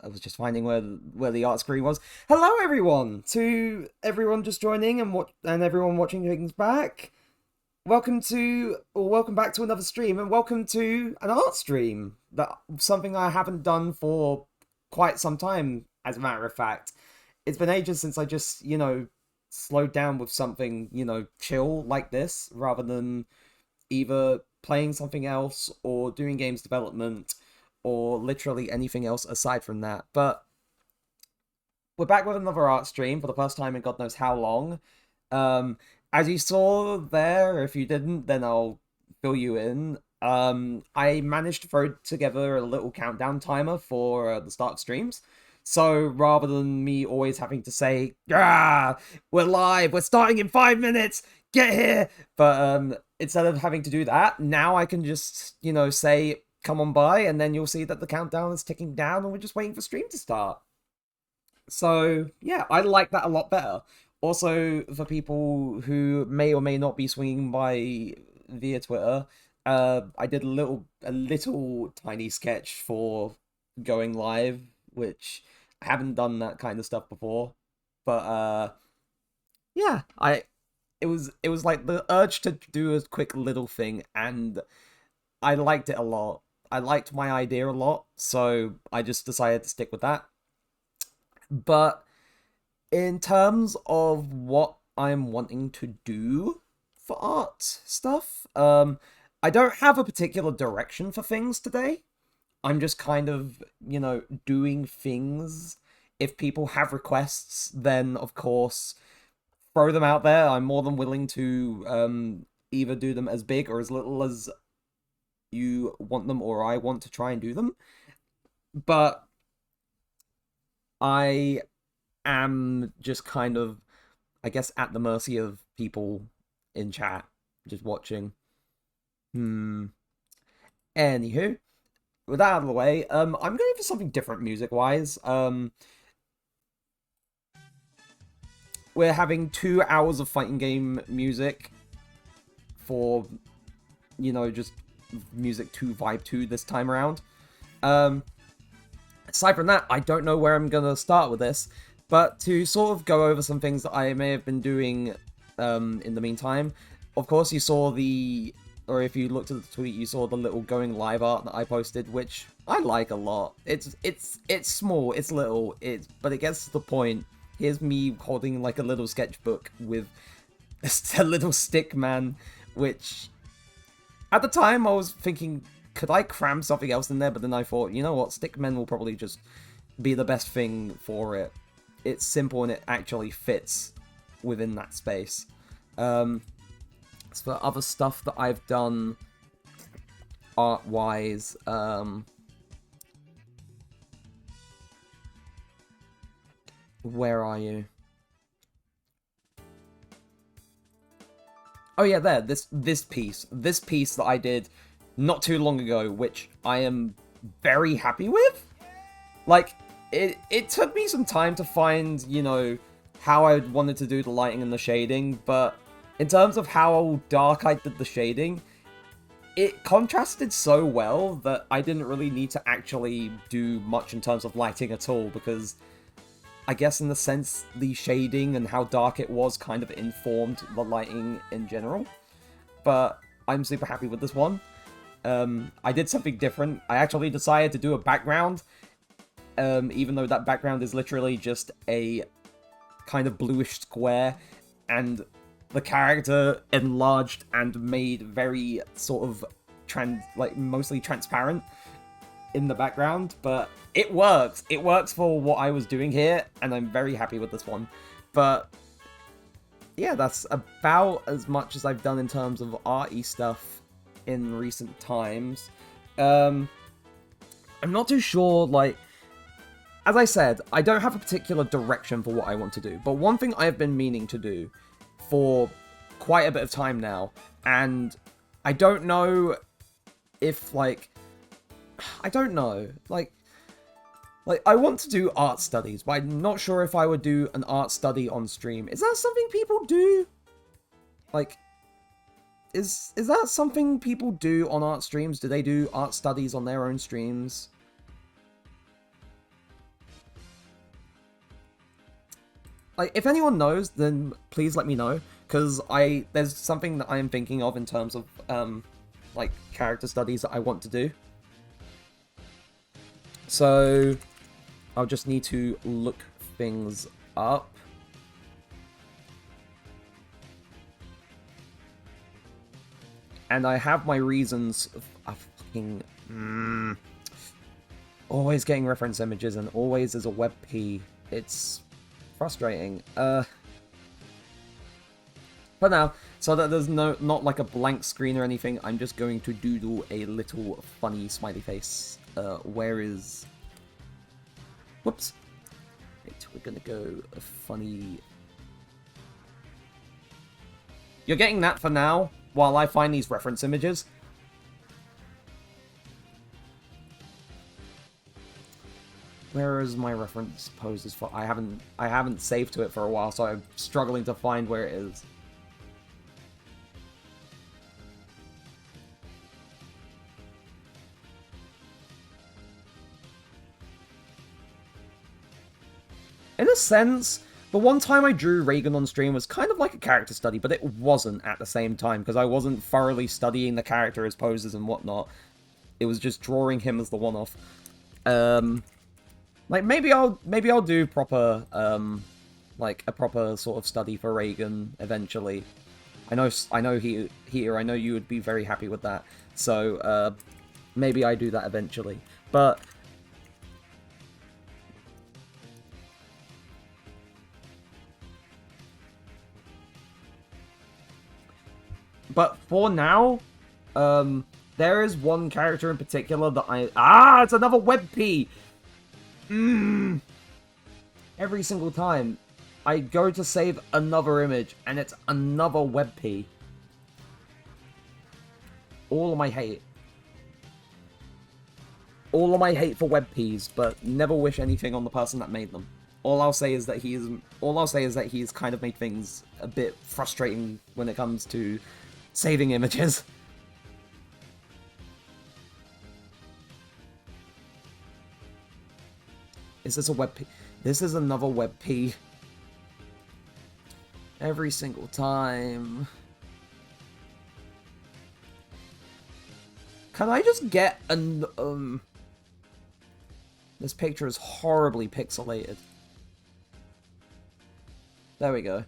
I was just finding where the art screen was. Hello, everyone! To everyone just joining and everyone watching things back. Welcome back to another stream, and welcome to an art stream. Something I haven't done for quite some time. As a matter of fact, it's been ages since I just slowed down with something chill like this, rather than either playing something else or doing games development or literally anything else aside from that. But we're back with another art stream for the first time in God knows how long. As you saw there, if you didn't, then I'll fill you in. I managed to throw together a little countdown timer for the start of streams. So rather than me always having to say, "Ah, we're live, we're starting in 5 minutes, get here," but instead of having to do that, now I can just say, "Come on by," and then you'll see that the countdown is ticking down, and we're just waiting for stream to start. So yeah, I like that a lot better. Also, for people who may or may not be swinging by via Twitter, I did a little tiny sketch for going live, which I haven't done that kind of stuff before. But yeah, it was like the urge to do a quick little thing, and I liked it a lot. I liked my idea a lot, so I just decided to stick with that. But in terms of what I'm wanting to do for art stuff, I don't have a particular direction for things today. I'm just kind of, doing things. If people have requests, then of course, throw them out there. I'm more than willing to either do them as big or as little as you want them or I want to try and do them. But I am just kind of, I guess, at the mercy of people in chat, just watching. Anywho, with that out of the way, I'm going for something different music-wise. We're having 2 hours of fighting game music for, just music to vibe to this time around. Aside from that, I don't know where I'm gonna start with this, but to sort of go over some things that I may have been doing in the meantime. Of course, you saw or if you looked at the tweet, you saw the little going live art that I posted, which I like a lot. It's small, it's little, but it gets to the point. Here's me holding like a little sketchbook with a little stick man, which at the time I was thinking, could I cram something else in there? But then I thought, you know what, stickmen will probably just be the best thing for it. It's simple and it actually fits within that space. As for other stuff that I've done art-wise, where are you? Oh yeah, there, this piece that I did not too long ago, which I am very happy with. Like, it took me some time to find, how I wanted to do the lighting and the shading, but in terms of how dark I did the shading, it contrasted so well that I didn't really need to actually do much in terms of lighting at all, because I guess in the sense the shading and how dark it was kind of informed the lighting in general. But I'm super happy with this one. I did something different. I actually decided to do a background, even though that background is literally just a kind of bluish square, and the character enlarged and made very sort of mostly transparent in the background, but it works. It works for what I was doing here, and I'm very happy with this one. But yeah, that's about as much as I've done in terms of arty stuff in recent times. I'm not too sure, like, as I said, I don't have a particular direction for what I want to do, but one thing I have been meaning to do for quite a bit of time now, and I don't know if, like, I don't know, like, I want to do art studies, but I'm not sure if I would do an art study on stream. Is that something people do? Like, is that something people do on art streams? Do they do art studies on their own streams? Like, if anyone knows, then please let me know, because there's something that I am thinking of in terms of, like, character studies that I want to do. So I'll just need to look things up. And I have my reasons of fucking... always getting reference images and always as a WebP. It's frustrating. But now, so that there's not like a blank screen or anything, I'm just going to doodle a little funny smiley face. Where is... Whoops. Wait, we're gonna go a funny... You're getting that for now, while I find these reference images. Where is my reference poses for? I haven't saved to it for a while, so I'm struggling to find where it is. In a sense, the one time I drew Reagan on stream was kind of like a character study, but it wasn't at the same time, because I wasn't thoroughly studying the character, his poses and whatnot. It was just drawing him as the one-off. Like, maybe I'll do proper, like, a proper sort of study for Reagan eventually. I know I know you would be very happy with that, so, maybe I do that eventually. But... But for now, there is one character in particular that it's another WebP! Every single time I go to save another image, and it's another WebP. All of my hate. All of my hate for WebPs, but never wish anything on the person that made them. All I'll say is that he's kind of made things a bit frustrating when it comes to saving images. Is this a WebP? This is another WebP. Every single time. Can I just get an, This picture is horribly pixelated. There we go.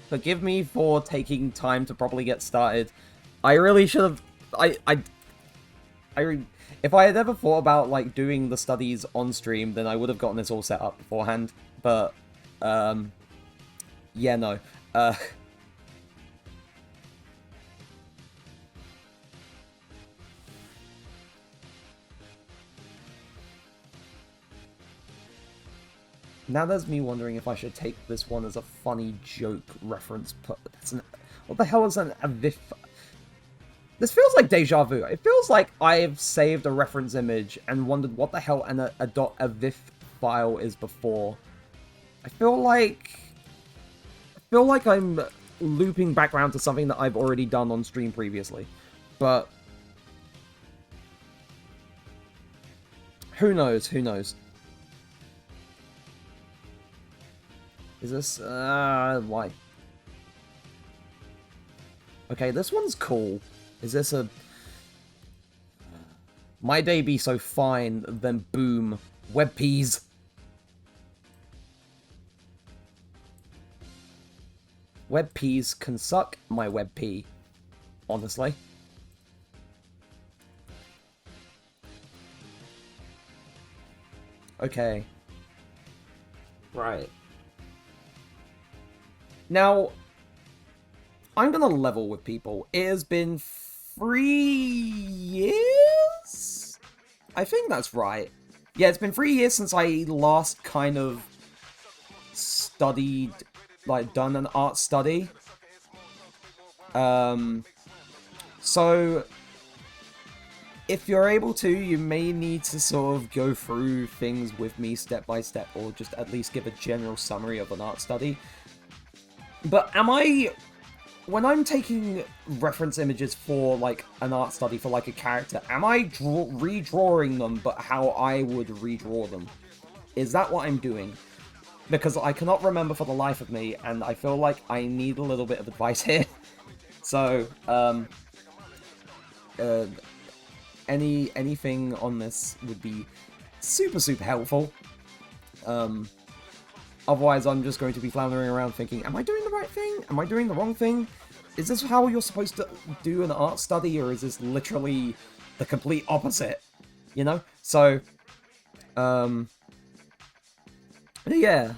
Forgive me for taking time to properly get started. I really should have... if I had ever thought about, like, doing the studies on stream, then I would have gotten this all set up beforehand. But, yeah, no. Now there's me wondering if I should take this one as a funny joke reference. What the hell is a VIF? This feels like deja vu. It feels like I've saved a reference image and wondered what the hell a VIF file is before. I feel like I'm looping back around to something that I've already done on stream previously. But who knows? Who knows? Is this... why? Okay, this one's cool. Is this a... My day be so fine, then boom. Web peas. Web peas can suck my web pea. Honestly. Okay. Right. Now, I'm gonna level with people. It has been 3 years? I think that's right. Yeah, it's been 3 years since I last kind of studied, like, done an art study. So, if you're able to, you may need to sort of go through things with me step by step, or just at least give a general summary of an art study. But when I'm taking reference images for, like, an art study for, like, a character, am I redrawing them, but how I would redraw them? Is that what I'm doing? Because I cannot remember for the life of me, and I feel like I need a little bit of advice here. So, anything on this would be super, super helpful. Otherwise, I'm just going to be floundering around thinking, am I doing the right thing? Am I doing the wrong thing? Is this how you're supposed to do an art study, or is this literally the complete opposite? You know? So, yeah,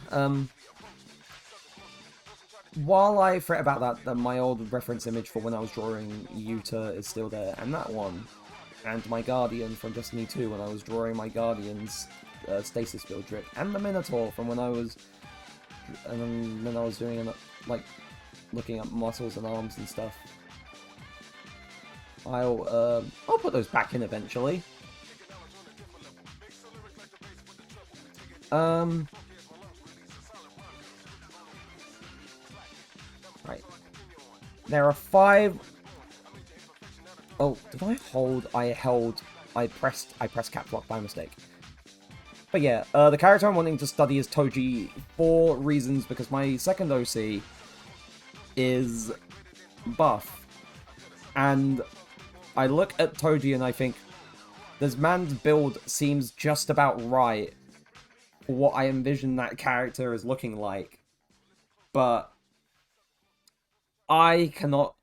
while I fret about that my old reference image for when I was drawing Yuta is still there, and that one, and my Guardian from Destiny 2 when I was drawing my Guardian's stasis field drip, and the Minotaur from when I was doing, like, looking at muscles and arms and stuff. I'll put those back in eventually. Right. There are 5... Oh, did I hold? I pressed caps lock by mistake. But yeah, the character I'm wanting to study is Toji for reasons, because my second OC is buff. And I look at Toji and I think, this man's build seems just about right for what I envision that character is looking like. But I cannot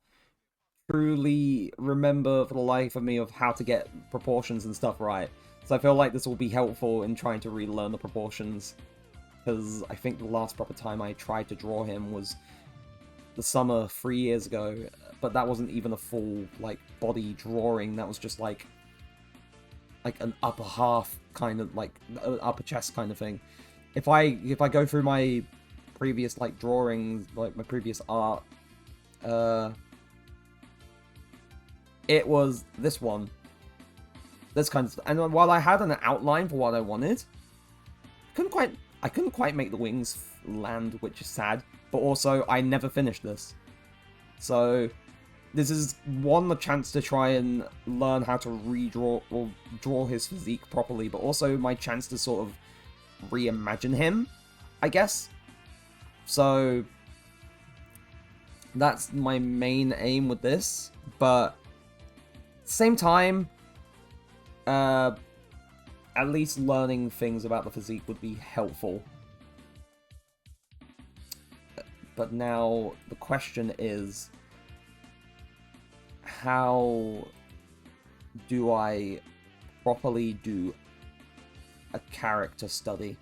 truly remember for the life of me of how to get proportions and stuff right. So I feel like this will be helpful in trying to relearn the proportions. Because I think the last proper time I tried to draw him was the summer 3 years ago. But that wasn't even a full, like, body drawing. That was just, like an upper half kind of, like, upper chest kind of thing. If I go through my previous, like, drawings, like, my previous art, it was this one. This kind of stuff. And while I had an outline for what I wanted, I couldn't quite make the wings land, which is sad. But also, I never finished this. So, this is, one, the chance to try and learn how to redraw, or draw his physique properly, but also my chance to sort of reimagine him, I guess. So, that's my main aim with this, but at the same time, at least learning things about the physique would be helpful. But now, the question is, how do I properly do a character study?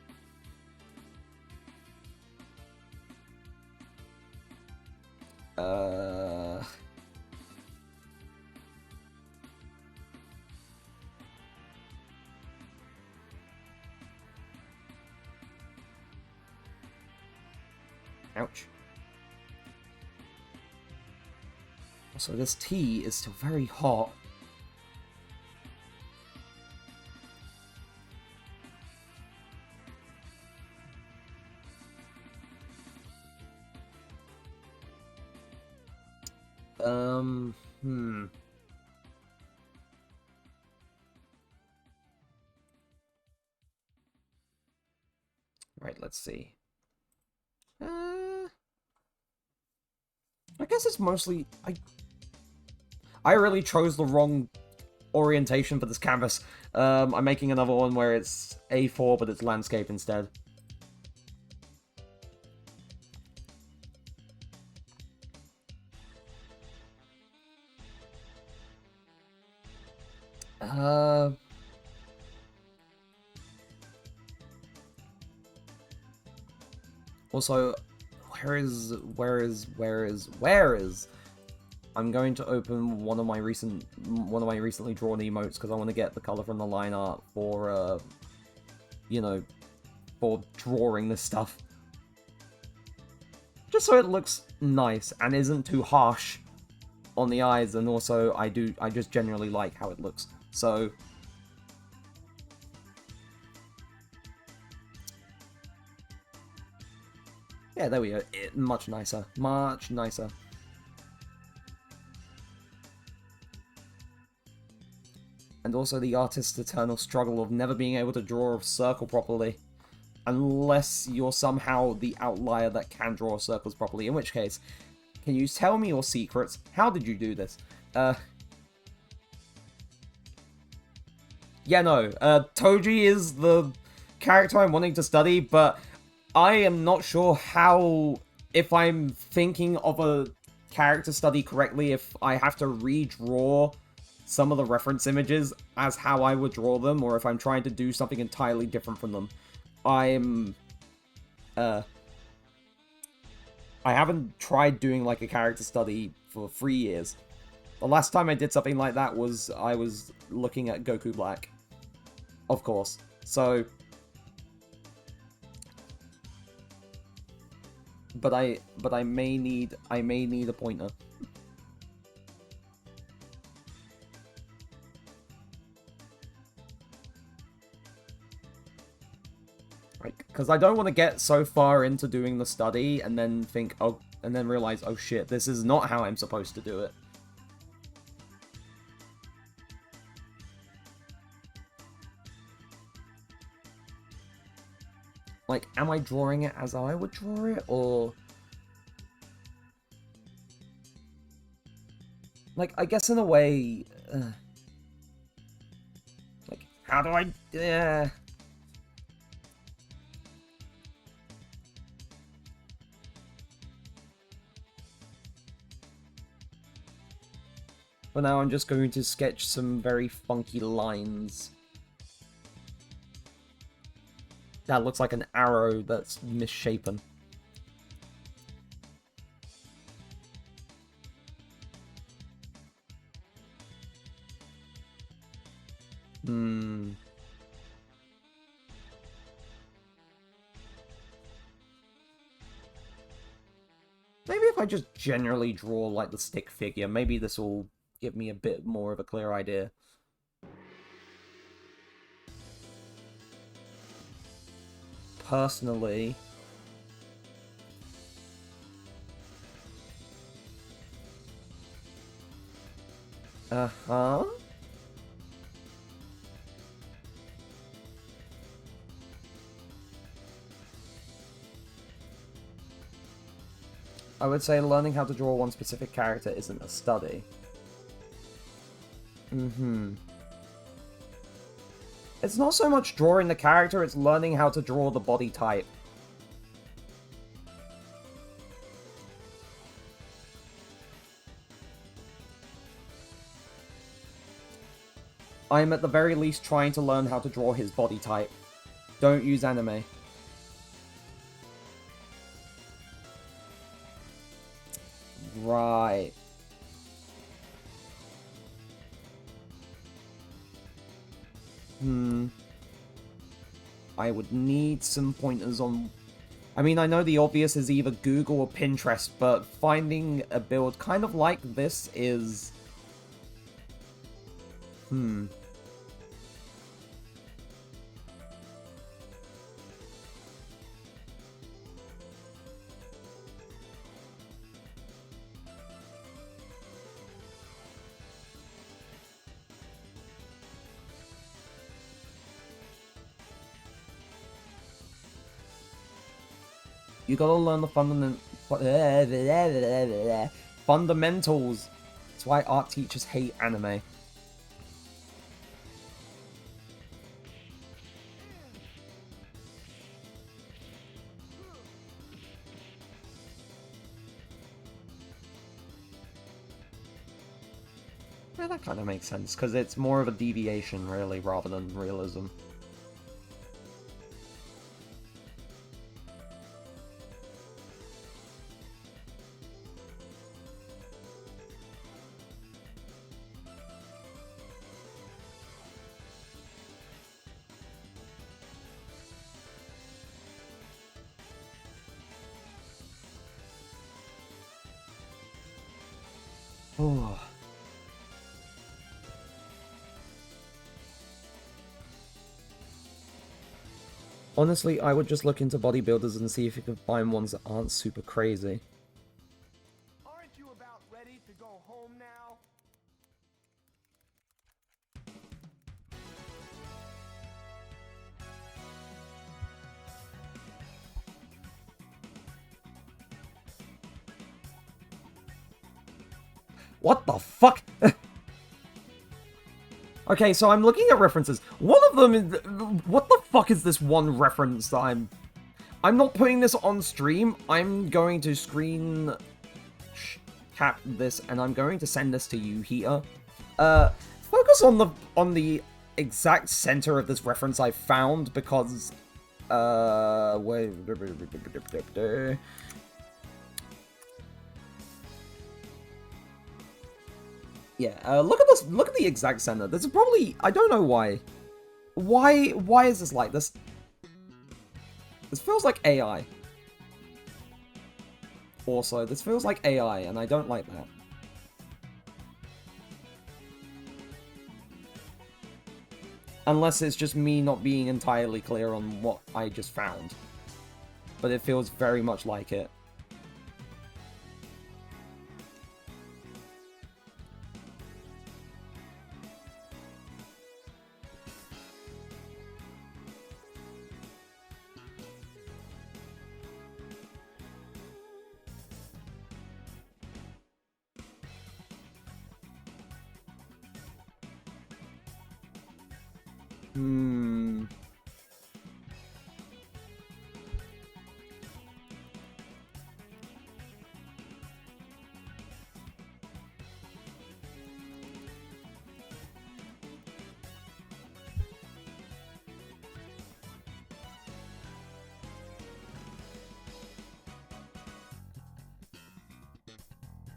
Ouch. Also, this tea is still very hot. Right, let's see. guess it's mostly... I really chose the wrong orientation for this canvas. I'm making another one where it's A4, but it's landscape instead. Also, where is... I'm going to open one of my recently drawn emotes because I want to get the color from the line art for, you know, for drawing this stuff. Just so it looks nice and isn't too harsh on the eyes, and also I just generally like how it looks. So yeah, there we go. Much nicer. Much nicer. And also the artist's eternal struggle of never being able to draw a circle properly. Unless you're somehow the outlier that can draw circles properly. In which case, can you tell me your secrets? How did you do this? Yeah, no. Toji is the character I'm wanting to study, but I am not sure how... If I'm thinking of a character study correctly, if I have to redraw some of the reference images as how I would draw them, or if I'm trying to do something entirely different from them. I haven't tried doing, like, a character study for 3 years. The last time I did something like that was I was looking at Goku Black. Of course. So... But I may need a pointer. Because I don't want to get so far into doing the study and then think, oh, and then realize, oh shit, this is not how I'm supposed to do it. Like, am I drawing it as I would draw it, or... Like, I guess in a way... Like, how do I... For now, I'm just going to sketch some very funky lines. That looks like an arrow that's misshapen. Maybe if I just generally draw, like, the stick figure, maybe this will give me a bit more of a clear idea. Personally... Uh-huh? I would say learning how to draw one specific character isn't a study. It's not so much drawing the character, it's learning how to draw the body type. I'm at the very least trying to learn how to draw his body type. Don't use anime. Right. I would need some pointers on... I mean, I know the obvious is either Google or Pinterest, but finding a build kind of like this is... You gotta learn the fundamental... Fundamentals. That's why art teachers hate anime. Yeah, that kind of makes sense, because it's more of a deviation, really, rather than realism. Oh. Honestly, I would just look into bodybuilders and see if you can find ones that aren't super crazy. Aren't you about ready to go home now? What the fuck? Okay, so I'm looking at references. One of them is... What the fuck is this one reference that I'm not putting this on stream. I'm going to screen cap this, and I'm going to send this to you here. Focus on the exact center of this reference I found, because... wait... Yeah, look at this. Look at the exact center. This is probably... I don't know why. Why is this like this? This feels like AI. Also, this feels like AI, and I don't like that. Unless it's just me not being entirely clear on what I just found. But it feels very much like it. Hmm.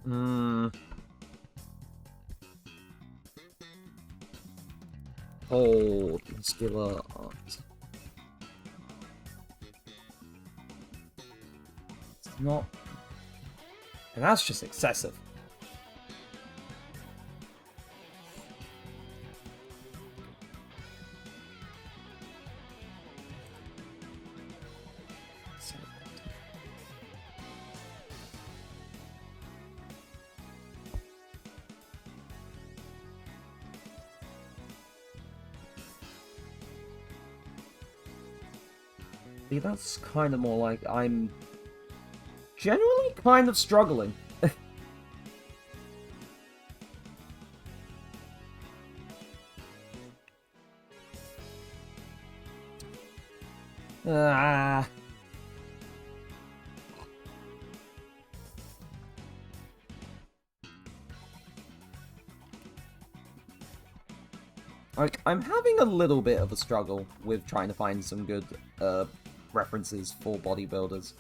Hmm. Oh, muscular art. It's not... And that's just excessive. See, that's kind of more like I'm genuinely kind of struggling. Ah. Like, I'm having a little bit of a struggle with trying to find some good references for bodybuilders.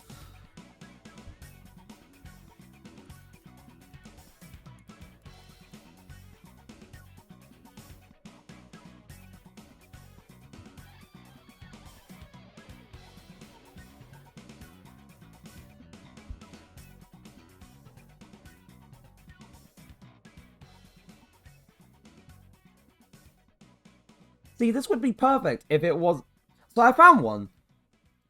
See, this would be perfect if it was... So I found one.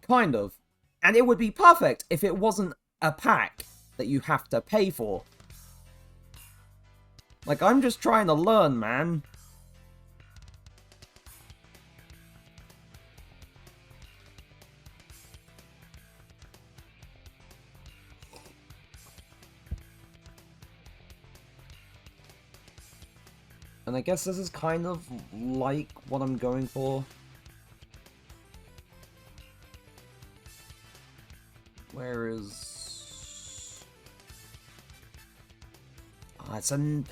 Kind of. And it would be perfect if it wasn't a pack that you have to pay for. Like, I'm just trying to learn, man. And I guess this is kind of like what I'm going for. Where is... Ah, it's an...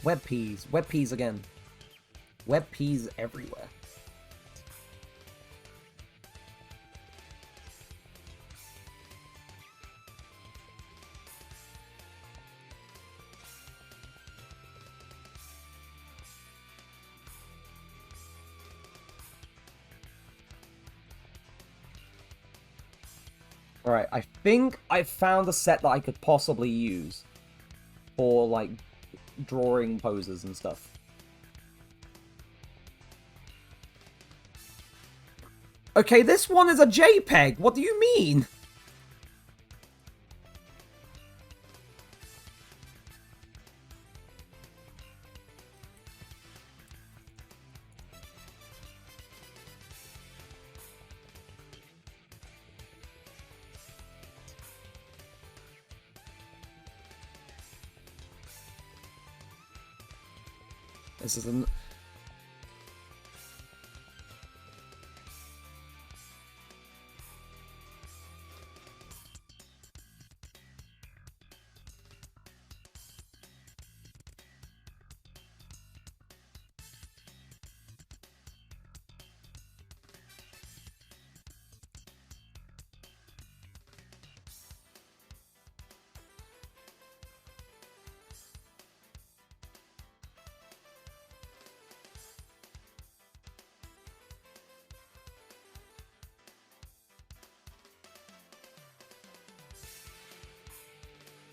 Web peas. Web peas again. Web peas everywhere. Alright, I think I found a set that I could possibly use for, like, drawing poses and stuff. Okay, this one is a JPEG! What do you mean? This is an...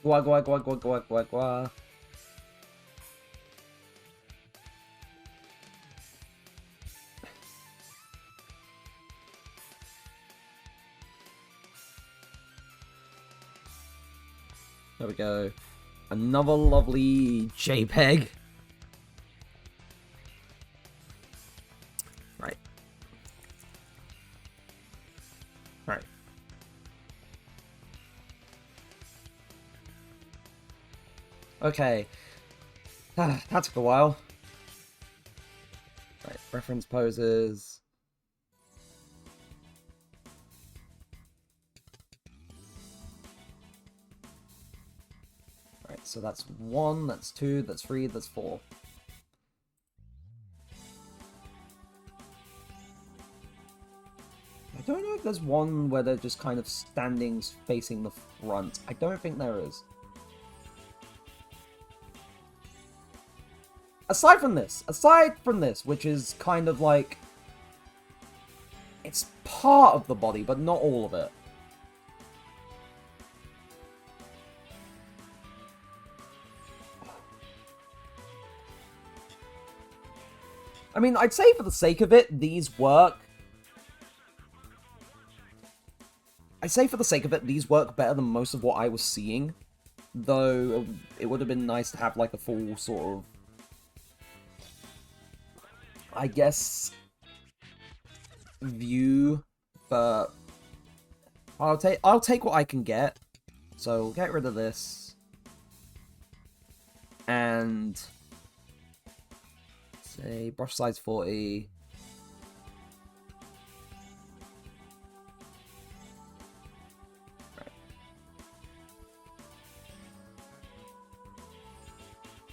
Gua gua gua gua gua gua gua. There we go. Another lovely JPEG. Right. Right. Okay. That took a while. Right, reference poses. Right, so that's 1, that's 2, that's 3, that's 4. I don't know if there's one where they're just kind of standing facing the front. I don't think there is. Aside from this, which is kind of like... It's part of the body, but not all of it. I mean, I'd say for the sake of it, these work. I'd say for the sake of it, these work better than most of what I was seeing. Though, it would have been nice to have, like, a full sort of... I guess... view, but... I'll take what I can get. So, we'll get rid of this. And... say, brush size 40. Right.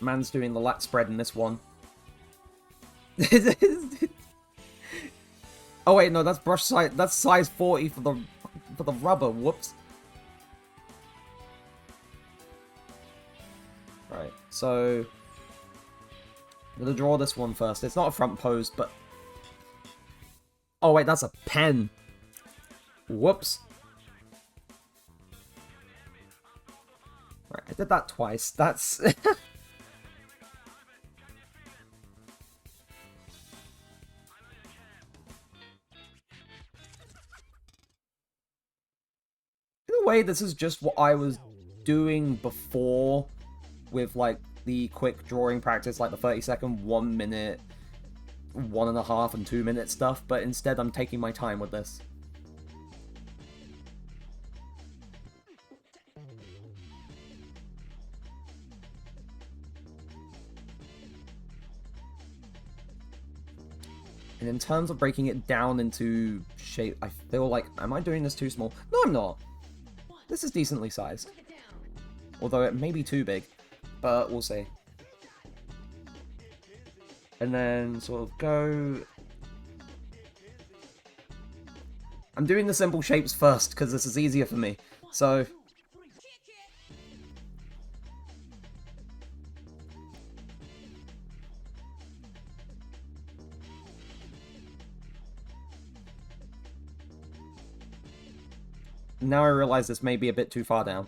Man's doing the lat spread in this one. Oh wait, no, that's brush size. That's size 40 for the rubber. Whoops. Right, so I'm gonna draw this one first. It's not a front pose, but oh wait, that's a pen. Whoops. Right, I did that twice. That's in a way, this is just what I was doing before with, like, the quick drawing practice, like the 30-second, 1 minute, 1.5 and 2 minute stuff, but instead I'm taking my time with this. And in terms of breaking it down into shape, I feel like, am I doing this too small? No, I'm not. This is decently sized. Although it may be too big, but we'll see. And then sort of go... I'm doing the simple shapes first, because this is easier for me. So... Now I realize this may be a bit too far down.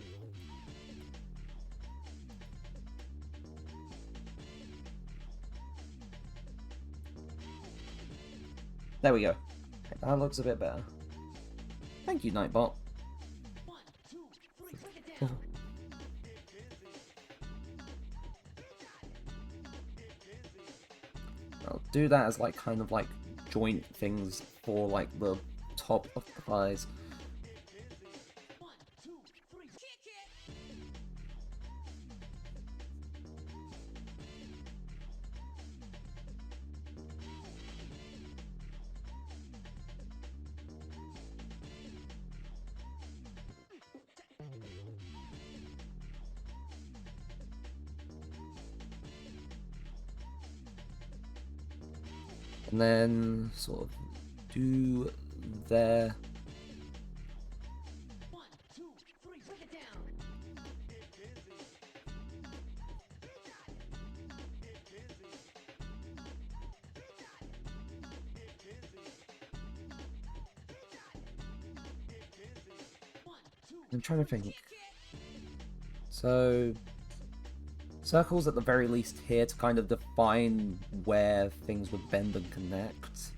There we go. That looks a bit better. Thank you, Nightbot. I'll do that as like kind of like joint things for like the top of the thighs. And then sort of do there. I'm trying to think. So, circles at the very least here to kind of define where things would bend and connect.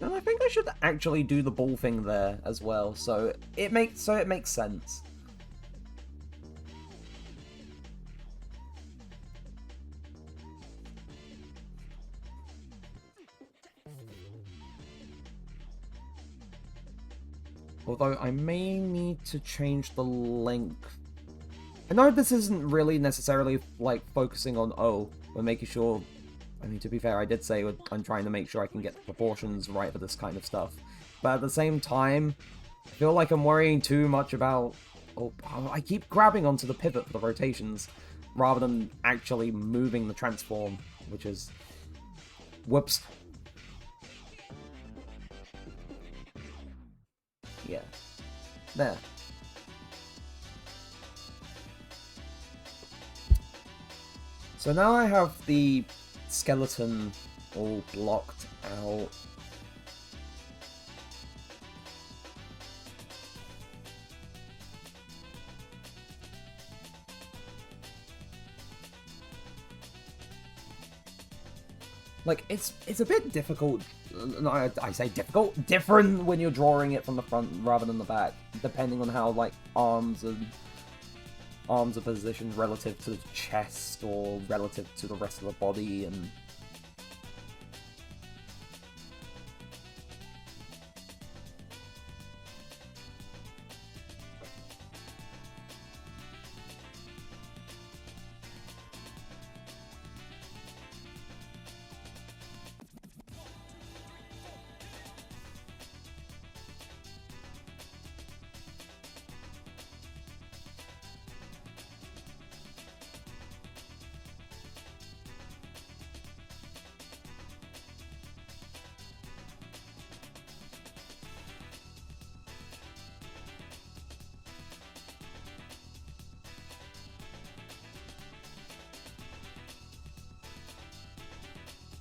And I think I should actually do the ball thing there as well, so it makes sense. Although I may need to change the length. I know this isn't really necessarily like focusing on O, but making sure. I mean, to be fair, I did say I'm trying to make sure I can get the proportions right for this kind of stuff. But at the same time, I feel like I'm worrying too much about... Oh, I keep grabbing onto the pivot for the rotations, rather than actually moving the transform, which is... Whoops. Yeah. There. So now I have the skeleton all blocked out. Like, it's a bit difficult. No, I say difficult, different when you're drawing it from the front rather than the back, depending on how like arms are positioned relative to the chest or relative to the rest of the body. And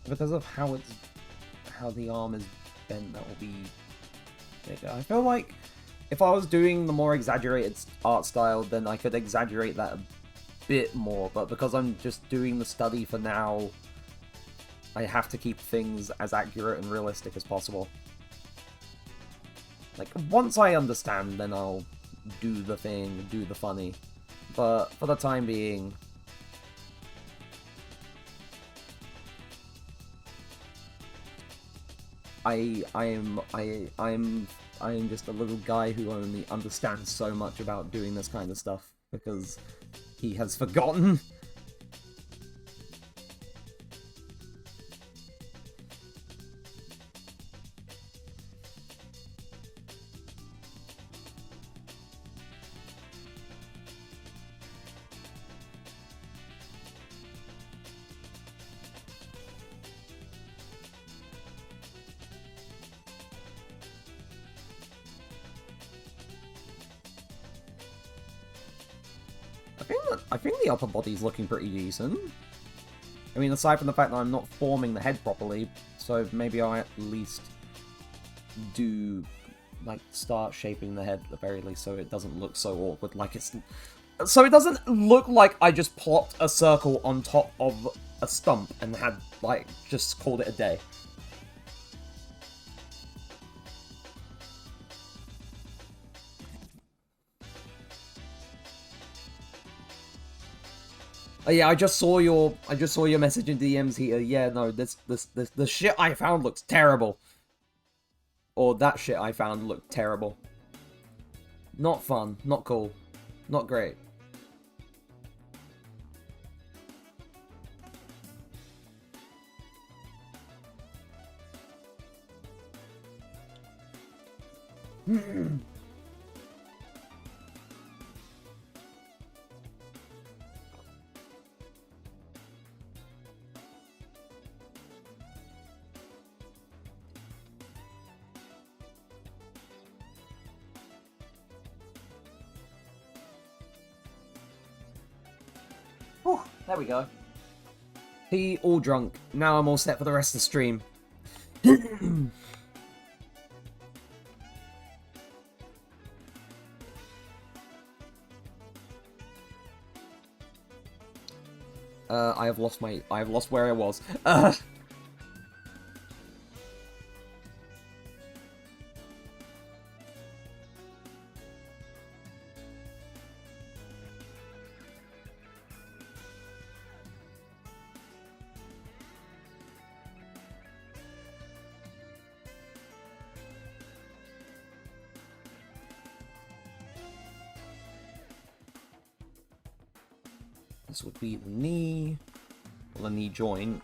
because of how the arm is bent, that will be bigger. I feel like if I was doing the more exaggerated art style, then I could exaggerate that bit more, but because I'm just doing the study for now, I have to keep things as accurate and realistic as possible. Like, once I understand, then I'll do the thing, do the funny. But for the time being, I'm just a little guy who only understands so much about doing this kind of stuff because he has forgotten. I think the upper body's looking pretty decent. I mean, aside from the fact that I'm not forming the head properly, so maybe I'll at least do, like, start shaping the head at the very least so it doesn't look so awkward, like it's... So it doesn't look like I just plopped a circle on top of a stump and had, like, just called it a day. Oh, yeah, I just saw your message in DMs here. Yeah, no, the shit I found looks terrible. Or that shit I found looked terrible. Not fun, not cool, not great. Whew, there we go. Tea all drunk. Now I'm all set for the rest of the stream. I have lost where I was. This would be the knee, or the knee joint.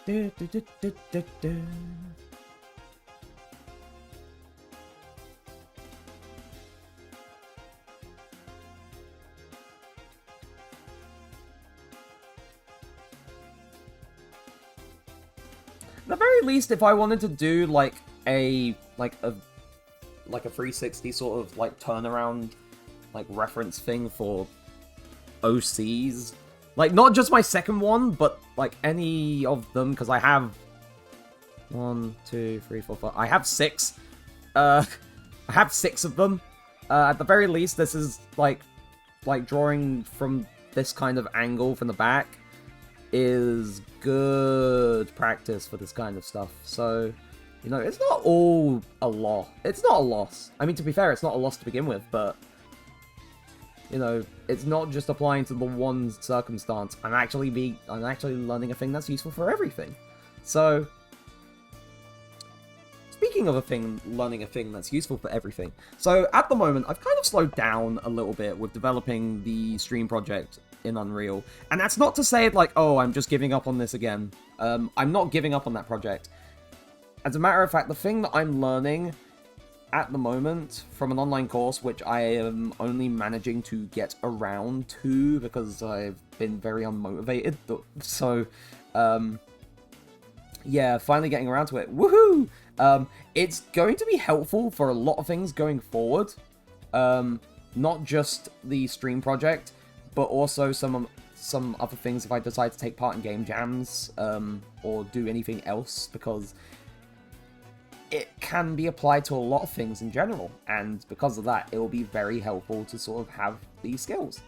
Du, du, du, du, du, du. At the very least, if I wanted to do like a 360 sort of like turnaround like reference thing for OCs, like not just my second one, but like any of them, because I have 1, 2, 3, 4, 5. I have 6. I have 6 of them. At the very least, this is like drawing from this kind of angle from the back is good practice for this kind of stuff. So, you know, it's not all a loss. It's not a loss. I mean, to be fair, it's not a loss to begin with, but you know, it's not just applying to the one circumstance. I'm actually learning a thing that's useful for everything. So, speaking of learning a thing that's useful for everything. So, at the moment, I've kind of slowed down a little bit with developing the stream project in Unreal. And that's not to say, like, oh, I'm just giving up on this again. I'm not giving up on that project. As a matter of fact, the thing that I'm learning at the moment from an online course, which I am only managing to get around to because I've been very unmotivated. So, yeah, finally getting around to it. Woohoo! It's going to be helpful for a lot of things going forward. Not just the stream project, but also some other things if I decide to take part in game jams, or do anything else, because it can be applied to a lot of things in general, and because of that, it will be very helpful to sort of have these skills.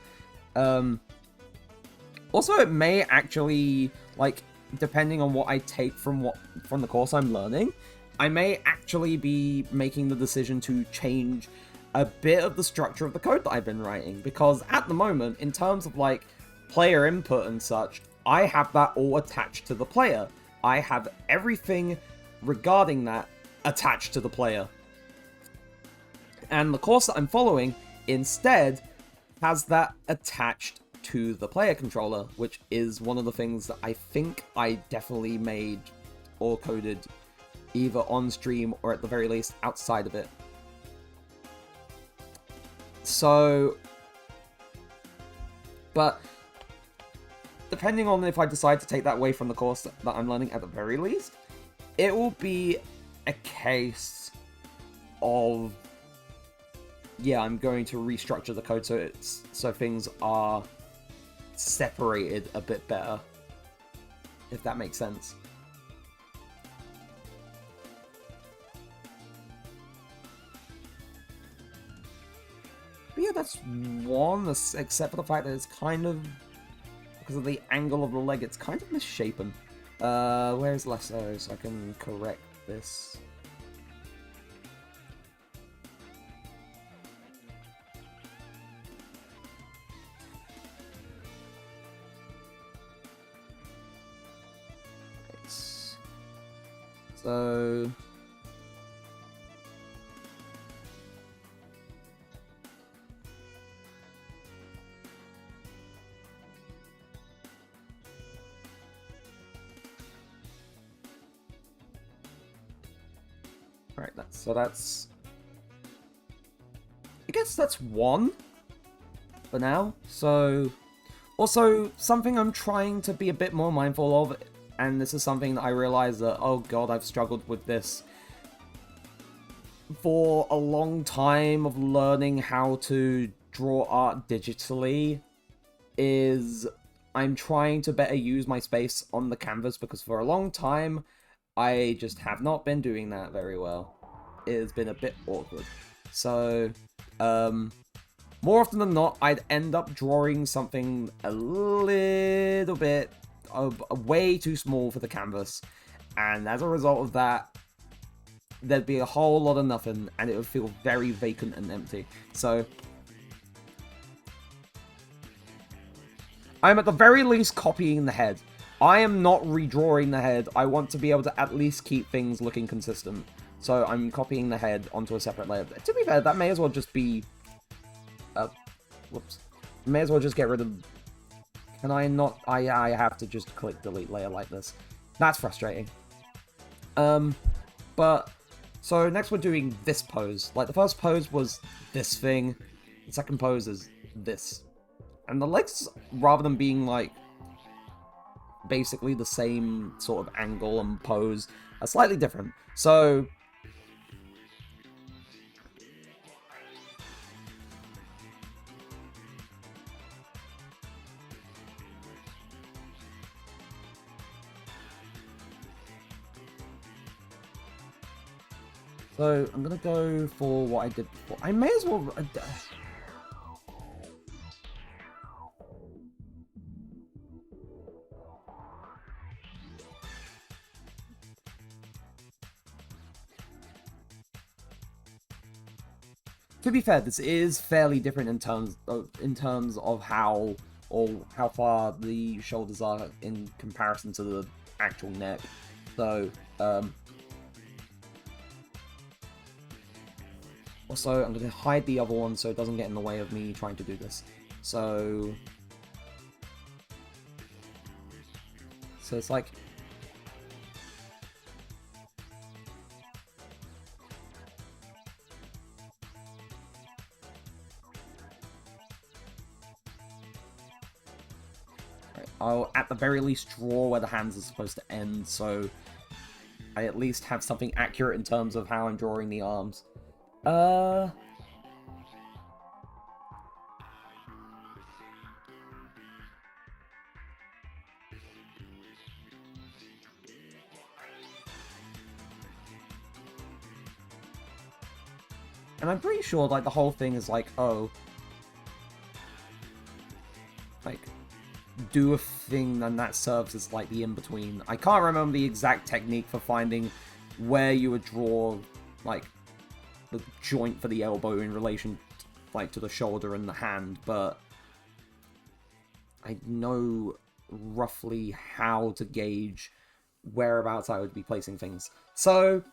Also, it may actually, like, depending on what I take from the course I'm learning, I may actually be making the decision to change a bit of the structure of the code that I've been writing, because at the moment, in terms of, like, player input and such, I have that all attached to the player. I have everything regarding that attached to the player. And the course that I'm following, instead, has that attached to the player controller, which is one of the things that I think I definitely made or coded either on stream or at the very least outside of it. So, but depending on if I decide to take that away from the course that I'm learning at the very least, it will be a case of, yeah, I'm going to restructure the code so things are separated a bit better, if that makes sense. But yeah, that's one, except for the fact that it's kind of, because of the angle of the leg, it's kind of misshapen. Where's Lasso so I can correct this? So right, that's I guess that's one for now. So also something I'm trying to be a bit more mindful of, and this is something that I realize that, oh god, I've struggled with this for a long time of learning how to draw art digitally, is I'm trying to better use my space on the canvas, because for a long time I just have not been doing that very well. It has been a bit awkward. So, more often than not, I'd end up drawing something a little bit way too small for the canvas, and as a result of that, there'd be a whole lot of nothing, and it would feel very vacant and empty. So I'm at the very least copying the head. I am not redrawing the head. I want to be able to at least keep things looking consistent. So I'm copying the head onto a separate layer. To be fair, that may as well just be... whoops. May as well just get rid of... Can I not... I have to just click delete layer like this. That's frustrating. But... So next we're doing this pose. Like, the first pose was this thing. The second pose is this. And the legs, rather than being, like, basically the same sort of angle and pose, are slightly different. So... So, I'm gonna go for what I did before. I may as well... To be fair, this is fairly different in terms of how far the shoulders are in comparison to the actual neck. So, also, I'm going to hide the other one so it doesn't get in the way of me trying to do this. So it's like... I'll at the very least draw where the hands are supposed to end, so I at least have something accurate in terms of how I'm drawing the arms. And I'm pretty sure, like, the whole thing is like, oh, like, do a thing and that serves as, like, the in-between. I can't remember the exact technique for finding where you would draw, like, the joint for the elbow in relation, like, to the shoulder and the hand, but I know roughly how to gauge whereabouts I would be placing things. So,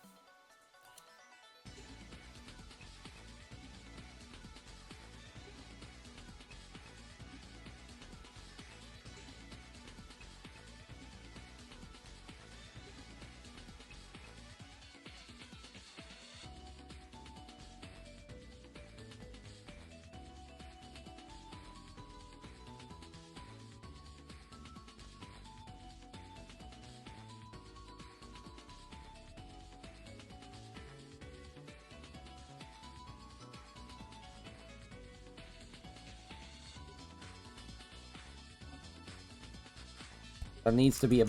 that needs to be a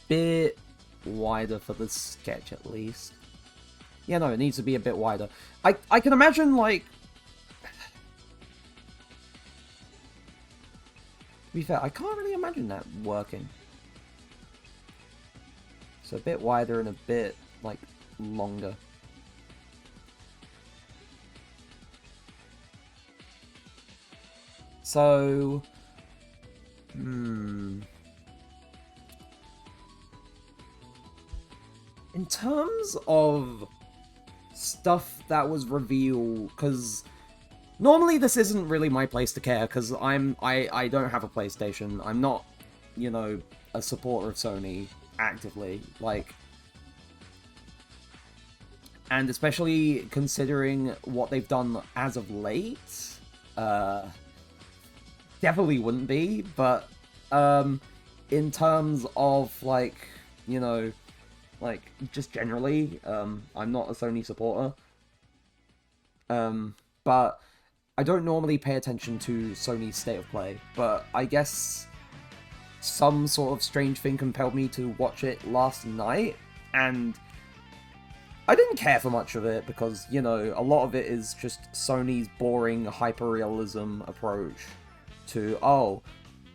bit wider for the sketch, at least. Yeah, no, it needs to be a bit wider. I can imagine, like... To be fair, I can't really imagine that working. So a bit wider and a bit, like, longer. So... In terms of stuff that was revealed, because normally this isn't really my place to care, because I don't have a PlayStation. I'm not, you know, a supporter of Sony actively, like, and especially considering what they've done as of late, definitely wouldn't be, but, in terms of, like, you know, like, just generally, I'm not a Sony supporter. But I don't normally pay attention to Sony's state of play, but I guess some sort of strange thing compelled me to watch it last night, and I didn't care for much of it because, you know, a lot of it is just Sony's boring hyperrealism approach to, oh,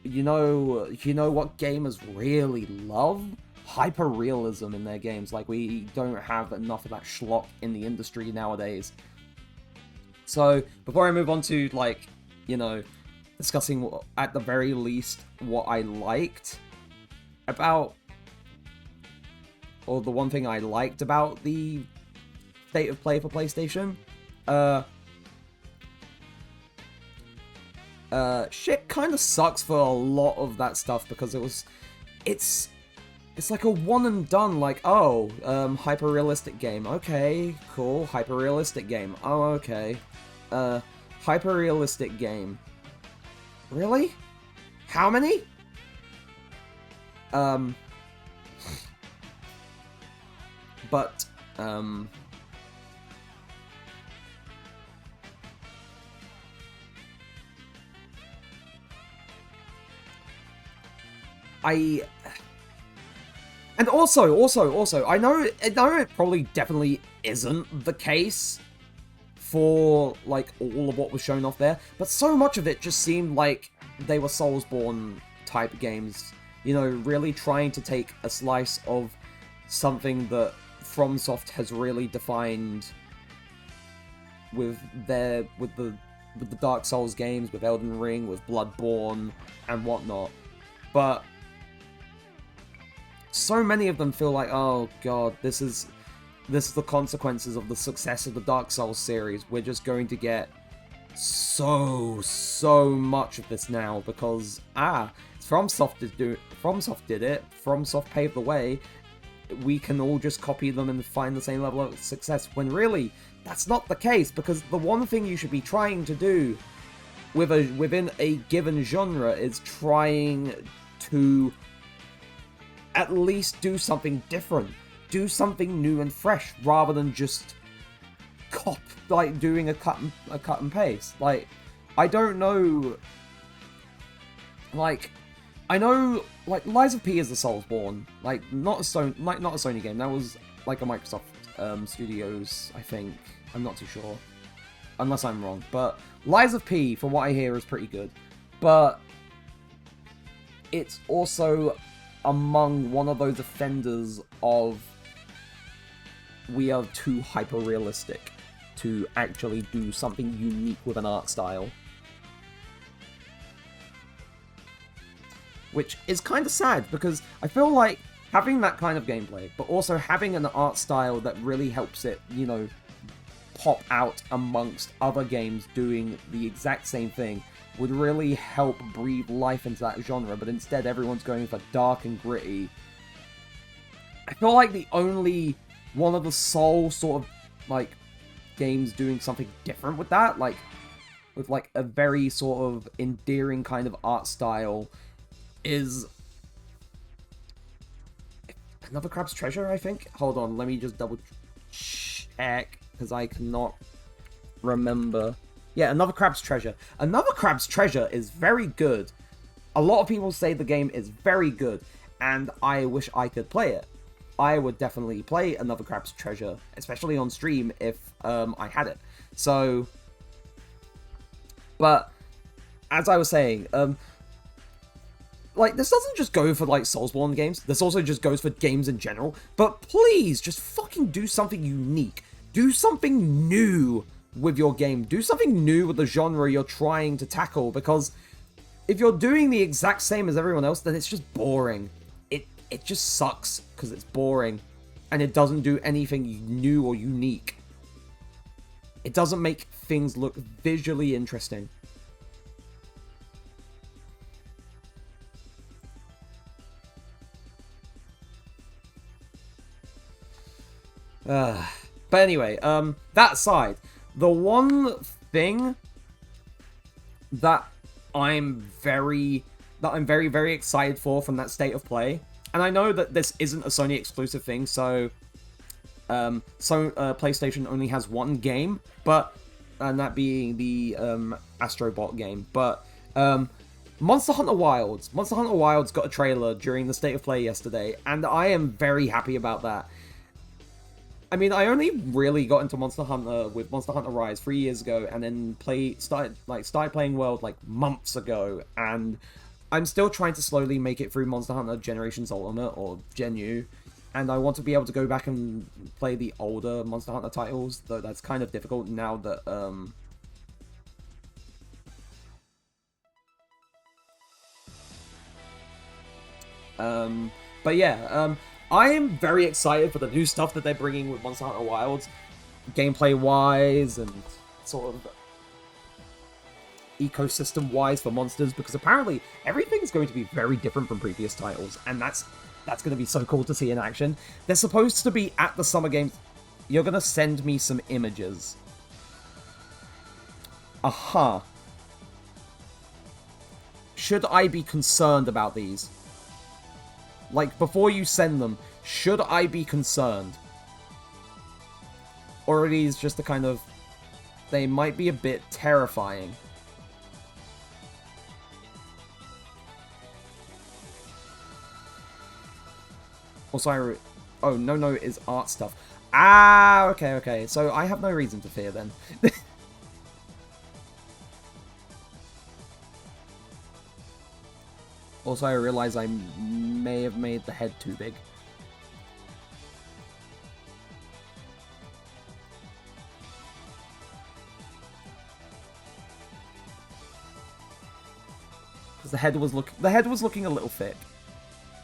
you know what gamers really love? Hyperrealism in their games. Like, we don't have enough of that schlock in the industry nowadays. So, before I move on to, like, you know, discussing, at the very least, what I liked about... or the one thing I liked about the state of play for PlayStation, shit kind of sucks for a lot of that stuff, because it's like a one and done, like, oh, hyper-realistic game, okay, cool, hyper-realistic game, oh, okay, hyper-realistic game, really? How many? But, and also, I know it probably definitely isn't the case for, like, all of what was shown off there, but so much of it just seemed like they were Soulsborne type games, you know, really trying to take a slice of something that FromSoft has really defined with the Dark Souls games, with Elden Ring, with Bloodborne, and whatnot, but so many of them feel like, oh god, this is the consequences of the success of the Dark Souls series. We're just going to get so much of this now because FromSoft did it. FromSoft paved the way. We can all just copy them and find the same level of success. When really, that's not the case, because the one thing you should be trying to do within a given genre is trying to at least do something different, do something new and fresh, rather than just doing a cut and paste. Like, I don't know. Like, I know, like, Lies of P is the Soulsborne, like, not a Sony game. That was like a Microsoft Studios, I think. I'm not too sure. unless I'm wrong. But Lies of P, from what I hear, is pretty good. But it's also among one of those offenders of we are too hyper-realistic to actually do something unique with an art style. Which is kind of sad, because I feel like having that kind of gameplay, but also having an art style that really helps it, you know, pop out amongst other games doing the exact same thing, would really help breathe life into that genre, but instead everyone's going for dark and gritty. I feel like the only one of the sole sort of, like, games doing something different with that, like, with, like, a very sort of endearing kind of art style is Another Crab's Treasure, I think? Hold on, let me just double check, because I cannot remember. Yeah, Another Crab's Treasure. Another Crab's Treasure is very good. A lot of people say the game is very good, and I wish I could play it. I would definitely play Another Crab's Treasure, especially on stream if I had it. So, but as I was saying, like, this doesn't just go for, like, Soulsborne games. This also just goes for games in general. But please, just fucking do something unique. Do something new with your game. Do something new with the genre you're trying to tackle, because if you're doing the exact same as everyone else, then it's just boring. It just sucks, because it's boring. And it doesn't do anything new or unique. It doesn't make things look visually interesting. But anyway, that aside, the one thing that I'm very, very excited for from that state of play, and I know that this isn't a Sony exclusive thing, so PlayStation only has one game, and that being the Astrobot game, but Monster Hunter Wilds got a trailer during the state of play yesterday, and I am very happy about that. I mean, I only really got into Monster Hunter with Monster Hunter Rise 3 years ago, and then started playing World like months ago, and I'm still trying to slowly make it through Monster Hunter Generations Ultimate, or Gen U, and I want to be able to go back and play the older Monster Hunter titles, though that's kind of difficult now that, but yeah, I am very excited for the new stuff that they're bringing with Monster Hunter Wilds, gameplay-wise, and sort of ecosystem-wise for monsters, because apparently everything's going to be very different from previous titles, and that's going to be so cool to see in action. They're supposed to be at the Summer Games. You're going to send me some images. Aha. Should I be concerned about these? Like, before you send them, should I be concerned? Or are these just the kind of... They might be a bit terrifying. Also, oh, no is art stuff. Ah, okay. So I have no reason to fear then. Also, I realize I may have made the head too big. Because the head was looking a little thick.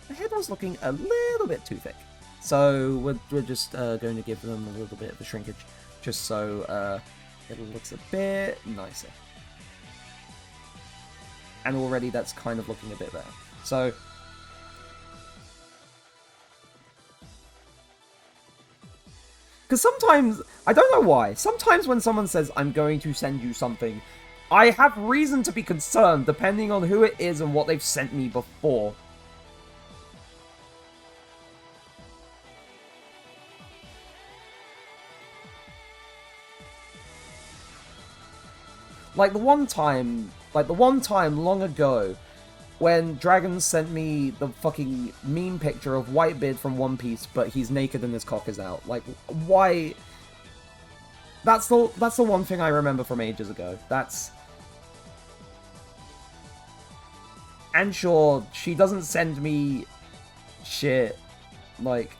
The head was looking a little bit too thick. So we're just going to give them a little bit of a shrinkage, just so it looks a bit nicer. And already that's kind of looking a bit better. So, because sometimes, I don't know why, sometimes when someone says, I'm going to send you something, I have reason to be concerned depending on who it is and what they've sent me before. Like the one time long ago, when Dragons sent me the fucking meme picture of Whitebeard from One Piece, but he's naked and his cock is out. Like, why? That's the one thing I remember from ages ago. And sure, she doesn't send me shit like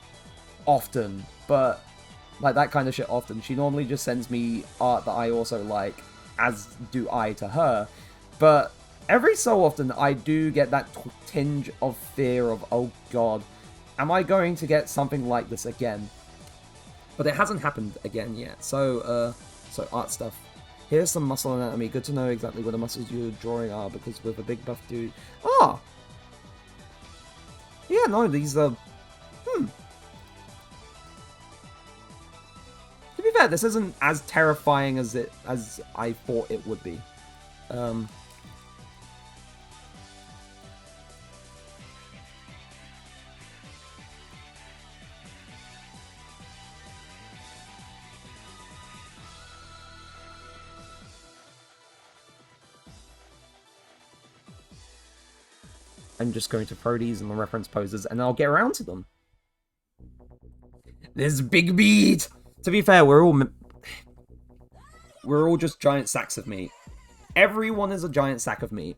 often, but like that kind of shit often. She normally just sends me art that I also like, as do I to her. But every so often, I do get that tinge of fear of, oh god, am I going to get something like this again? But it hasn't happened again yet. So art stuff. Here's some muscle anatomy. Good to know exactly where the muscles you're drawing are, because with a big buff dude... Ah! Yeah, no, these are... To be fair, this isn't as terrifying as I thought it would be. I'm just going to throw these in the reference poses, and I'll get around to them. This big beat! To be fair, we're all just giant sacks of meat. Everyone is a giant sack of meat.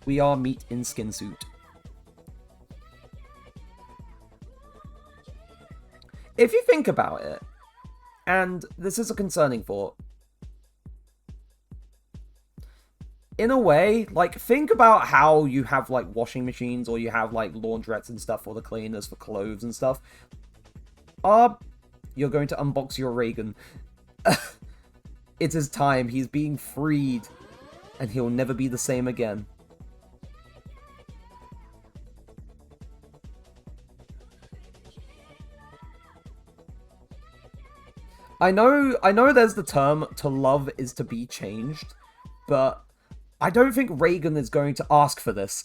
We are meat in skin suit. If you think about it, and this is a concerning thought, in a way, like, think about how you have, like, washing machines, or you have, like, laundrettes and stuff for the cleaners for clothes and stuff. You're going to unbox your Reagan. It is time. He's being freed, and he'll never be the same again. I know there's the term, to love is to be changed, but I don't think Reagan is going to ask for this,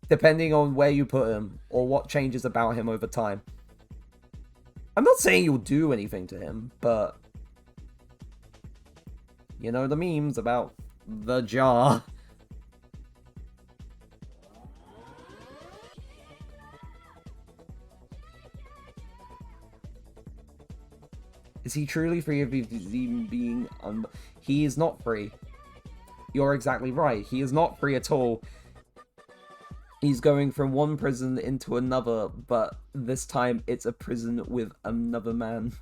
depending on where you put him, or what changes about him over time. I'm not saying you'll do anything to him, but... You know the memes about the jar. Is he truly free of even being He is not free. You're exactly right. He is not free at all. He's going from one prison into another, but this time it's a prison with another man.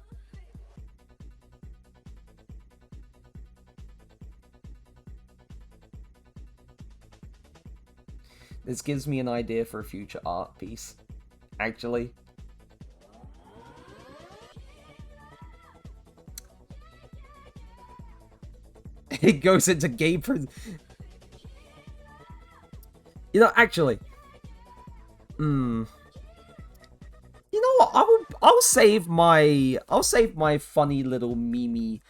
This gives me an idea for a future art piece, actually. It goes into gay prison. You know, actually. You know what? I'll save my funny little meme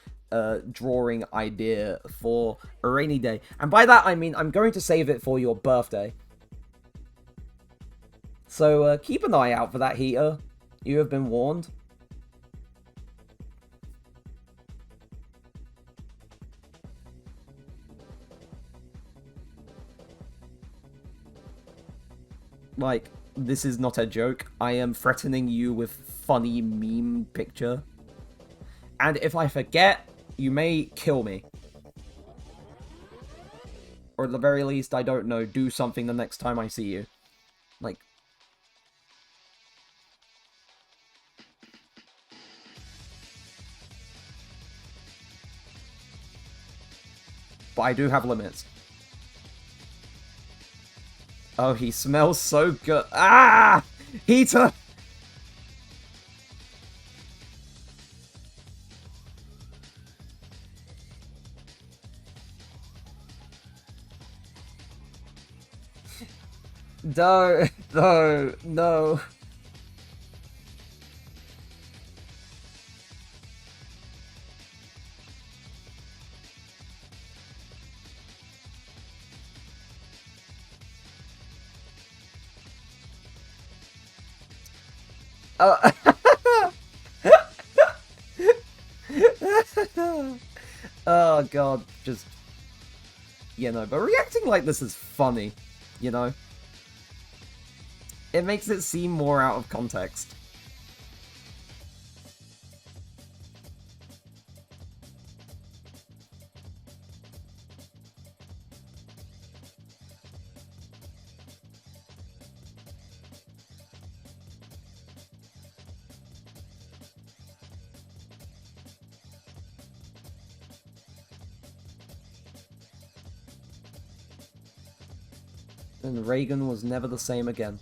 drawing idea for a rainy day. And by that I mean I'm going to save it for your birthday. So keep an eye out for that, heater. You have been warned. Like, this is not a joke. I am threatening you with funny meme picture. And if I forget, you may kill me. Or at the very least, I don't know, do something the next time I see you. Like... But I do have limits. Oh, he smells so good. Ah! Heater! No, no, no. Oh god, just, but reacting like this is funny, you know? It makes it seem more out of context. And Reagan was never the same again.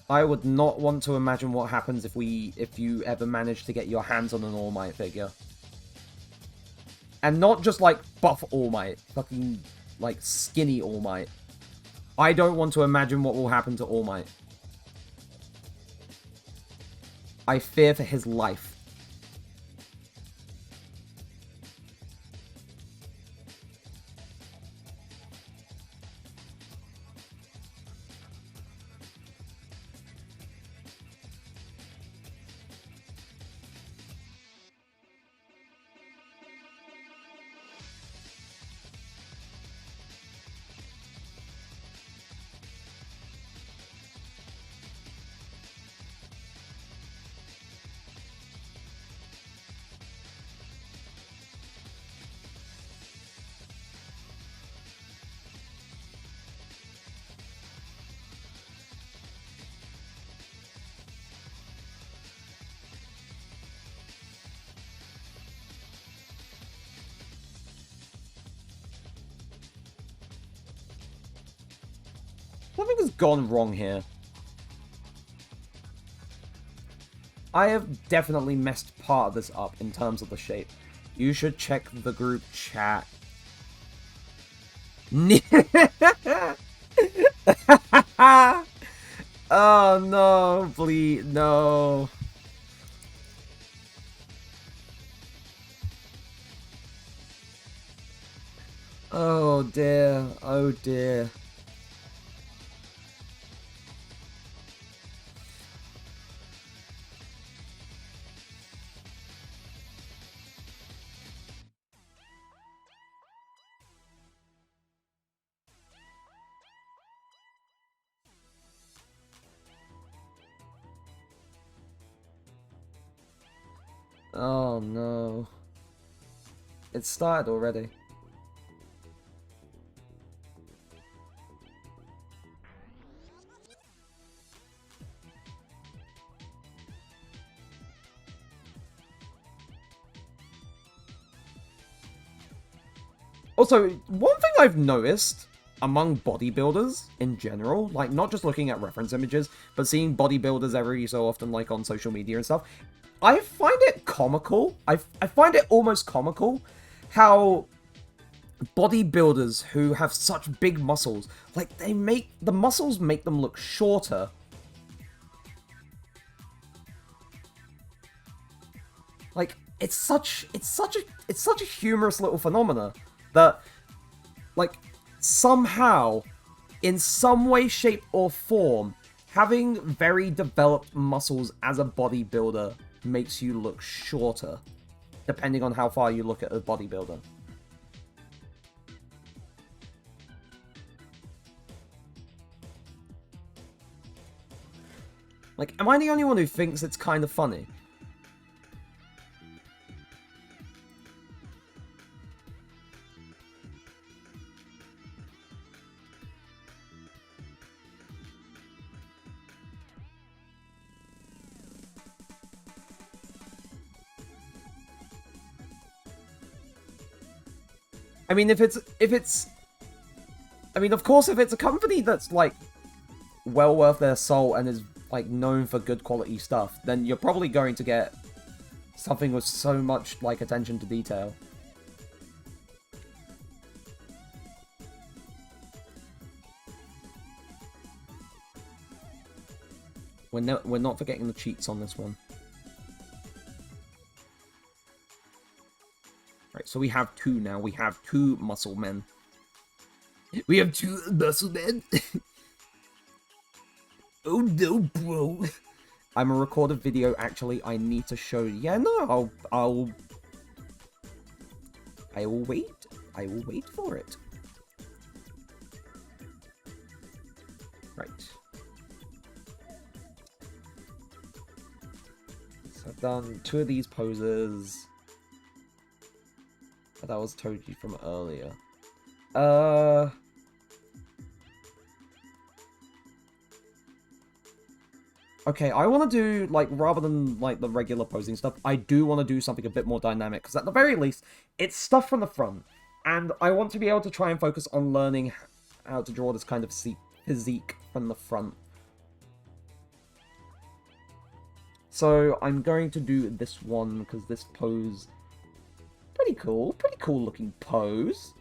I would not want to imagine what happens if you ever manage to get your hands on an All Might figure. And not just, like, buff All Might. Fucking, like, skinny All Might. I don't want to imagine what will happen to All Might. I fear for his life. Something has gone wrong here. I have definitely messed part of this up in terms of the shape. You should check the group chat. Oh no, please, no. Oh dear, oh dear. Oh no. It started already. Also, one thing I've noticed among bodybuilders in general, like not just looking at reference images, but seeing bodybuilders every so often like on social media and stuff, I find it comical. I find it almost comical how bodybuilders who have such big muscles, like the muscles make them look shorter. Like it's such a humorous little phenomena that, like, somehow, in some way, shape, or form, having very developed muscles as a bodybuilder makes you look shorter, depending on how far you look at a bodybuilder. Like, am I the only one who thinks it's kind of funny? I mean, I mean, of course, if it's a company that's, like, well worth their salt and is, like, known for good quality stuff, then you're probably going to get something with so much, like, attention to detail. We're not forgetting the cheats on this one. Right, so we have two now. We have two muscle men. We have two muscle men. Oh no, bro. I'm a recorded video, actually. I need to show you. Yeah, no, I will wait. I will wait for it. Right. So I've done 2 of these poses. That was Toji from earlier. Okay, I want to do, like, rather than, like, the regular posing stuff, I do want to do something a bit more dynamic, because at the very least, it's stuff from the front, and I want to be able to try and focus on learning how to draw this kind of physique from the front. So, I'm going to do this one, because this pose... pretty cool looking pose.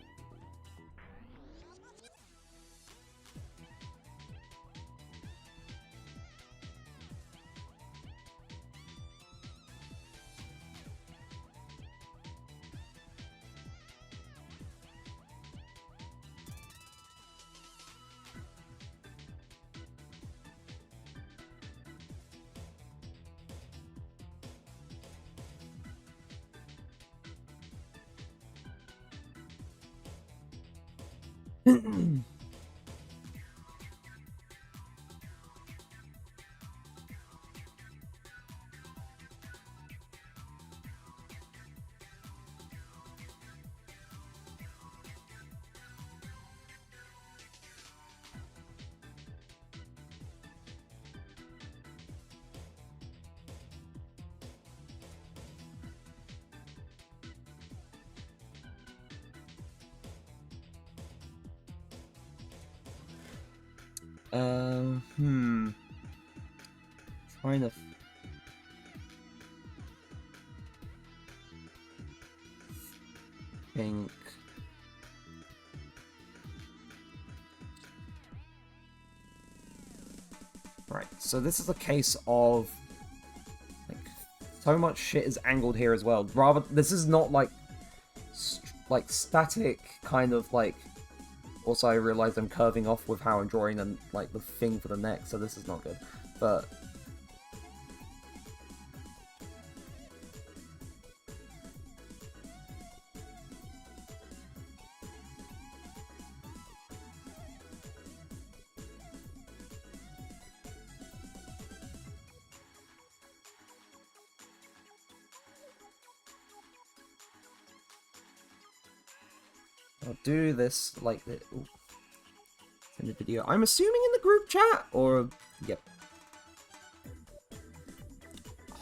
Trying to think. Right, so this is a case of, like, so much shit is angled here as well. Rather, this is not like static kind of like. Also, I realized I'm curving off with how I'm drawing and like the thing for the neck, so this is not good. But I'll do this like this. In the video. I'm assuming in the group chat, or... Yep.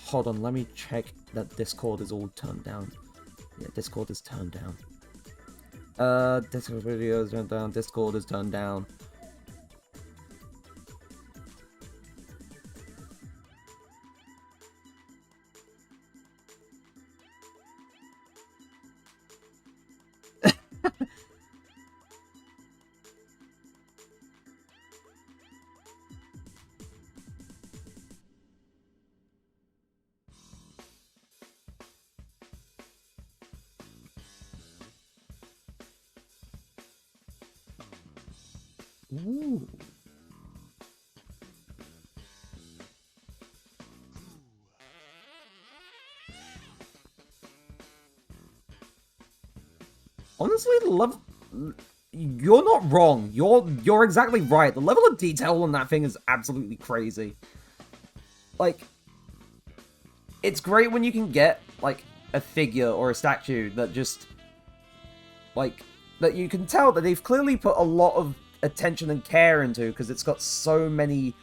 Hold on, let me check that Discord is all turned down. Yeah, Discord is turned down. Discord video is turned down, Discord is turned down. Ooh. Honestly, the level... You're not wrong. You're exactly right. The level of detail on that thing is absolutely crazy. Like, it's great when you can get, like, a figure or a statue that just... Like, that you can tell that they've clearly put a lot of attention and care into, because it's got so many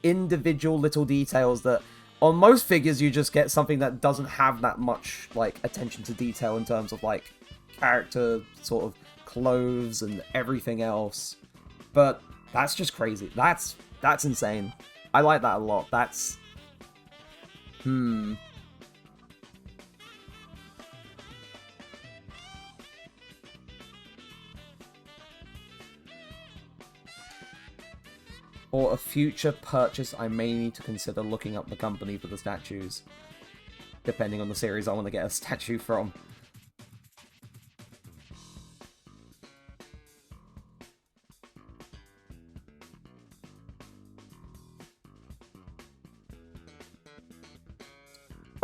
individual little details that on most figures you just get something that doesn't have that much like attention to detail in terms of like character sort of clothes and everything else. But that's just crazy. That's insane. I like that a lot. That's For a future purchase, I may need to consider looking up the company for the statues. Depending on the series I want to get a statue from.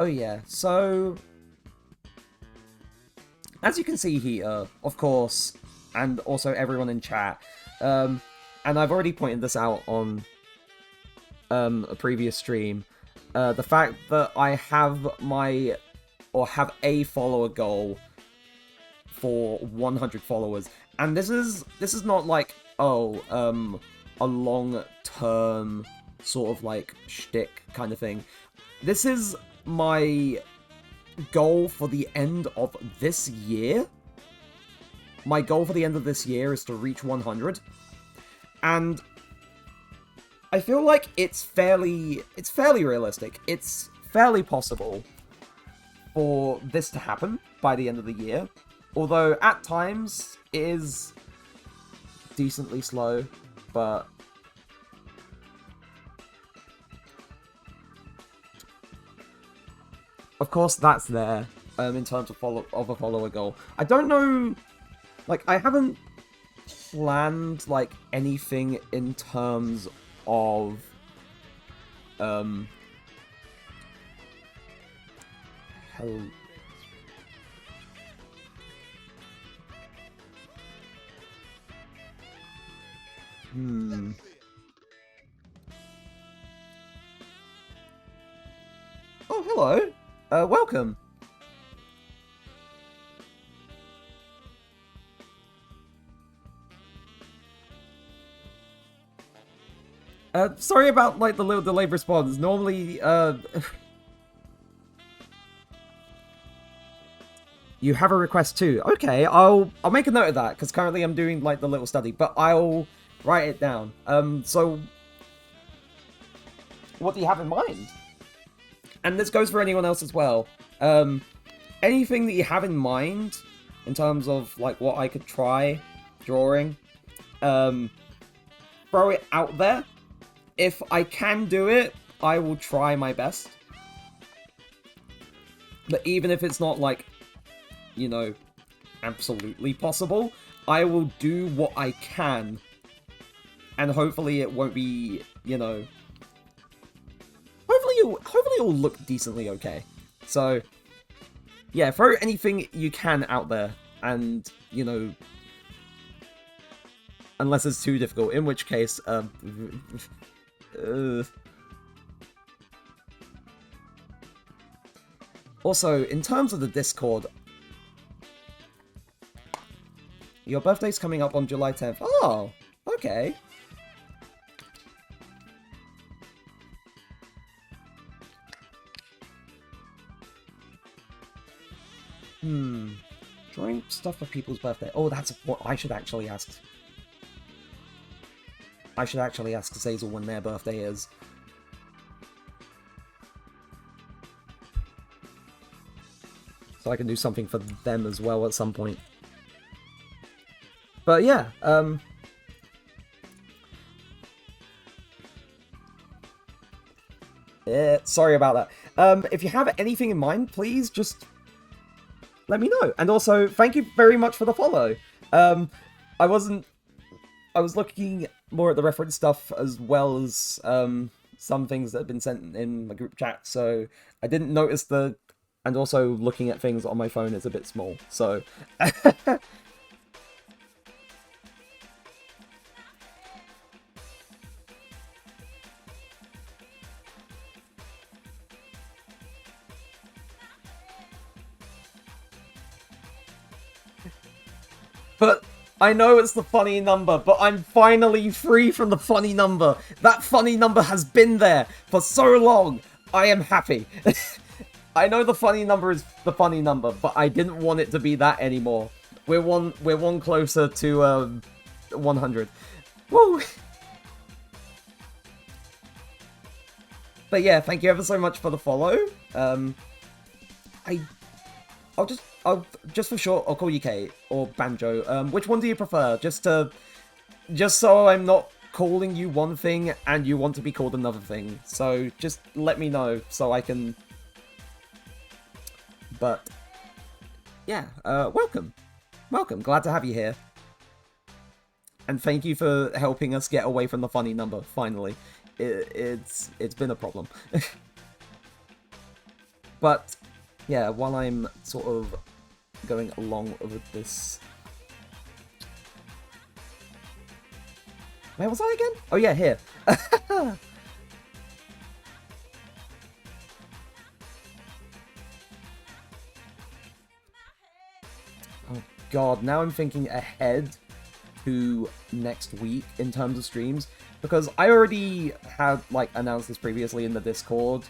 Oh yeah, so as you can see here, of course, and also everyone in chat, and I've already pointed this out on a previous stream, the fact that I have have a follower goal for 100 followers, and this is not like, oh, a long-term sort of like shtick kind of thing. This is my goal for the end of this year. My goal for the end of this year is to reach 100, and I feel like it's fairly realistic. It's fairly possible for this to happen by the end of the year, although at times it is decently slow, but of course that's there in terms of a follower goal. I don't know, like, I haven't planned like anything in terms of hell. Oh, hello. Welcome. Sorry about, like, the little delayed response. Normally, you have a request too. Okay, I'll make a note of that, because currently I'm doing, like, the little study, but I'll write it down. So, what do you have in mind? And this goes for anyone else as well. Anything that you have in mind, in terms of, like, what I could try drawing, throw it out there. If I can do it, I will try my best. But even if it's not, like, you know, absolutely possible, I will do what I can. And hopefully it won't be, you know... Hopefully it'll look decently okay. So, yeah, throw anything you can out there. And, you know... Unless it's too difficult, in which case, Also, in terms of the Discord, your birthday's coming up on July 10th. Oh, okay. Drawing stuff for people's birthday. Oh, that's what I should actually ask. I should actually ask Zazel when their birthday is. So I can do something for them as well at some point. But yeah, sorry about that. If you have anything in mind, please just let me know. And also, thank you very much for the follow. I was looking more at the reference stuff as well as some things that have been sent in my group chat, so I didn't notice the... And also, looking at things on my phone is a bit small, so... But I know it's the funny number, but I'm finally free from the funny number. That funny number has been there for so long. I am happy. I know the funny number is the funny number, but I didn't want it to be that anymore. We're one closer to 100. Woo! But yeah, thank you ever so much for the follow. I'll just for short, I'll call you Kate or Banjo. Which one do you prefer? Just so I'm not calling you one thing and you want to be called another thing. So just let me know so I can. But yeah, welcome. Glad to have you here. And thank you for helping us get away from the funny number. Finally, it's been a problem. But yeah, while I'm sort of going along with this... Where was I again? Oh yeah, here. Oh god, now I'm thinking ahead to next week in terms of streams, because I already had, like, announced this previously in the Discord,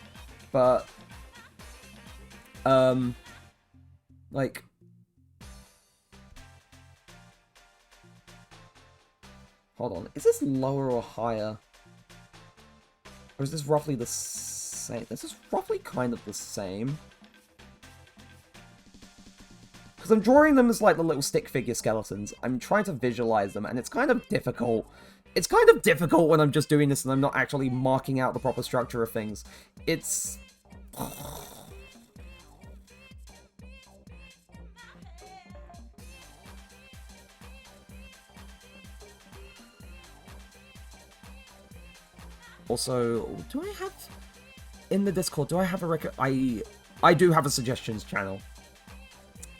but, like, hold on, is this lower or higher? Or is this roughly the same? This is roughly kind of the same. Because I'm drawing them as, like, the little stick figure skeletons. I'm trying to visualize them, and it's kind of difficult. It's kind of difficult when I'm just doing this and I'm not actually marking out the proper structure of things. It's... Also, do I have... In the Discord, do I have a I do have a suggestions channel.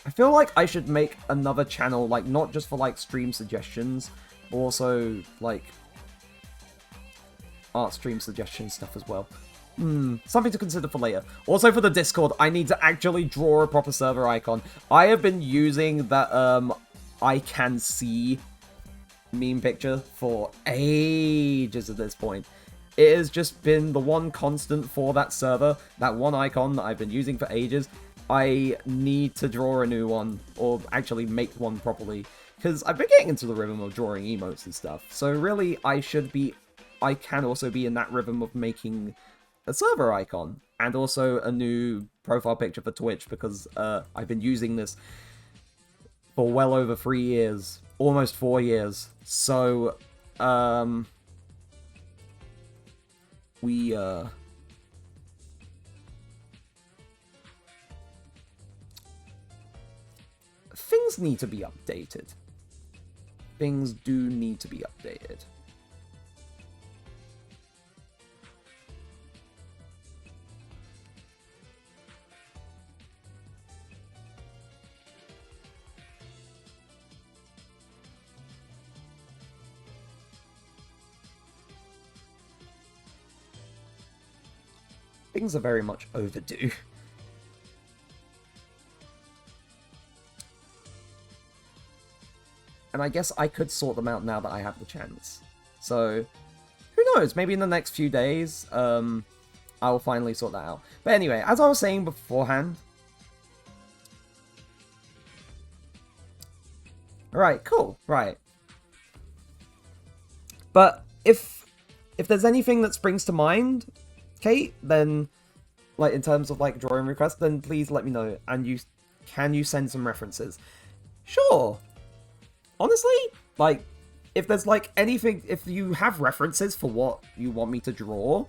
I feel like I should make another channel, like, not just for, like, stream suggestions, but also, like, art stream suggestion stuff as well. Something to consider for later. Also for the Discord, I need to actually draw a proper server icon. I have been using that, I can see meme picture for ages at this point. It has just been the one constant for that server, that one icon that I've been using for ages. I need to draw a new one, or actually make one properly, because I've been getting into the rhythm of drawing emotes and stuff, so really I can also be in that rhythm of making a server icon, and also a new profile picture for Twitch, because I've been using this for well over 3 years, almost 4 years, so, things need to be updated. Things do need to be updated. Things are very much overdue. And I guess I could sort them out now that I have the chance. So, who knows? Maybe in the next few days, I will finally sort that out. But anyway, as I was saying beforehand... Alright, cool, right. But if there's anything that springs to mind, Kate, then, like, in terms of, like, drawing requests, then please let me know. And can you send some references? Sure! Honestly, like, if there's, like, anything, if you have references for what you want me to draw,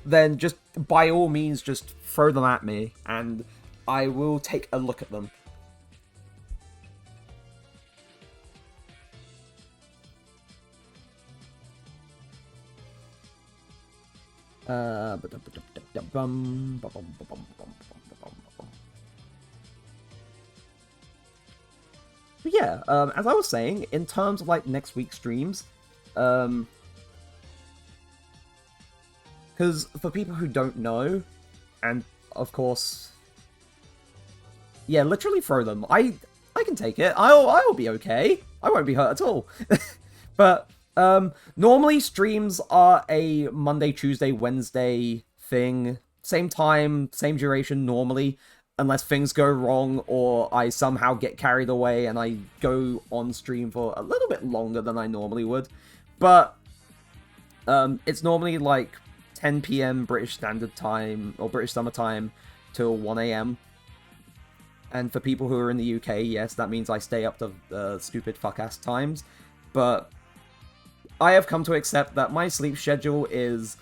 then just, by all means, just throw them at me, and I will take a look at them. But yeah, as I was saying, in terms of, like, next week's streams, because for people who don't know, and, of course, yeah, literally throw them. I can take it. I'll be okay. I won't be hurt at all. But, normally streams are a Monday, Tuesday, Wednesday thing. Same time, same duration normally. Unless things go wrong, or I somehow get carried away and I go on stream for a little bit longer than I normally would. But, it's normally like 10 PM British Standard Time, or British Summer Time, till 1 AM. And for people who are in the UK, yes, that means I stay up to stupid fuck-ass times. But I have come to accept that my sleep schedule is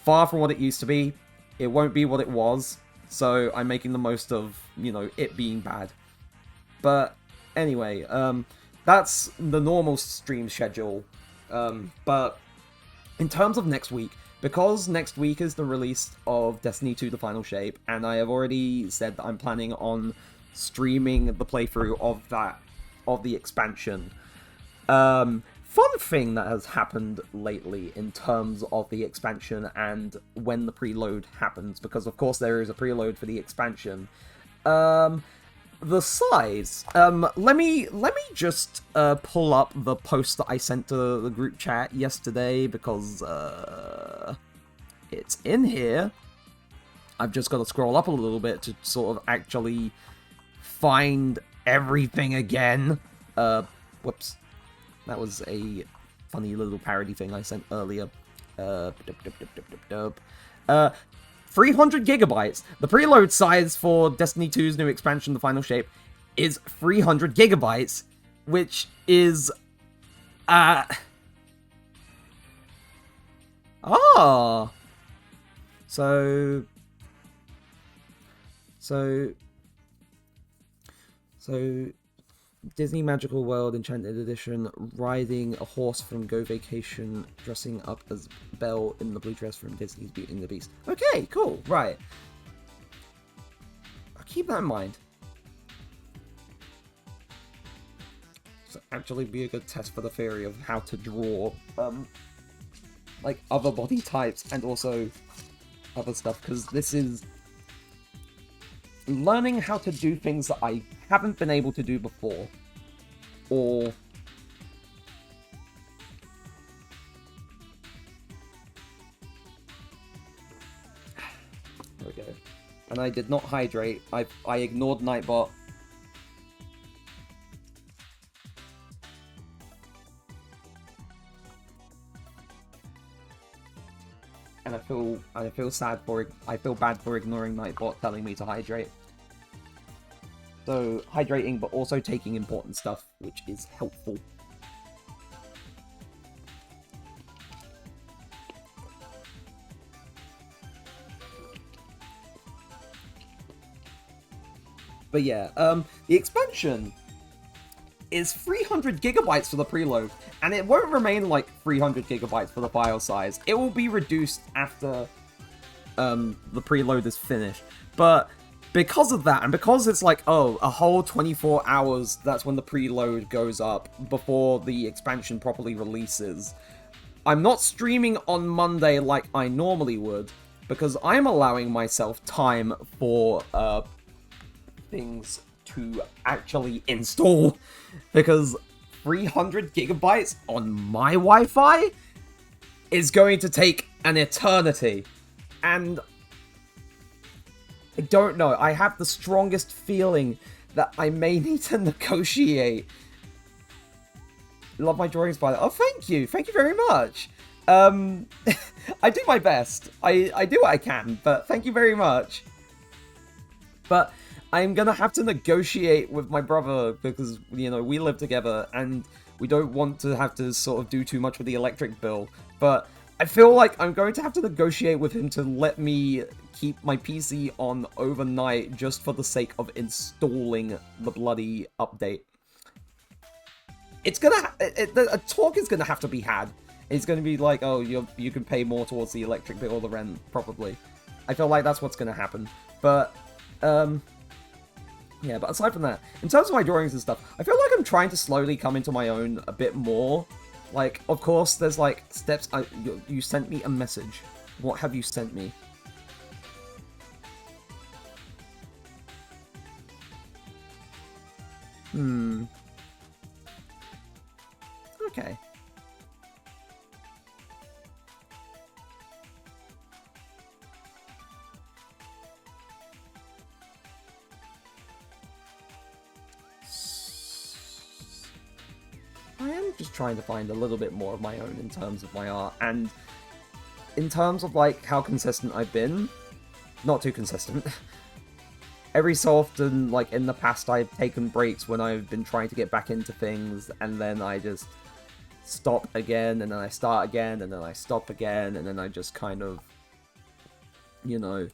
far from what it used to be. It won't be what it was. So I'm making the most of, you know, it being bad. But anyway, that's the normal stream schedule. But in terms of next week, because next week is the release of Destiny 2 The Final Shape, and I have already said that I'm planning on streaming the playthrough of the expansion. Fun thing that has happened lately in terms of the expansion and when the preload happens, because of course there is a preload for the expansion. The size. Let me just pull up the post that I sent to the group chat yesterday, because it's in here. I've just got to scroll up a little bit to sort of actually find everything again. Whoops. That was a funny little parody thing I sent earlier. 300 gigabytes. The preload size for Destiny 2's new expansion, The Final Shape, is 300 gigabytes, which is... So... Disney Magical World Enchanted Edition, riding a horse from Go Vacation, dressing up as Belle in the blue dress from Disney's Beauty and the Beast. Okay, cool, right. I'll keep that in mind. So actually be a good test for the theory of how to draw, like, other body types and also other stuff, because this is learning how to do things that I haven't been able to do before, or there we go. And I did not hydrate. I ignored Nightbot. And I feel bad for ignoring Nightbot telling me to hydrate. So, hydrating, but also taking important stuff, which is helpful. But yeah, the expansion is 300 gigabytes for the preload, and it won't remain like 300 gigabytes for the file size. It will be reduced after the preload is finished. But because of that, and because it's like, oh, a whole 24 hours, that's when the preload goes up before the expansion properly releases, I'm not streaming on Monday like I normally would, because I'm allowing myself time for things to actually install, because 300 gigabytes on my Wi-Fi is going to take an eternity. And I don't know, I have the strongest feeling that I may need to negotiate. Love my drawings, by the way. Oh, thank you very much. I do my best. I do what I can, but thank you very much. But I'm gonna have to negotiate with my brother, because, you know, we live together, and we don't want to have to sort of do too much with the electric bill. But I feel like I'm going to have to negotiate with him to let me keep my PC on overnight just for the sake of installing the bloody update. It's gonna... a talk is gonna have to be had. It's gonna be like, oh, you can pay more towards the electric bill or the rent, probably. I feel like that's what's gonna happen. But, yeah, but aside from that, in terms of my drawings and stuff, I feel like I'm trying to slowly come into my own a bit more. Like, of course, there's, like, steps... You sent me a message. What have you sent me? Okay. I am just trying to find a little bit more of my own in terms of my art, and in terms of, like, how consistent I've been, not too consistent. Every so often, like, in the past, I've taken breaks when I've been trying to get back into things, and then I just stop again, and then I start again, and then I stop again, and then I just kind of, you know,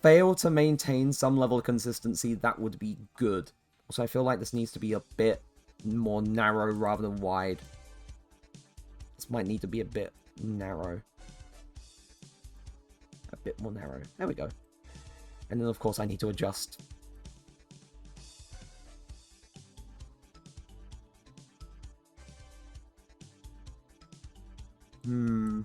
fail to maintain some level of consistency that would be good. So I feel like this needs to be a bit more narrow rather than wide. This might need to be a bit narrow. A bit more narrow. There we go. And then, of course, I need to adjust. Hmm.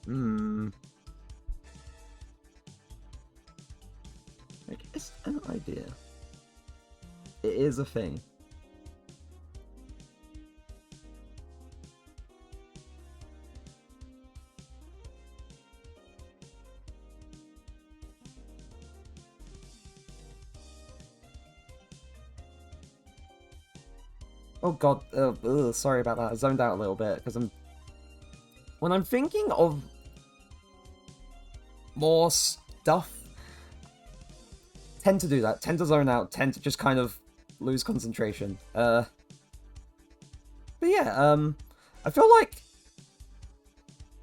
Hmm. Like, it's an idea. It is a thing. Oh god, sorry about that. I zoned out a little bit because when I'm thinking of more stuff, tend to do that. Tend to zone out. Tend to just kind of lose concentration. But yeah, I feel like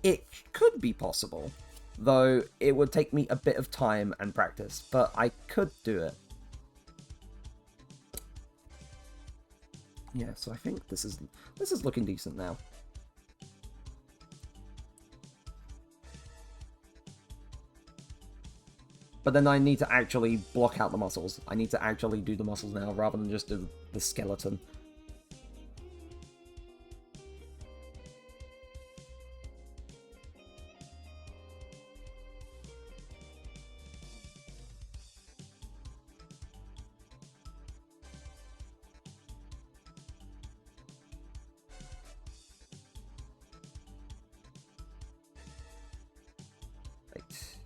it could be possible, though it would take me a bit of time and practice. But I could do it. Yeah, so I think this is looking decent now. But then I need to actually block out the muscles. I need to actually do the muscles now, rather than just do the skeleton. Right.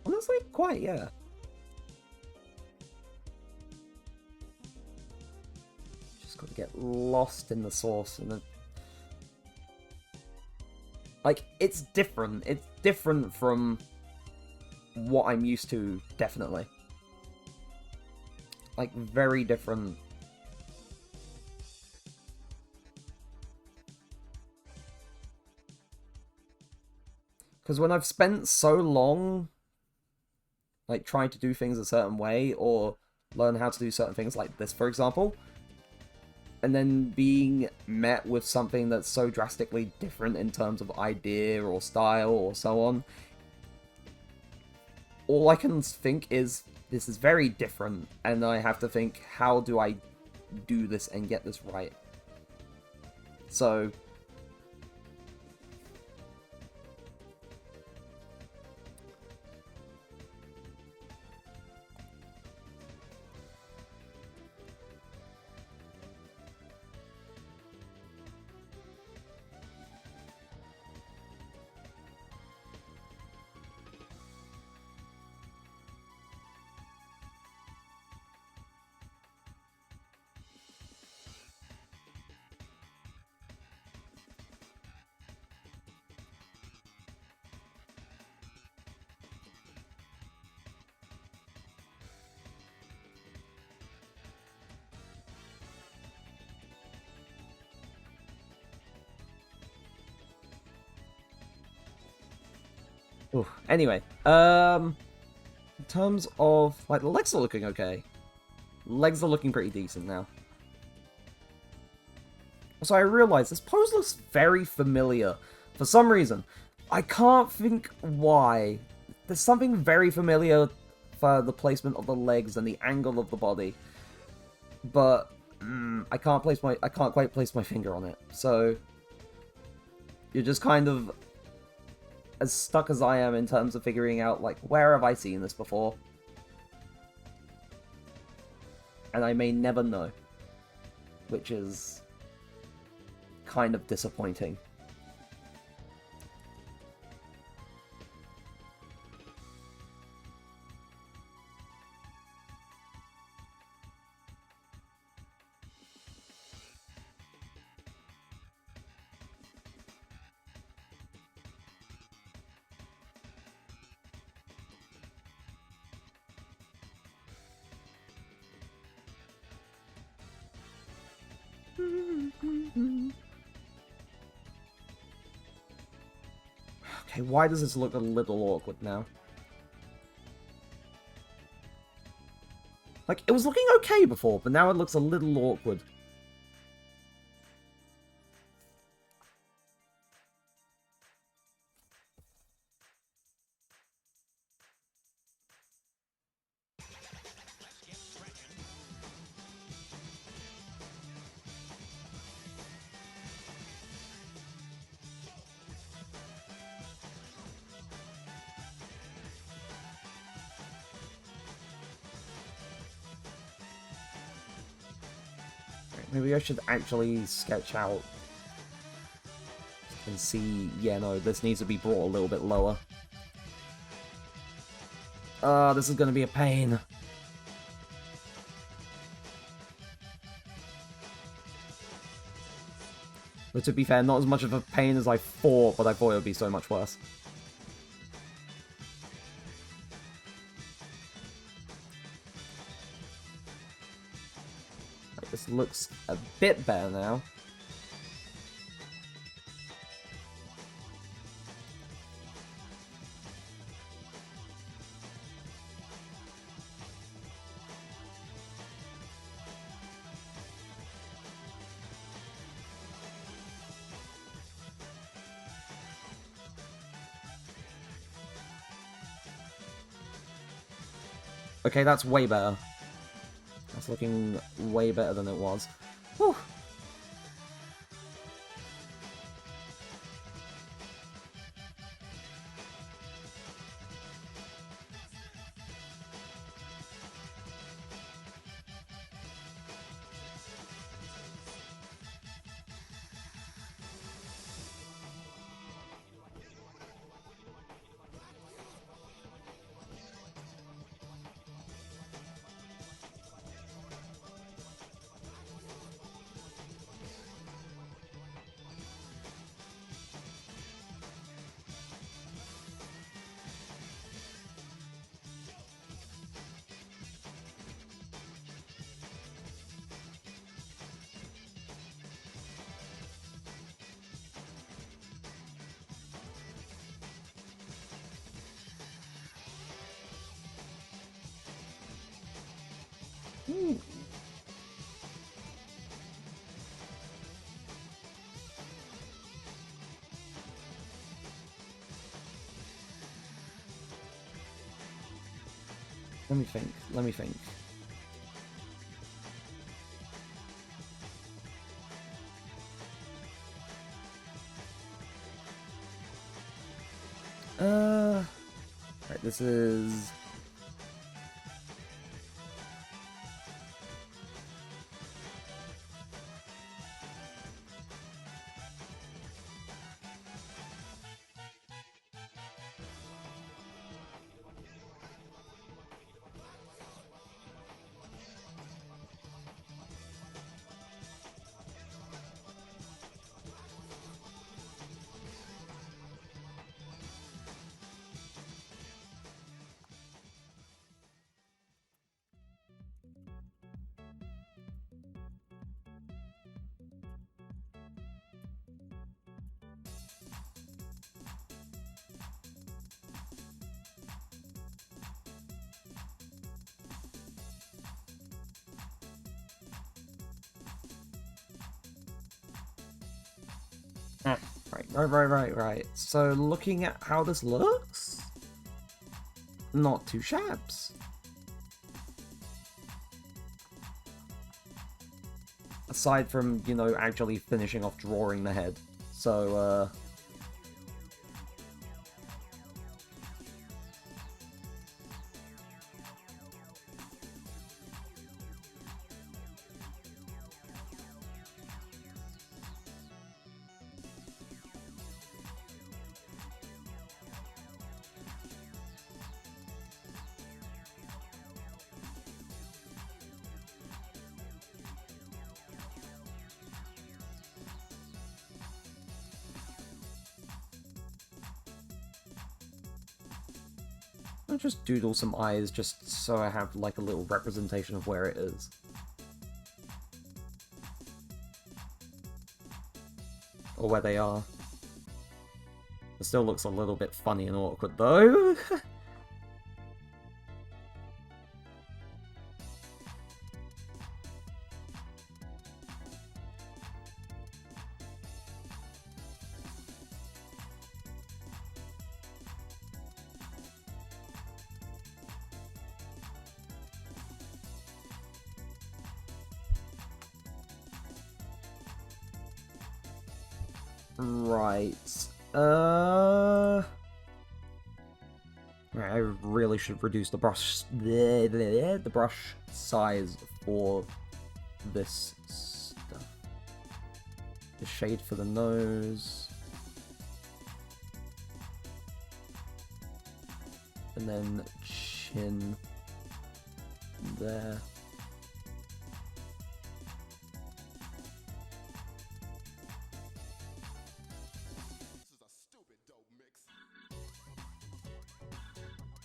Honestly, quite, yeah. Just got to get lost in the source and then... Like, it's different. It's different from what I'm used to, definitely. Like, very different. Because when I've spent so long, like, trying to do things a certain way, or learn how to do certain things like this, for example, and then being met with something that's so drastically different in terms of idea or style or so on, all I can think is, this is very different, and I have to think, how do I do this and get this right? So... Ooh. Anyway, in terms of, like, the legs are looking okay. Legs are looking pretty decent now. So I realized this pose looks very familiar. For some reason, I can't think why. There's something very familiar for the placement of the legs and the angle of the body, but I can't quite place my finger on it. So you're just kind of as stuck as I am in terms of figuring out, like, where have I seen this before? And I may never know, which is kind of disappointing. Okay, why does this look a little awkward now? Like, it was looking okay before, but now it looks a little awkward. Maybe I should actually sketch out and see... Yeah, no, this needs to be brought a little bit lower. This is gonna be a pain. But to be fair, not as much of a pain as I thought, but I thought it would be so much worse. Right, this looks a bit better now. Okay, that's way better. That's looking way better than it was. Whew. Hmm. Let me think. Let me think. Right, this is... Right. So, looking at how this looks, not too shabs. Aside from, you know, actually finishing off drawing the head. So, I'll just doodle some eyes just so I have, like, a little representation of where it is. for where they are. It still looks a little bit funny and awkward, though. Right. Right, I really should reduce the brush size for this stuff. The shade for the nose. And then chin there.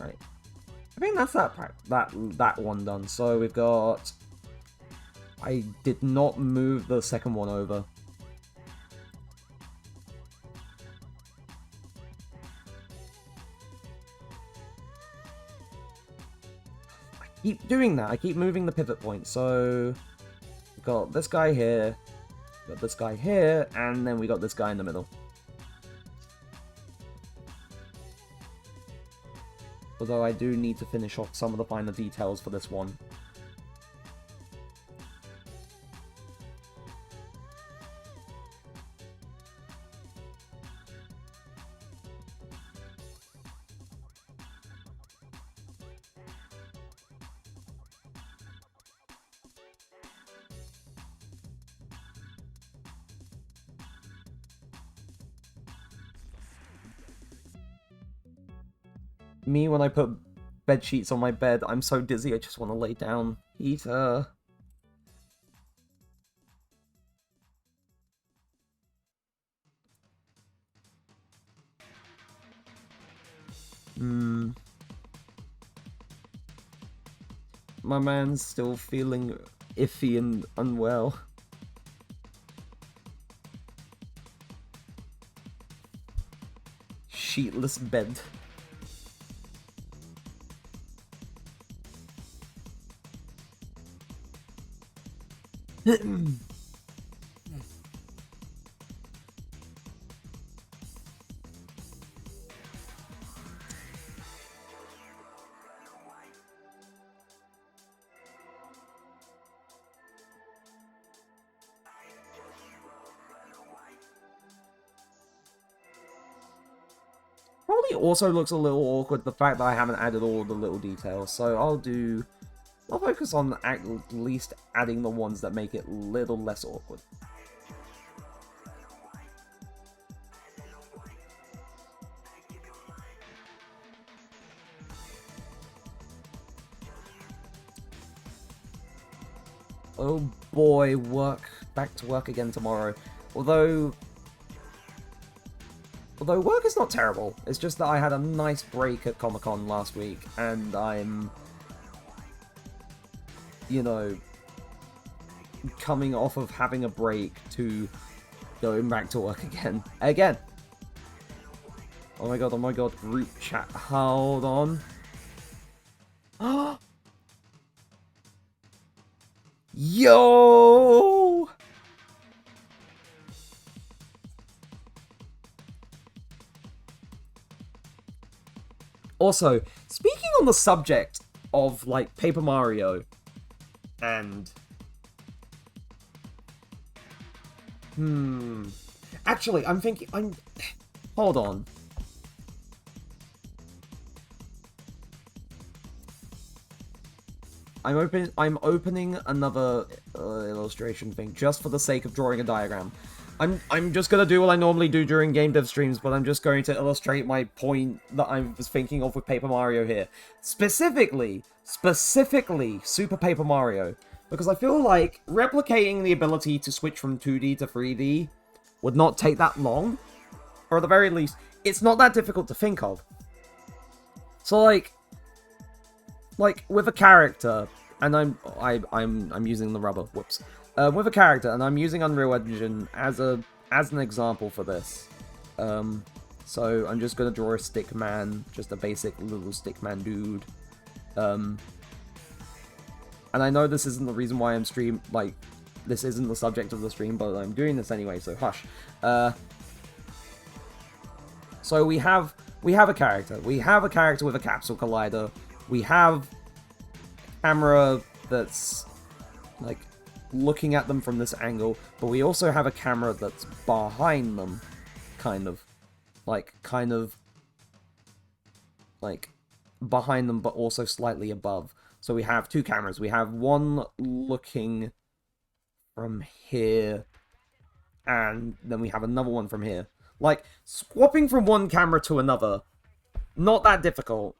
Right. I think that's that part, that one done. So we've got... I did not move the second one over. I keep doing that. I keep moving the pivot point. So we've got this guy here, got this guy here, and then we got this guy in the middle. Although I do need to finish off some of the finer details for this one. Me, when I put bed sheets on my bed, I'm so dizzy I just want to lay down. Heater. My man's still feeling iffy and unwell. Sheetless bed. Probably also looks a little awkward, the fact that I haven't added all the little details, so I'll focus on at least adding the ones that make it a little less awkward. Oh boy, back to work again tomorrow. Although work is not terrible, it's just that I had a nice break at Comic-Con last week, and I'm, you know, coming off of having a break to going back to work again. Oh my god, group chat, hold on. Yo! Also, speaking on the subject of, like, Paper Mario and... Actually, hold on. I'm opening another illustration thing just for the sake of drawing a diagram. I'm just gonna do what I normally do during game dev streams, but I'm just going to illustrate my point that I was thinking of with Paper Mario here. Specifically, Super Paper Mario. Because I feel like replicating the ability to switch from 2D to 3D would not take that long. Or at the very least, it's not that difficult to think of. So like with a character, and I'm using the rubber, whoops. With a character, and I'm using Unreal Engine as a as an example for this, so I'm just gonna draw a stick man, just a basic little stick man dude. And I know this isn't the reason why I'm this isn't the subject of the stream, but I'm doing this anyway, so hush. So we have a character. We have a character with a capsule collider. We have a camera that's like looking at them from this angle, but we also have a camera that's behind them, kind of behind them, but also slightly above. So we have two cameras. We have one looking from here, and then we have another one from here. Like, swapping from one camera to another, not that difficult.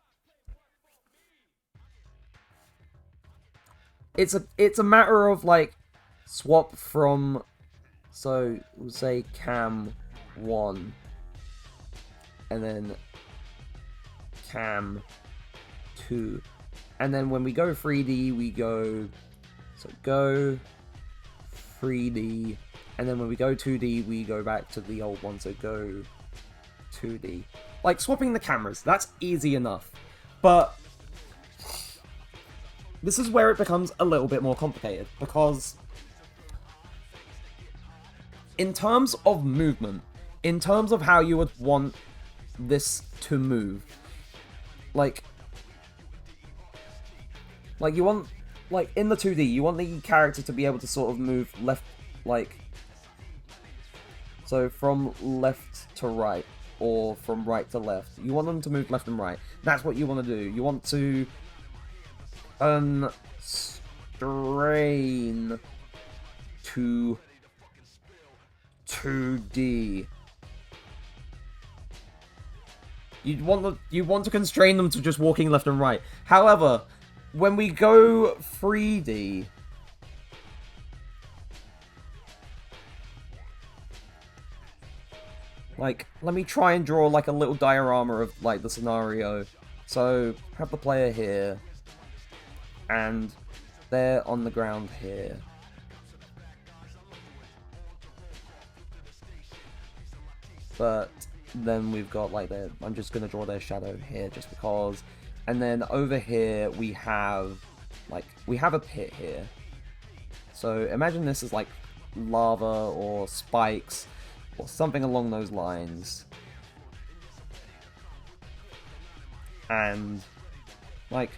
It's a matter of, like, swap from, so, we'll say cam 1, and then cam 2. And then when we go 3D, we go, so go 3D, and then when we go 2D, we go back to the old one, so go 2D. Like, swapping the cameras, that's easy enough. But this is where it becomes a little bit more complicated, because in terms of movement, in terms of how you would want this to move, like you want, like, in the 2D, you want the character to be able to sort of move left, like, so from left to right, or from right to left. You want them to move left and right. That's what you want to do. You want to strain to 2D. You want to constrain them to just walking left and right. However, when we go 3D, like, let me try and draw like a little diorama of like the scenario. So have the player here, and they're on the ground here. But then we've got like I'm just gonna draw their shadow here just because. And then over here we have a pit here. So imagine this is like lava or spikes or something along those lines. And like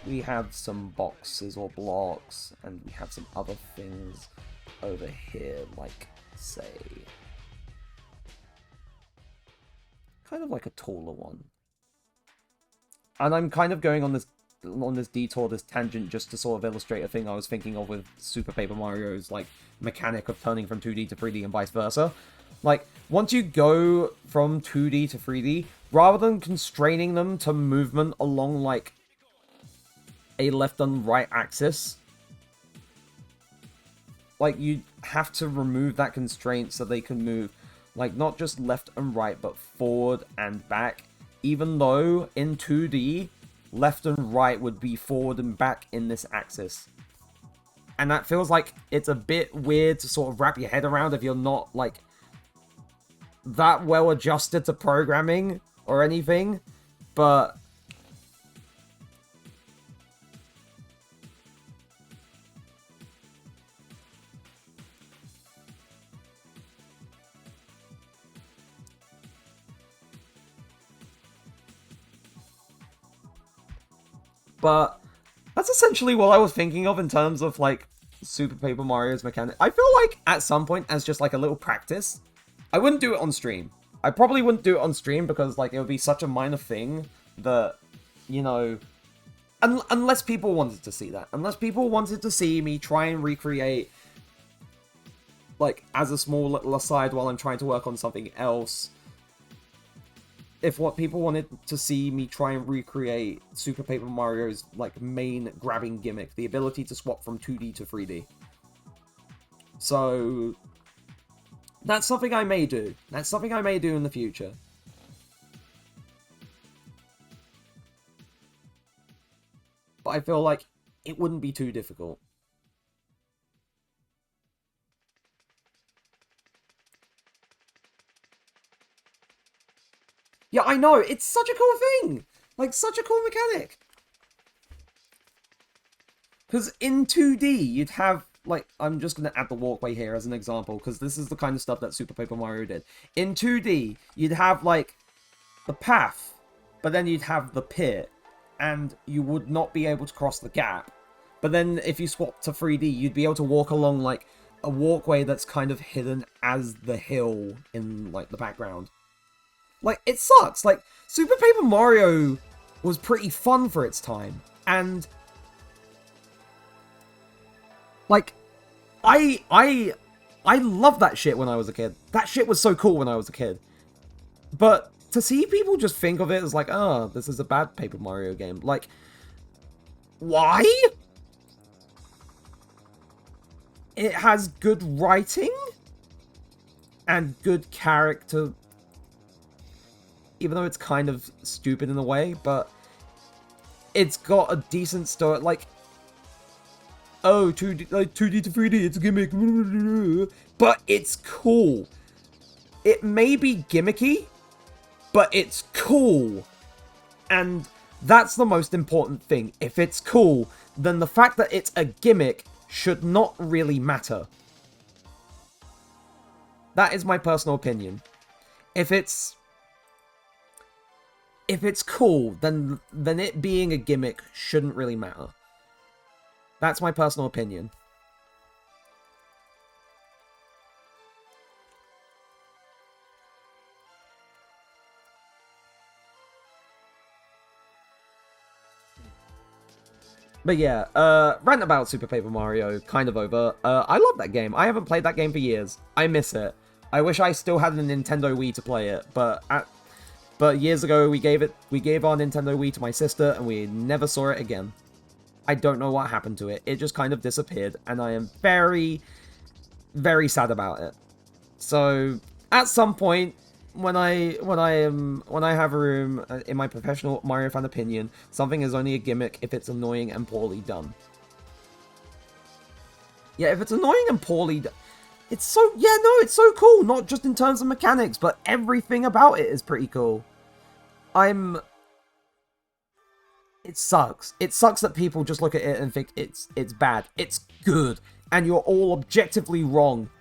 we have some boxes or blocks, and we have some other things over here, like, say, kind of like a taller one. And I'm kind of going on this detour, this tangent, just to sort of illustrate a thing I was thinking of with Super Paper Mario's, like, mechanic of turning from 2D to 3D and vice versa. Like, once you go from 2D to 3D, rather than constraining them to movement along, like, a left and right axis, like, you have to remove that constraint so they can move, like, not just left and right, but forward and back, even though in 2D, left and right would be forward and back in this axis. And that feels like it's a bit weird to sort of wrap your head around if you're not, like, that well adjusted to programming or anything, but that's essentially what I was thinking of in terms of, like, Super Paper Mario's mechanic. I feel like, at some point, as just, like, a little practice, I wouldn't do it on stream. I probably wouldn't do it on stream because, like, it would be such a minor thing that, you know, unless people wanted to see that. Unless people wanted to see me try and recreate, like, as a small little aside while I'm trying to work on something else. If what people wanted to see me try and recreate Super Paper Mario's, like, main grabbing gimmick, the ability to swap from 2D to 3D. So that's something I may do. That's something I may do in the future. But I feel like it wouldn't be too difficult. Yeah, I know. It's such a cool thing. Like, such a cool mechanic. Because in 2D, you'd have, like, I'm just going to add the walkway here as an example, because this is the kind of stuff that Super Paper Mario did. In 2D, you'd have, like, the path, but then you'd have the pit, and you would not be able to cross the gap. But then if you swap to 3D, you'd be able to walk along, like, a walkway that's kind of hidden as the hill in, like, the background. Like, it sucks. Like, Super Paper Mario was pretty fun for its time, and like, I loved that shit when I was a kid. That shit was so cool when I was a kid. But to see people just think of it as like, oh, this is a bad Paper Mario game. Like, why? It has good writing and good character, even though it's kind of stupid in a way, but it's got a decent story. Like, oh, 2D, like 2D to 3D, it's a gimmick, but it's cool. It may be gimmicky, but it's cool. And that's the most important thing. If it's cool, then the fact that it's a gimmick should not really matter. That is my personal opinion. If it's cool, then it being a gimmick shouldn't really matter. That's my personal opinion. But yeah, rant about Super Paper Mario, kind of over. I love that game. I haven't played that game for years. I miss it. I wish I still had a Nintendo Wii to play it, but years ago we gave our Nintendo Wii to my sister and we never saw it again. I don't know what happened to it. It just kind of disappeared, and I am very, very sad about it. So at some point, when I have a room, in my professional Mario fan opinion, something is only a gimmick if it's annoying and poorly done. Yeah, if it's annoying and poorly done, it's so, yeah, no, it's so cool. Not just in terms of mechanics, but everything about it is pretty cool. It sucks. It sucks that people just look at it and think it's bad. It's good, and you're all objectively wrong.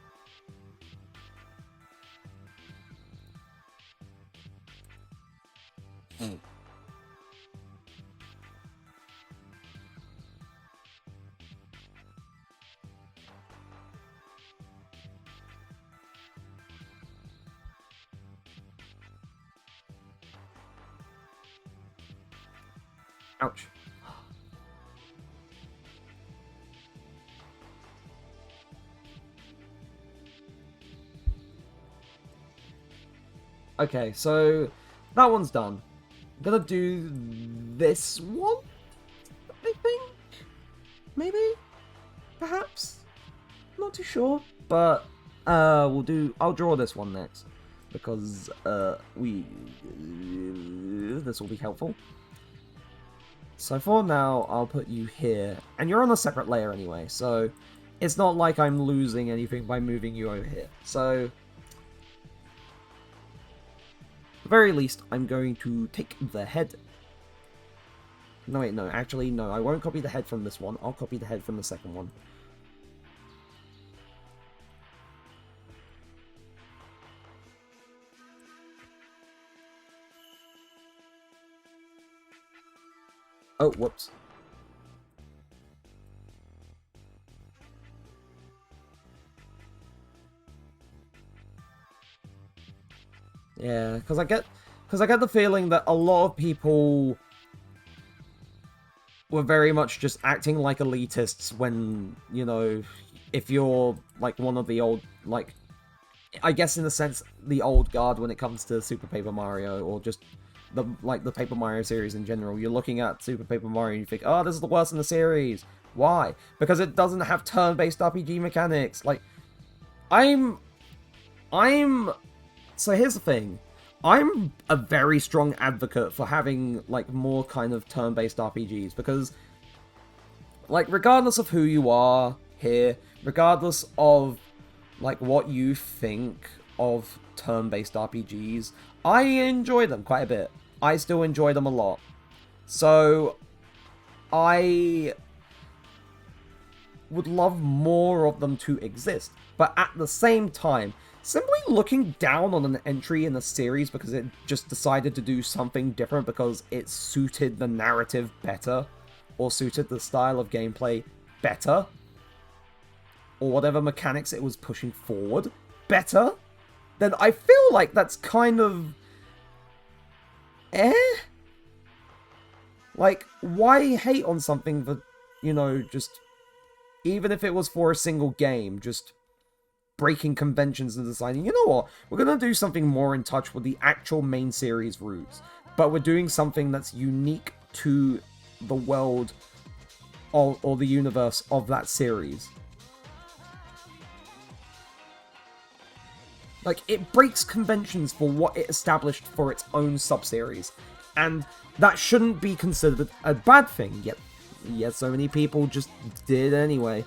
Ouch. Okay, so that one's done. I'm gonna do this one, I think? Maybe? Perhaps? Not too sure. But, I'll draw this one next. Because, this will be helpful. So for now, I'll put you here. And you're on a separate layer anyway, so it's not like I'm losing anything by moving you over here. So, at the very least, I'm going to take the head. No, wait, no. Actually, no. I won't copy the head from this one. I'll copy the head from the second one. Oh, whoops. Yeah, because I get the feeling that a lot of people were very much just acting like elitists when, you know, if you're like one of the old, like, I guess in a sense, the old guard when it comes to Super Paper Mario, or just the Paper Mario series in general. You're looking at Super Paper Mario and you think, oh, this is the worst in the series. Why? Because it doesn't have turn-based RPG mechanics. Like, so here's the thing. I'm a very strong advocate for having, like, more kind of turn-based RPGs, because, like, regardless of who you are here, regardless of, like, what you think of turn-based RPGs, I enjoy them quite a bit. I still enjoy them a lot. So, I would love more of them to exist. But at the same time, simply looking down on an entry in a series because it just decided to do something different because it suited the narrative better, or suited the style of gameplay better, or whatever mechanics it was pushing forward better, then I feel like that's kind of Like, why hate on something that, just, even if it was for a single game, just breaking conventions and deciding, you know what, we're going to do something more in touch with the actual main series roots, but we're doing something that's unique to the world or the universe of that series. Like, it breaks conventions for what it established for its own sub-series, and that shouldn't be considered a bad thing, yet so many people just did anyway.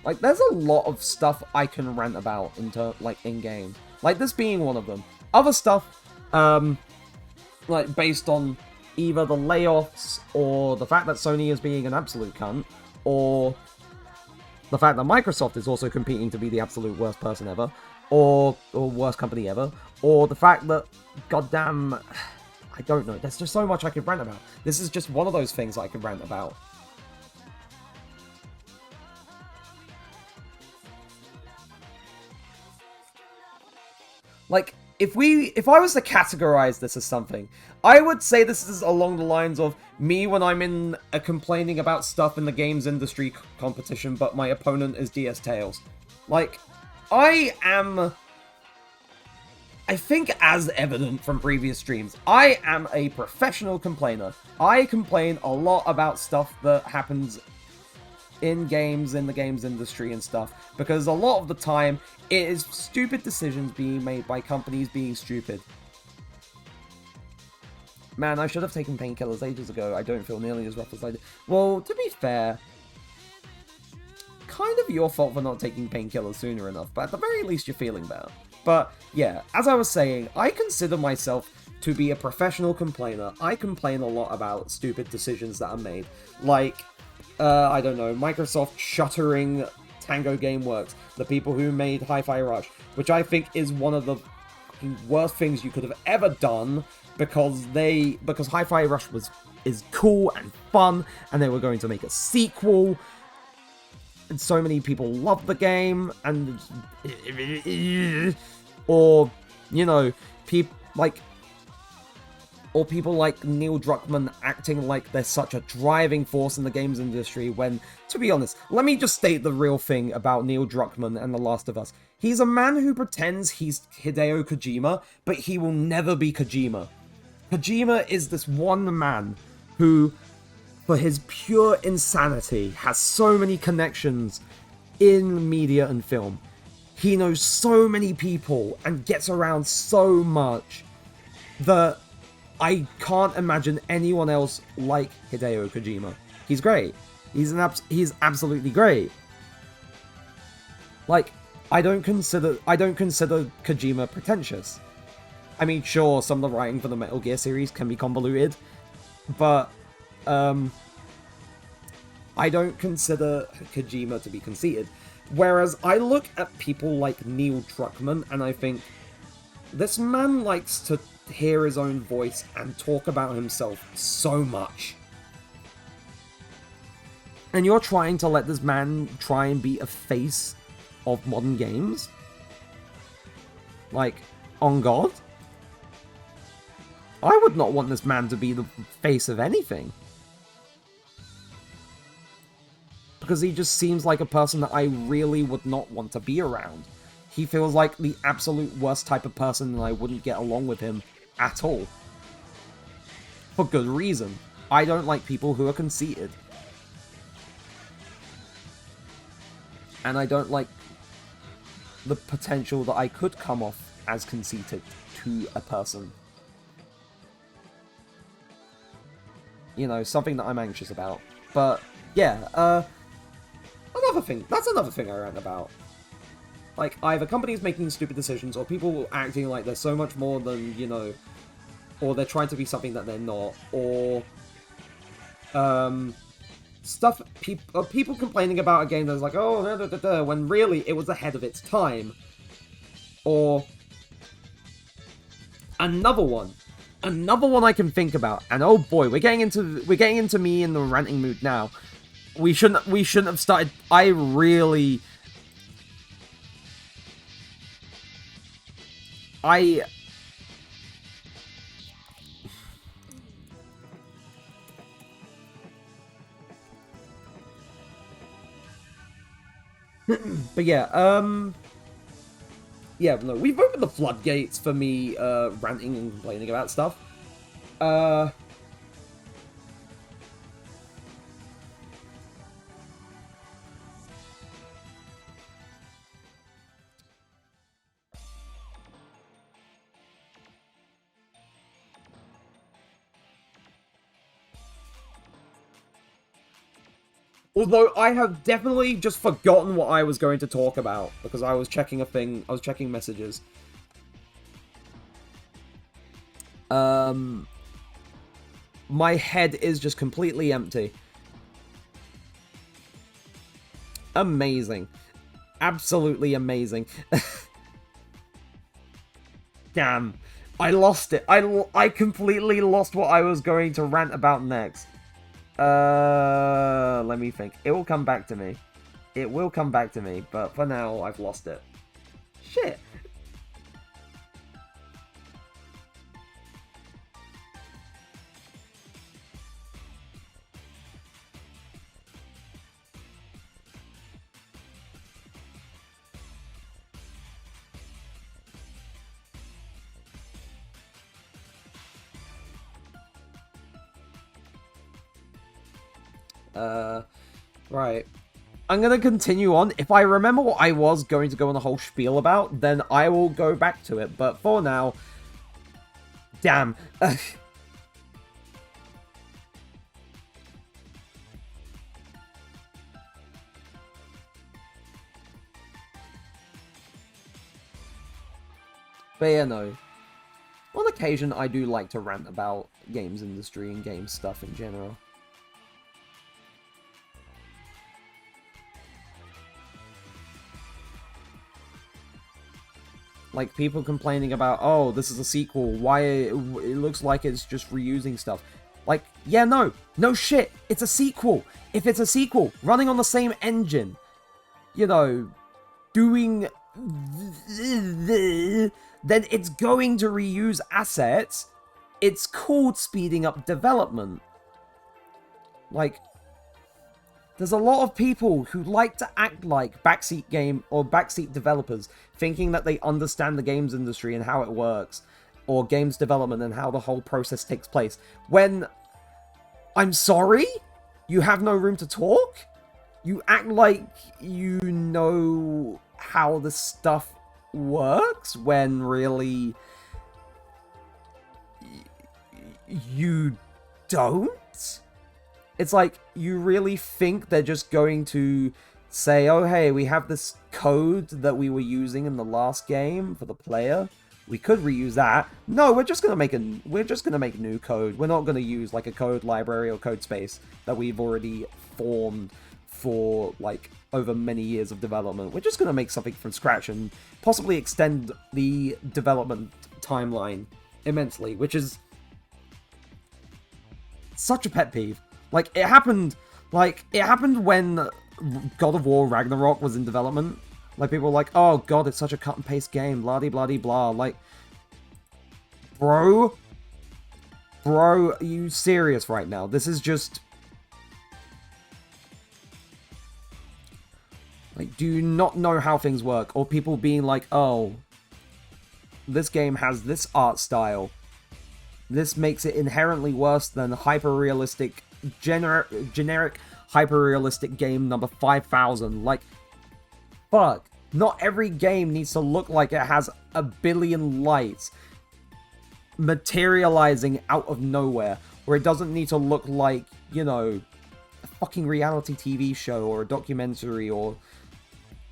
Like, there's a lot of stuff I can rant about in-game. Like, this being one of them. Other stuff, like, based on either the layoffs, or the fact that Sony is being an absolute cunt, or the fact that Microsoft is also competing to be the absolute worst person ever, or worst company ever, or the fact that, goddamn, I don't know, there's just so much I could rant about. This is just one of those things I could rant about. Like, if I was to categorize this as something, I would say this is along the lines of me when I'm in complaining about stuff in the games industry competition, but my opponent is DS Tales. Like, I think as evident from previous streams, I am a professional complainer. I complain a lot about stuff that happens in games, in the games industry and stuff, because a lot of the time it is stupid decisions being made by companies being stupid. Man, I should have taken painkillers ages ago. I don't feel nearly as rough as I did. Well, to be fair, kind of your fault for not taking painkillers sooner enough, but at the very least you're feeling better. But yeah, as I was saying, I consider myself to be a professional complainer. I complain a lot about stupid decisions that are made. Like, I don't know, Microsoft shuttering Tango Gameworks, the people who made Hi-Fi Rush, which I think is one of the worst things you could have ever done, because Hi-Fi Rush is cool and fun, and they were going to make a sequel, and so many people love the game, and or people like Neil Druckmann acting like they're such a driving force in the games industry when, to be honest, let me just state the real thing about Neil Druckmann and The Last of Us. He's a man who pretends he's Hideo Kojima, but he will never be Kojima. Kojima is this one man who, for his pure insanity, has so many connections in media and film. He knows so many people and gets around so much that I can't imagine anyone else like Hideo Kojima. He's great. He's absolutely great. Like, I don't consider Kojima pretentious. I mean, sure, some of the writing for the Metal Gear series can be convoluted, but I don't consider Kojima to be conceited. Whereas I look at people like Neil Druckmann and I think, this man likes to hear his own voice and talk about himself so much. And you're trying to let this man try and be a face of modern games? Like, on God? I would not want this man to be the face of anything. Because he just seems like a person that I really would not want to be around. He feels like the absolute worst type of person, and I wouldn't get along with him at all. For good reason. I don't like people who are conceited. And I don't like the potential that I could come off as conceited to a person. You know, something that I'm anxious about. But, yeah, that's another thing I rant about. Like, either companies making stupid decisions, or people acting like they're so much more than, you know, or they're trying to be something that they're not, or, people complaining about a game that's like, oh, when really it was ahead of its time. Or, another one I can think about, and oh boy, we're getting into me in the ranting mood now. We shouldn't have started. But yeah, yeah, no, we've opened the floodgates for me ranting and complaining about stuff. Although I have definitely just forgotten what I was going to talk about because I was checking messages. My head is just completely empty. Amazing. Absolutely amazing. Damn. I lost it. I completely lost what I was going to rant about next. Let me think. It will come back to me. It will come back to me, but for now, I've lost it. Shit. Right. I'm gonna continue on. If I remember what I was going to go on a whole spiel about, then I will go back to it. But for now... Damn. But yeah, no. On occasion, I do like to rant about games industry and game stuff in general. Like, people complaining about, oh, this is a sequel, why it looks like it's just reusing stuff. Like, yeah, no shit, it's a sequel. If it's a sequel, running on the same engine, you know, doing... then it's going to reuse assets. It's called speeding up development. Like... There's a lot of people who like to act like backseat developers, thinking that they understand the games industry and how it works, or games development and how the whole process takes place. When, I'm sorry? You have no room to talk? You act like you know how the stuff works, when really you don't? It's like, you really think they're just going to say, oh hey, we have this code that we were using in the last game for the player. We could reuse that. No, we're just gonna make new code. We're not gonna use like a code library or code space that we've already formed for like over many years of development. We're just gonna make something from scratch and possibly extend the development timeline immensely, which is such a pet peeve. Like, it happened when God of War Ragnarok was in development. Like, people were like, oh god, it's such a cut and paste game, blah-de-blah-de-blah. Like, bro, are you serious right now? This is just... Like, do you not know how things work? Or people being like, oh, this game has this art style. This makes it inherently worse than hyper-realistic... generic hyper-realistic game number 5000. Like, fuck. Not every game needs to look like it has a billion lights materializing out of nowhere, or it doesn't need to look like, you know, a fucking reality TV show or a documentary or,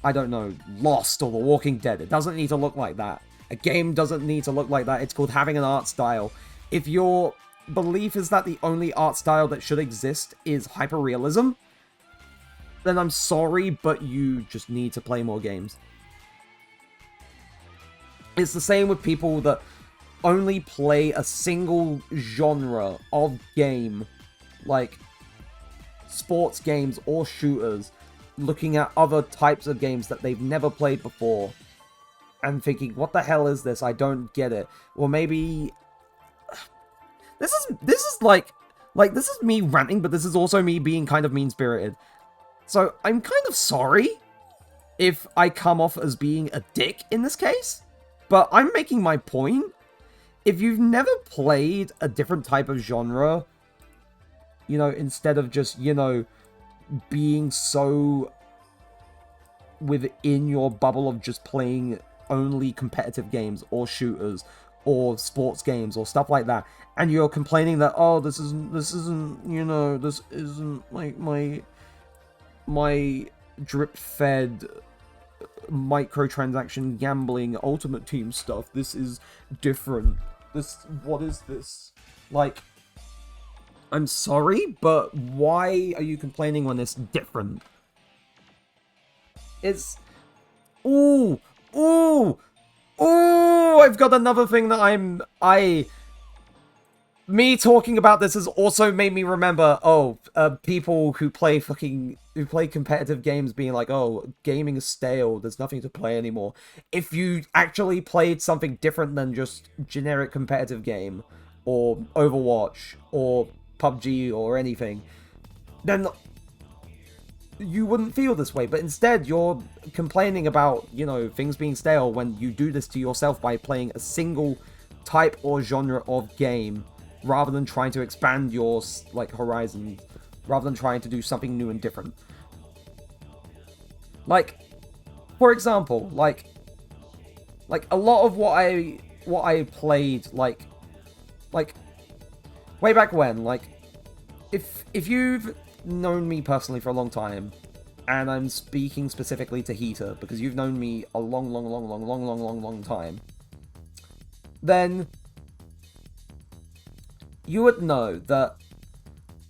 I don't know, Lost or The Walking Dead. It doesn't need to look like that. A game doesn't need to look like that. It's called having an art style. If your belief is that the only art style that should exist is hyperrealism, then I'm sorry, but you just need to play more games. It's the same with people that only play a single genre of game, like sports games or shooters, looking at other types of games that they've never played before, and thinking, what the hell is this? I don't get it. Or maybe... This is like, this is me ranting, but this is also me being kind of mean-spirited. So, I'm kind of sorry if I come off as being a dick in this case, but I'm making my point. If you've never played a different type of genre, you know, instead of just, you know, being so within your bubble of just playing only competitive games or shooters or sports games or stuff like that, and you're complaining that, oh, this isn't, you know, this isn't like my drip-fed microtransaction gambling ultimate team stuff. This is different. What is this? Like, I'm sorry, but why are you complaining when it's different? It's... Ooh! Ooh! Ooh! I've got another thing that me talking about this has also made me remember, people who play competitive games being like, oh, gaming is stale, there's nothing to play anymore. If you actually played something different than just generic competitive game, or Overwatch, or PUBG, or anything, then you wouldn't feel this way, but instead you're complaining about, you know, things being stale when you do this to yourself by playing a single type or genre of game, rather than trying to expand your, like, horizons, rather than trying to do something new and different. Like, for example, like a lot of what I played, like way back when, like, if you've known me personally for a long time, and I'm speaking specifically to Heater because you've known me a long time, then you would know that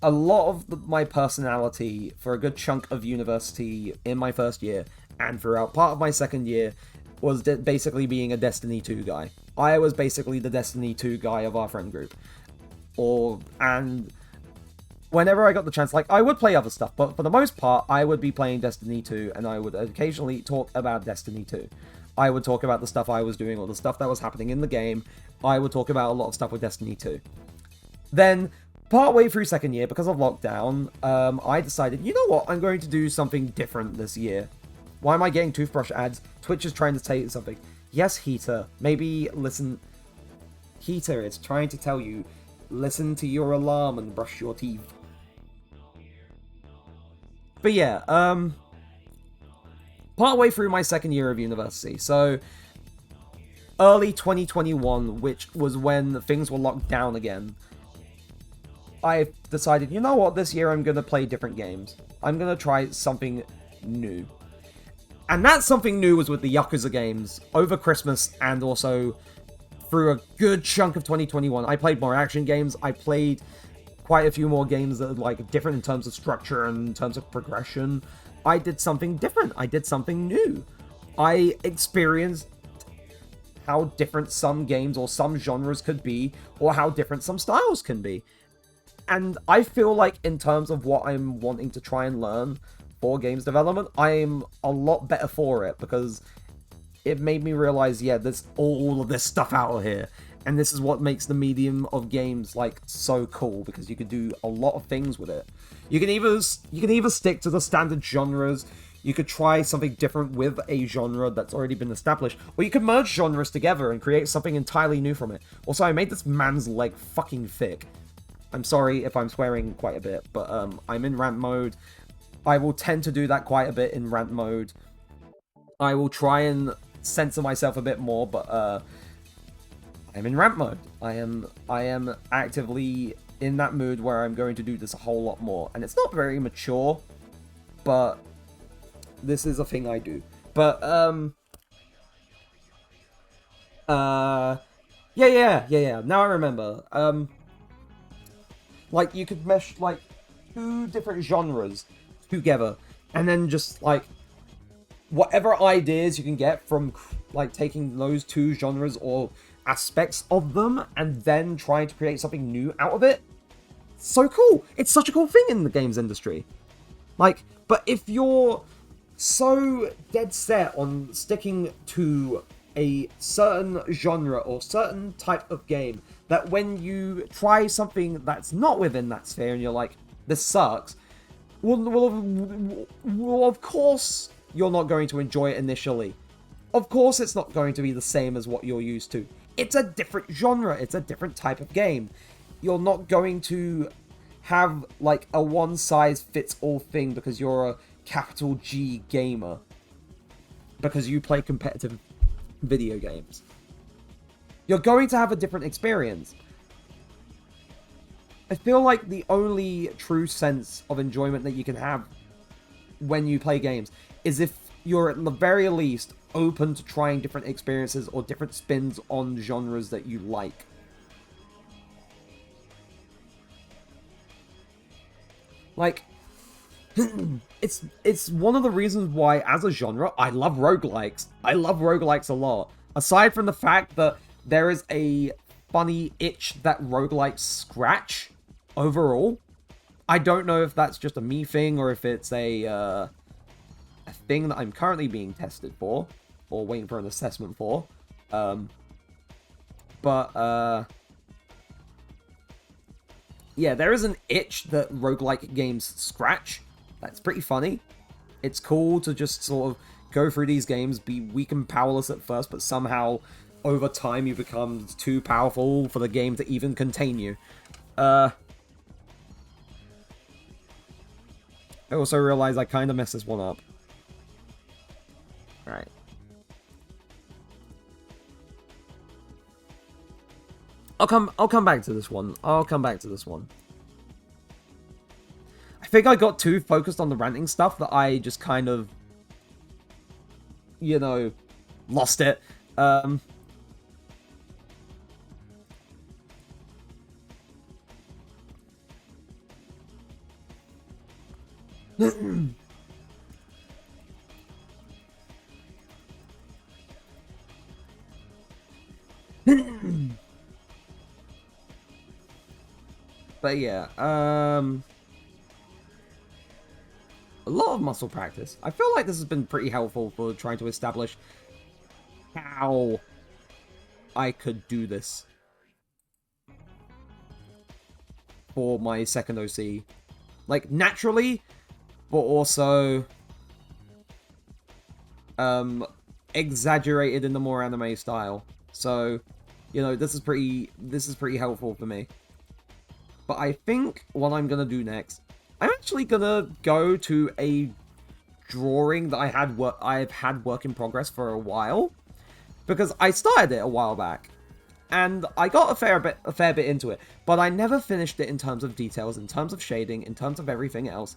a lot of my personality for a good chunk of university in my first year and throughout part of my second year was basically being a Destiny 2 guy. I was basically the Destiny 2 guy of our friend group. And whenever I got the chance, like, I would play other stuff, but for the most part, I would be playing Destiny 2, and I would occasionally talk about Destiny 2. I would talk about the stuff I was doing, or the stuff that was happening in the game. I would talk about a lot of stuff with Destiny 2. Then, partway through second year, because of lockdown, I decided, you know what, I'm going to do something different this year. Why am I getting toothbrush ads? Twitch is trying to say something. Yes, Heater, maybe listen. Heater is trying to tell you, listen to your alarm and brush your teeth. But yeah, partway through my second year of university, so early 2021, which was when things were locked down again, I decided, you know what, this year I'm going to play different games. I'm going to try something new. And that something new was with the Yakuza games over Christmas and also through a good chunk of 2021. I played more action games. I played quite a few more games that are, like, different in terms of structure and in terms of progression. I did something different. I did something new. I experienced how different some games or some genres could be, or how different some styles can be. And I feel like in terms of what I'm wanting to try and learn for games development, I'm a lot better for it, because it made me realize, yeah, there's all of this stuff out here. And this is what makes the medium of games, like, so cool, because you can do a lot of things with it. You can either stick to the standard genres, you could try something different with a genre that's already been established, or you could merge genres together and create something entirely new from it. Also, I made this man's leg fucking thick. I'm sorry if I'm swearing quite a bit, but I'm in rant mode. I will tend to do that quite a bit in rant mode. I will try and censor myself a bit more, but I'm in rant mode. I am actively in that mood where I'm going to do this a whole lot more. And it's not very mature, but this is a thing I do. But yeah. Now I remember. Like you could mesh like 2 different genres together, and then just like whatever ideas you can get from like taking those 2 genres or aspects of them, and then trying to create something new out of it. So cool! It's such a cool thing in the games industry. Like, but if you're so dead set on sticking to a certain genre or certain type of game that when you try something that's not within that sphere and you're like, this sucks, well, of course you're not going to enjoy it initially. Of course it's not going to be the same as what you're used to. It's a different genre, it's a different type of game. You're not going to have like a one-size-fits-all thing because you're a capital G gamer. Because you play competitive video games. You're going to have a different experience. I feel like the only true sense of enjoyment that you can have when you play games is if you're at the very least open to trying different experiences or different spins on genres that you like. Like, it's one of the reasons why, as a genre, I love roguelikes. I love roguelikes a lot. Aside from the fact that there is a funny itch that roguelikes scratch overall. I don't know if that's just a me thing or if it's a thing that I'm currently being tested for or waiting for an assessment for. Yeah, there is an itch that roguelike games scratch. That's pretty funny. It's cool to just sort of go through these games, be weak and powerless at first, but somehow over time you become too powerful for the game to even contain you. I also realize I kind of messed this one up. Alright. I'll come back to this one. I think I got too focused on the ranting stuff that I just kind of, you know, lost it. But yeah, a lot of muscle practice. I feel like this has been pretty helpful for trying to establish how I could do this for my second OC. Like, naturally, but also exaggerated in the more anime style. So, you know, this is pretty helpful for me. But I think what I'm gonna do next, I'm actually gonna go to a drawing that I've had work in progress for a while, because I started it a while back, and I got a fair bit into it, but I never finished it in terms of details, in terms of shading, in terms of everything else.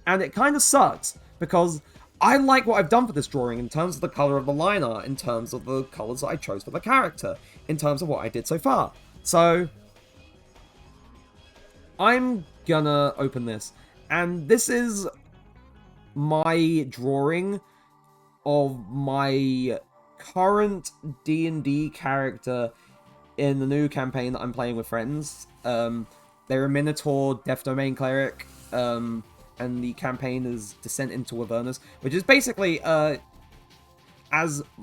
And it kind of sucks, because I like what I've done for this drawing in terms of the color of the line art, in terms of the colors that I chose for the character, in terms of what I did so far. So I'm gonna open this, and this is my drawing of my current D&D character in the new campaign that I'm playing with friends. They're a Minotaur Death Domain Cleric, and the campaign is Descent into Avernus, which is basically, as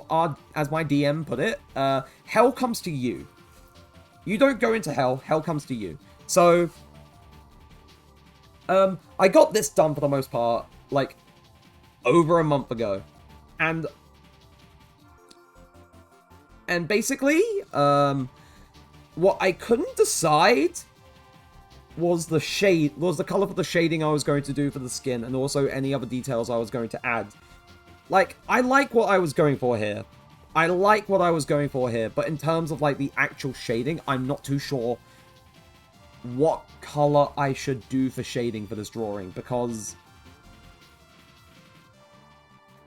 my DM put it, hell comes to you. You don't go into hell, hell comes to you. So I got this done for the most part, like, over a month ago. And basically, what I couldn't decide was the color for the shading I was going to do for the skin, and also any other details I was going to add. Like, I like what I was going for here. I like what I was going for here, but in terms of, like, the actual shading, I'm not too sure what color I should do for shading for this drawing, because...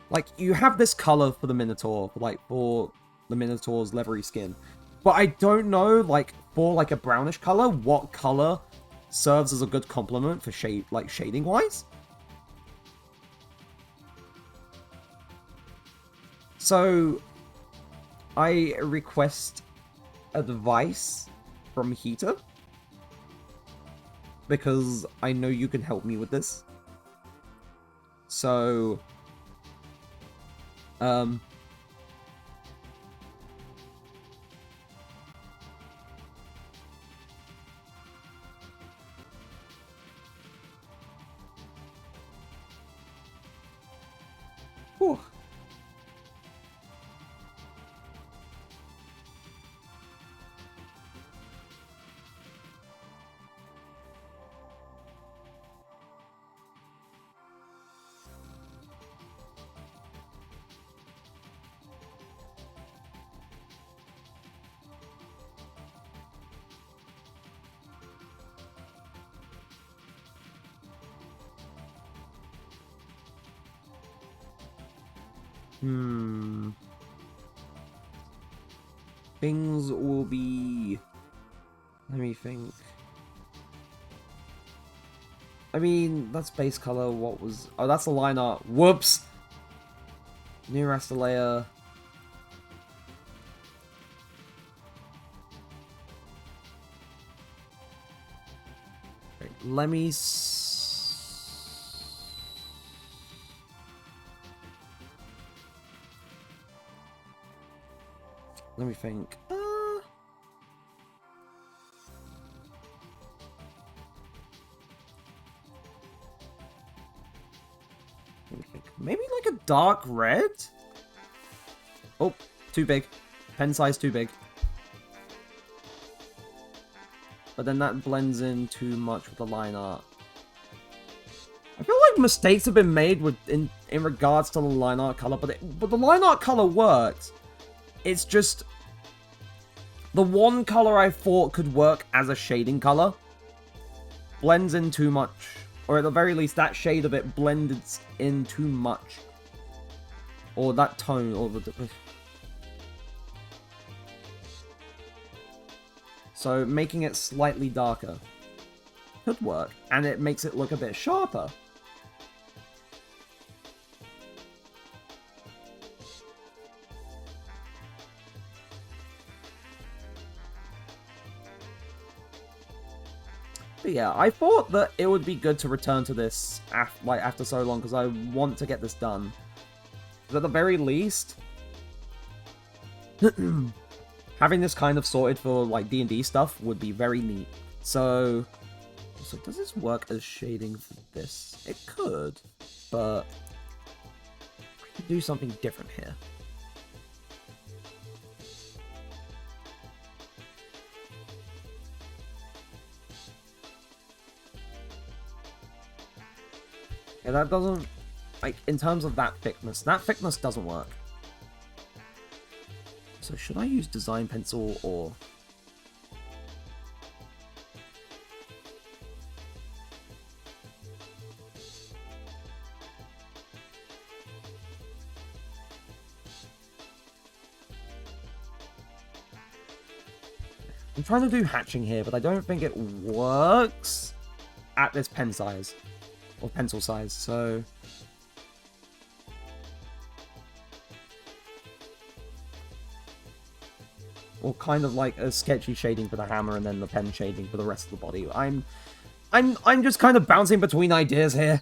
Like, you have this color for the Minotaur, like, for the Minotaur's leathery skin. But I don't know, like, for, like, a brownish color, what color serves as a good complement for shade, like, shading-wise. So, I request advice from Heater, because I know you can help me with this. So, whew. Things will be... Let me think. I mean, that's base color. What was... Oh, that's the line art. Whoops! New raster layer. Right, let me... Let me think. Let me think. Maybe like a dark red? Oh, too big. Pen size too big. But then that blends in too much with the line art. I feel like mistakes have been made with in regards to the line art color, but the line art color works. It's just the one color I thought could work as a shading color blends in too much, or at the very least, that shade of it blended in too much, or that tone, or the. So making it slightly darker could work, and it makes it look a bit sharper. But yeah, I thought that it would be good to return to this after so long, because I want to get this done. But at the very least, having this kind of sorted for like D&D stuff would be very neat. So does this work as shading for this? It could, but we could do something different here. Yeah, that doesn't, like, in terms of that thickness doesn't work. So should I use design pencil or... I'm trying to do hatching here, but I don't think it works at this pen size. Or pencil size, so... Or kind of like a sketchy shading for the hammer and then the pen shading for the rest of the body. I'm just kind of bouncing between ideas here.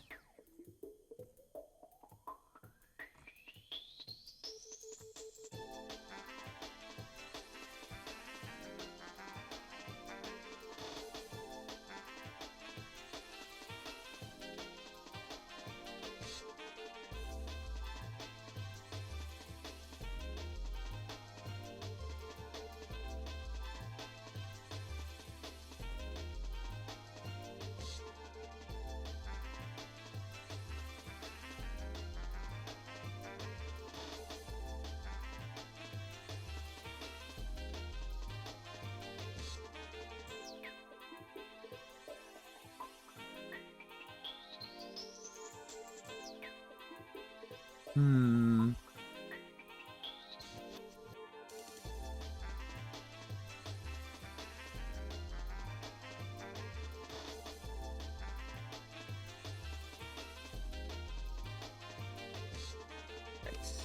Hmm. Nice.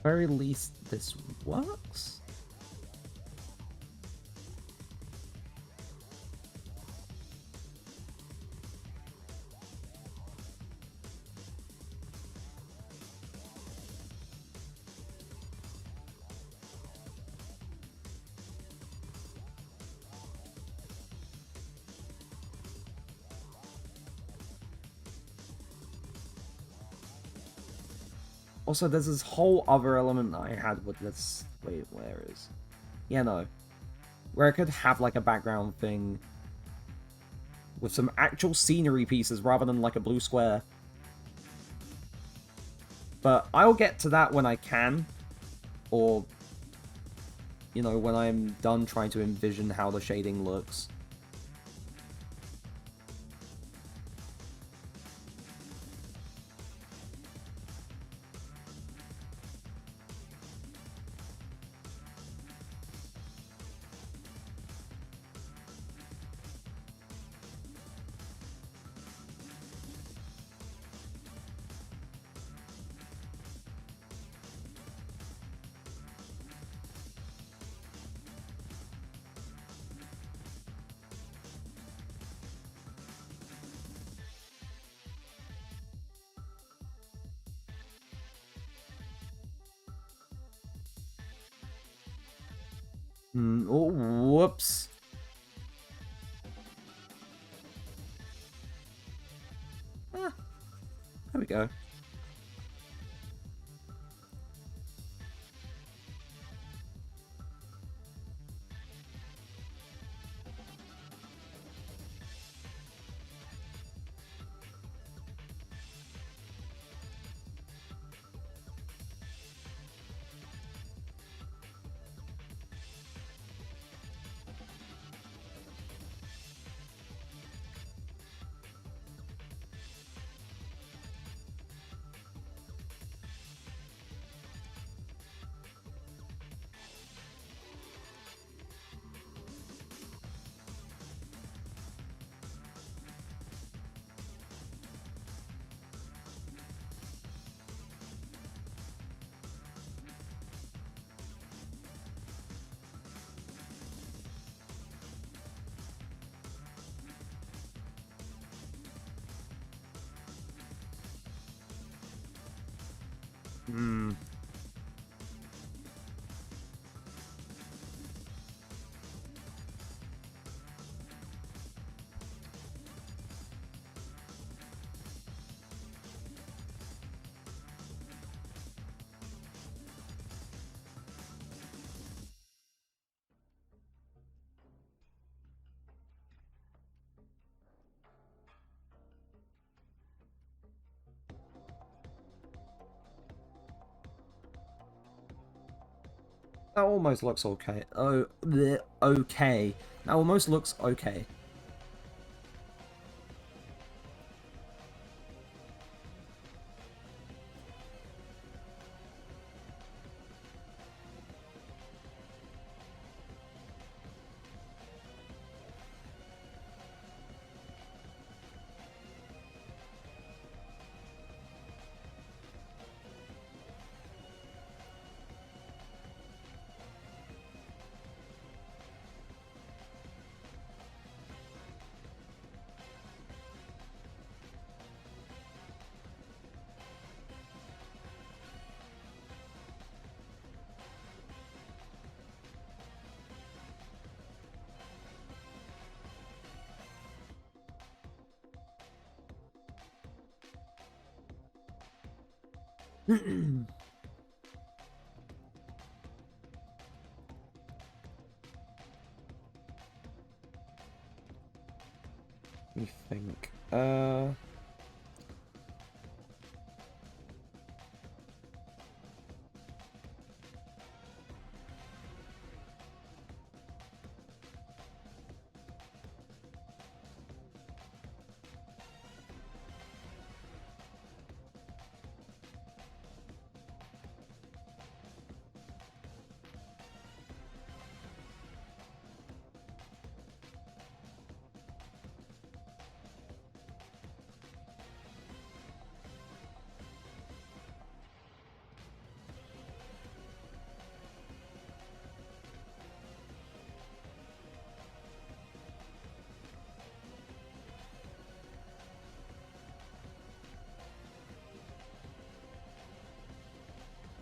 Very least this works. Also, there's this whole other element that I had with this. Wait, where is? Yeah, no. Where I could have like a background thing with some actual scenery pieces rather than like a blue square. But I'll get to that when I can, or, you know, when I'm done trying to envision how the shading looks. Oh, whoops. Ah, there we go. Hmm. That almost looks okay. Oh, bleh, okay. That almost looks okay. Let me think.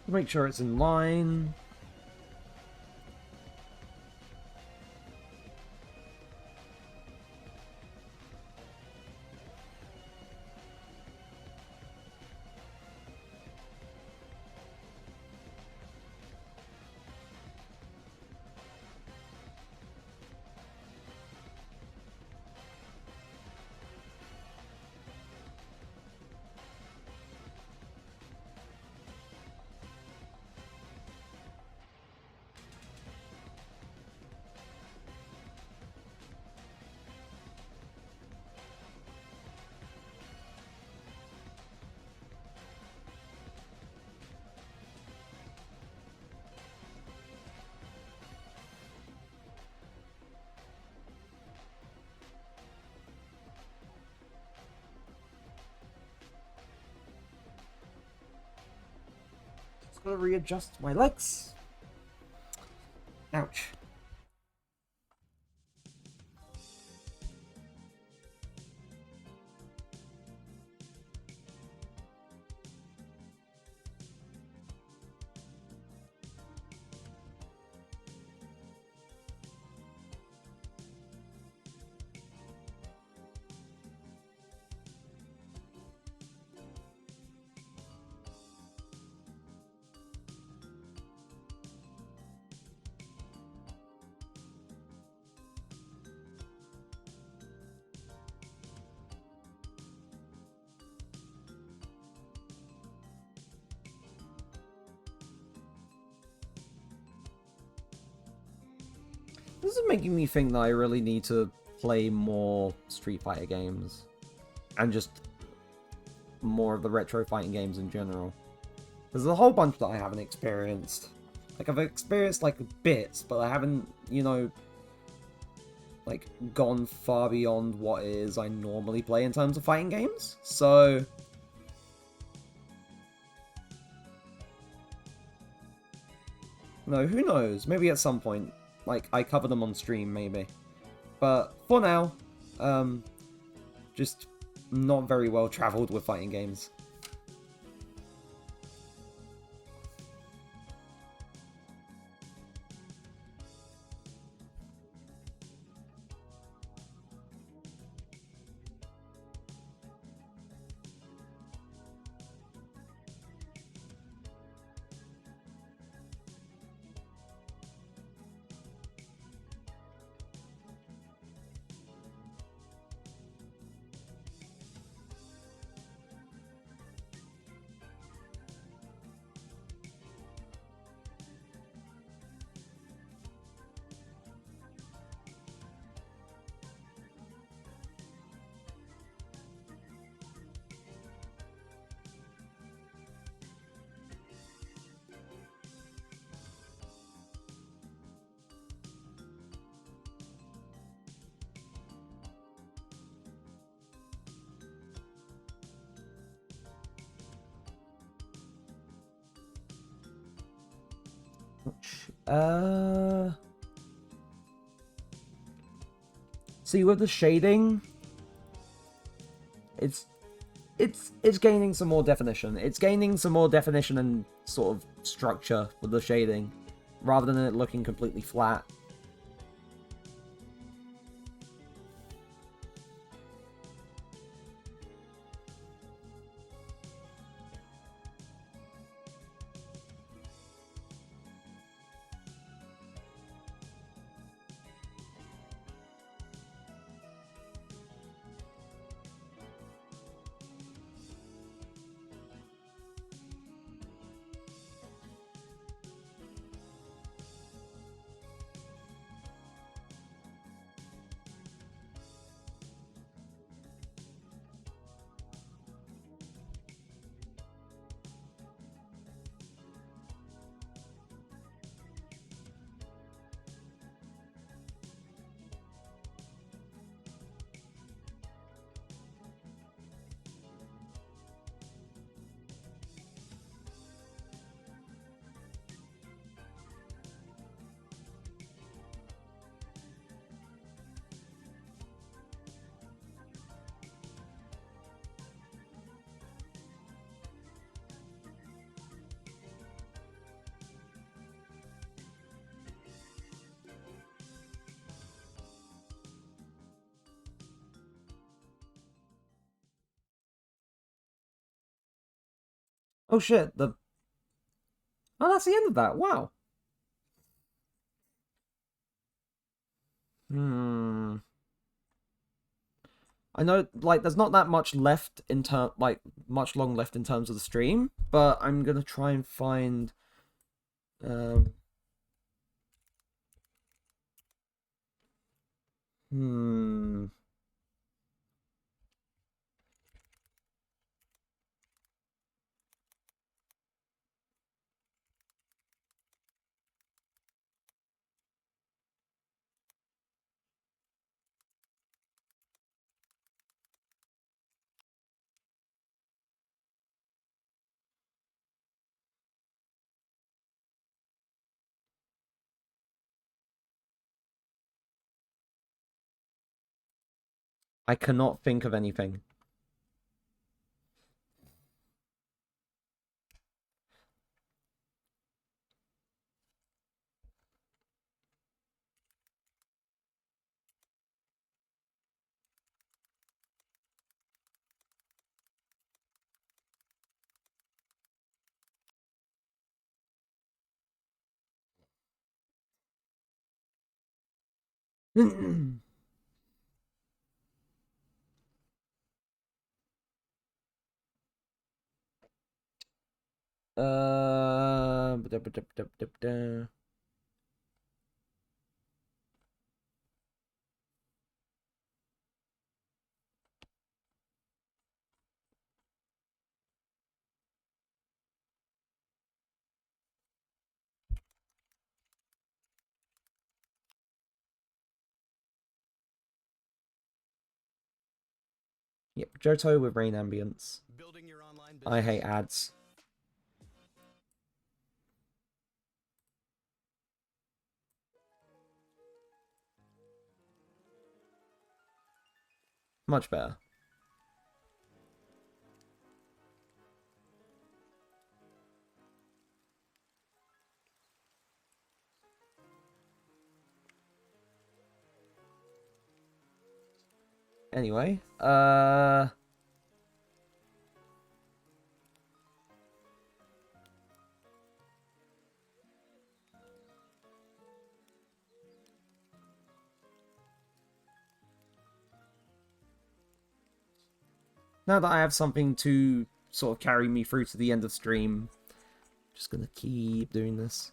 Make sure it's in line. Just gotta readjust my legs. Ouch. This is making me think that I really need to play more Street Fighter games. And just more of the retro fighting games in general. There's a whole bunch that I haven't experienced. Like, I've experienced, like, bits, but I haven't, you know, like, gone far beyond what it is I normally play in terms of fighting games. So... no, who knows? Maybe at some point. Like, I cover them on stream, maybe. But, for now, just not very well traveled with fighting games. See, with the shading, it's gaining some more definition. It's gaining some more definition and sort of structure with the shading, rather than it looking completely flat. Oh shit, Oh, that's the end of that. Wow. Hmm. I know, like, there's not that much left in much long left in terms of the stream, but I'm gonna try and find, um, hmm. I cannot think of anything. Ba-da-ba-da-ba-da-ba-da. Yep, Johto with rain ambience. Building your online business. I hate ads. Much better. Anyway, now that I have something to sort of carry me through to the end of stream, just gonna keep doing this.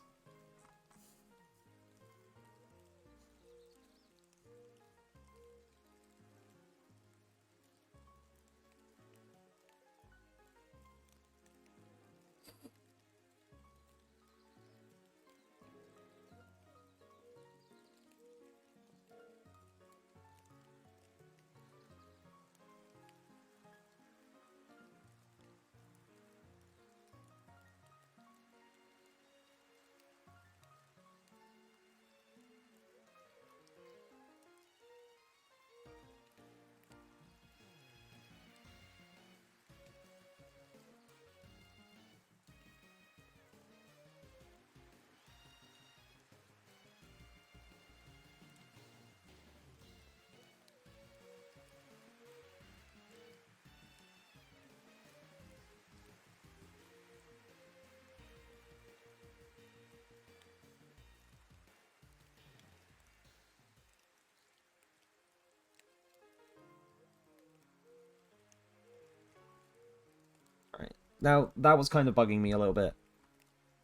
Alright. Now, that was kind of bugging me a little bit.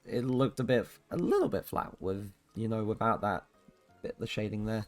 It looked a little bit flat with, without that bit, the shading there.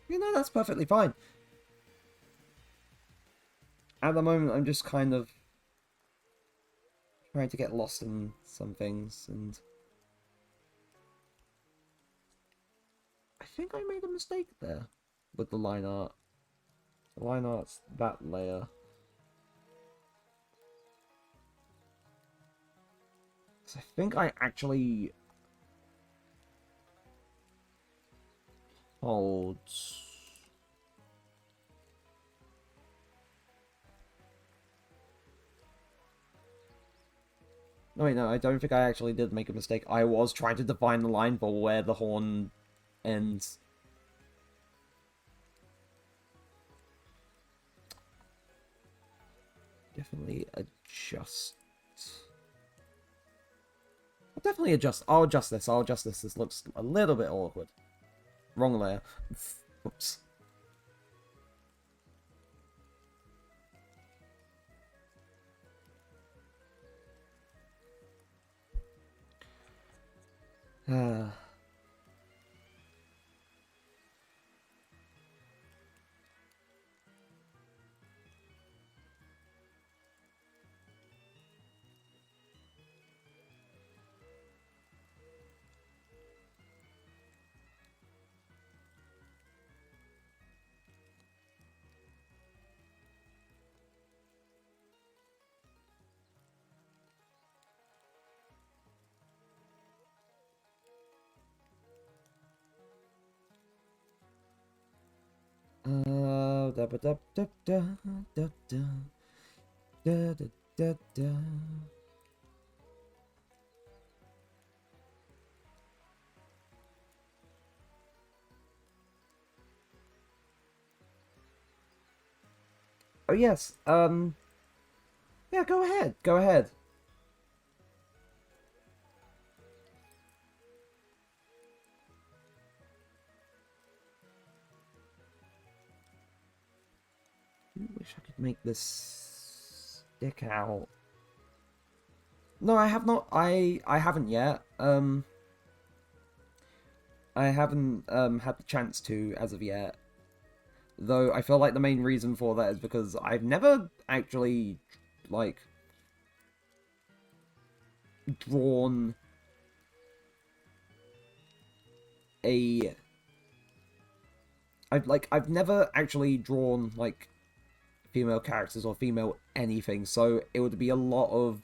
You know, that's perfectly fine. At the moment, I'm just kind of trying to get lost in some things, and I think I made a mistake there with the line art. The line art's that layer. So I think I actually hold. No, wait, no, I don't think I actually did make a mistake. I was trying to define the line for where the horn ends. Definitely adjust. I'll definitely adjust. I'll adjust this. I'll adjust this. This looks a little bit awkward. Wrong layer. Oops. Da ba da da da da da da da da da. Oh yes. Yeah. Go ahead. Go ahead. I wish I could make this stick out. No, I have not. I haven't yet. I haven't had the chance to as of yet. Though I feel like the main reason for that is because I've never actually like drawn a I've never actually drawn like female characters or female anything, so it would be a lot of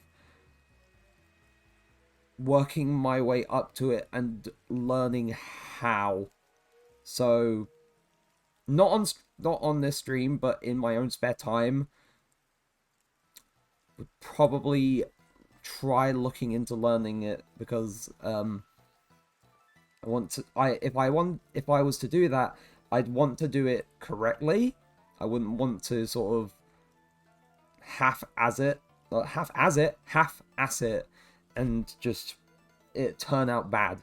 working my way up to it and learning how. So not on this stream, but in my own spare time, would probably try looking into learning it because I want to if I was to do that, I'd want to do it correctly. I wouldn't want to sort of half ass it, and just it turn out bad.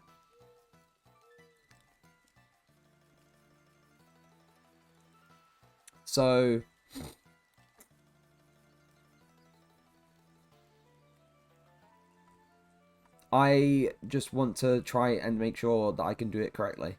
So I just want to try and make sure that I can do it correctly.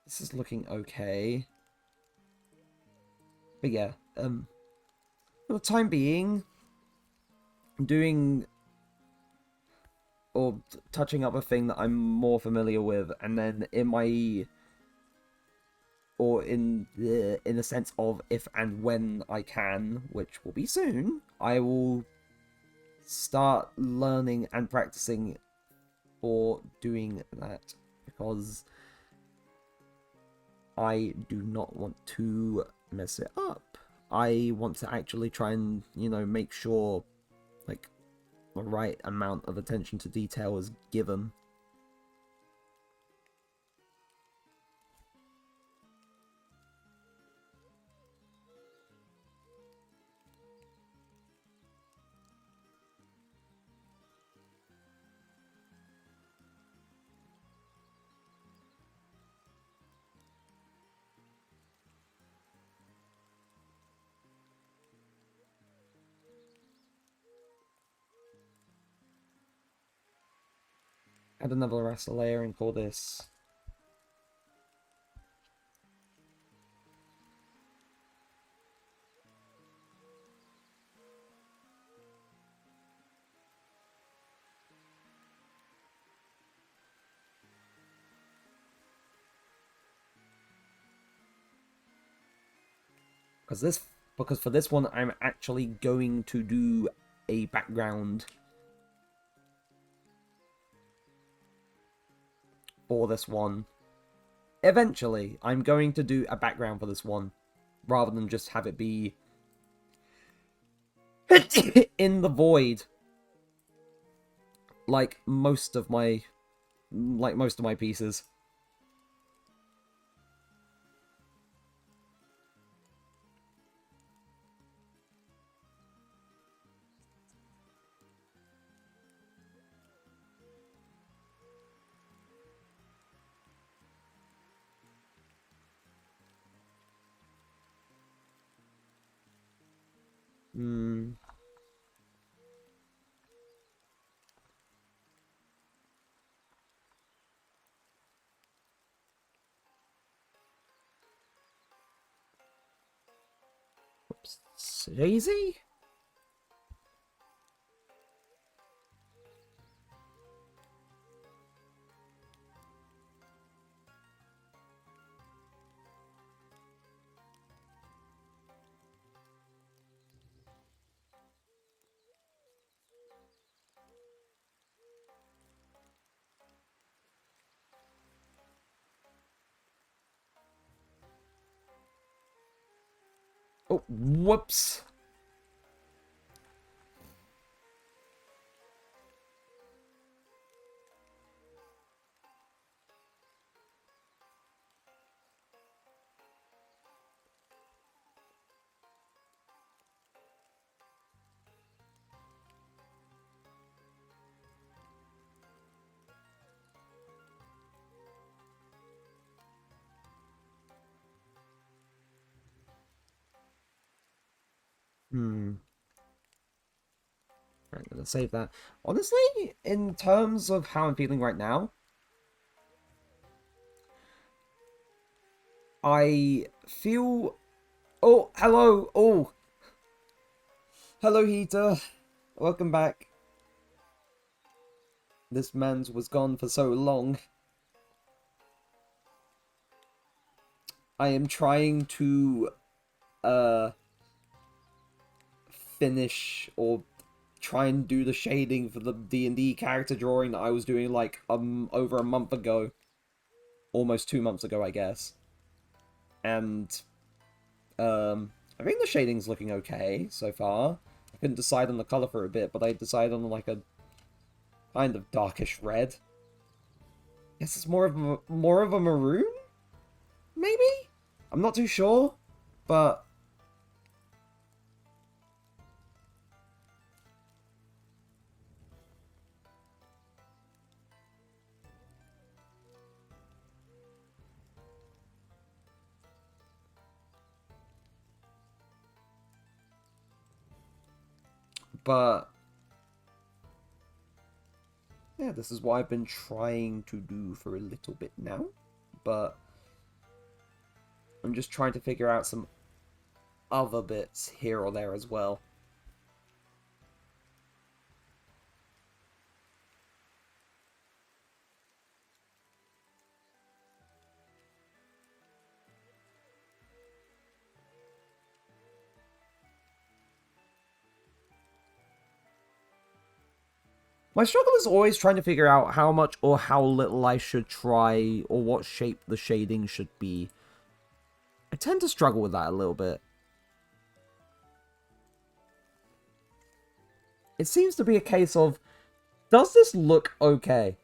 This is looking okay. But yeah, for the time being, doing or touching up a thing that I'm more familiar with, and then in the sense of if and when I can, which will be soon, I will start learning and practicing for doing that, because I do not want to mess it up. I want to actually try and, make sure like the right amount of attention to detail is given. Add another raster layer and call this... Because for this one, I'm actually going to do a background for this one. Eventually, I'm going to do a background for this one, rather than just have it be in the void, like most of my pieces. Hmm. Oops. Daisy? Oh, whoops. Hmm. I'm gonna save that. Honestly, in terms of how I'm feeling right now, I feel... Oh, hello! Oh! Hello, Heater! Welcome back. This man's was gone for so long. I am trying to, finish or try and do the shading for the D&D character drawing that I was doing, like, over a month ago. Almost 2 months ago, I guess. And, I think the shading's looking okay so far. I couldn't decide on the color for a bit, but I decided on, like, a kind of darkish red. Guess it's more of a maroon? Maybe? I'm not too sure, but... But... yeah, this is what I've been trying to do for a little bit now. But... I'm just trying to figure out some other bits here or there as well. My struggle is always trying to figure out how much or how little I should try, or what shape the shading should be. I tend to struggle with that a little bit. It seems to be a case of, does this look okay?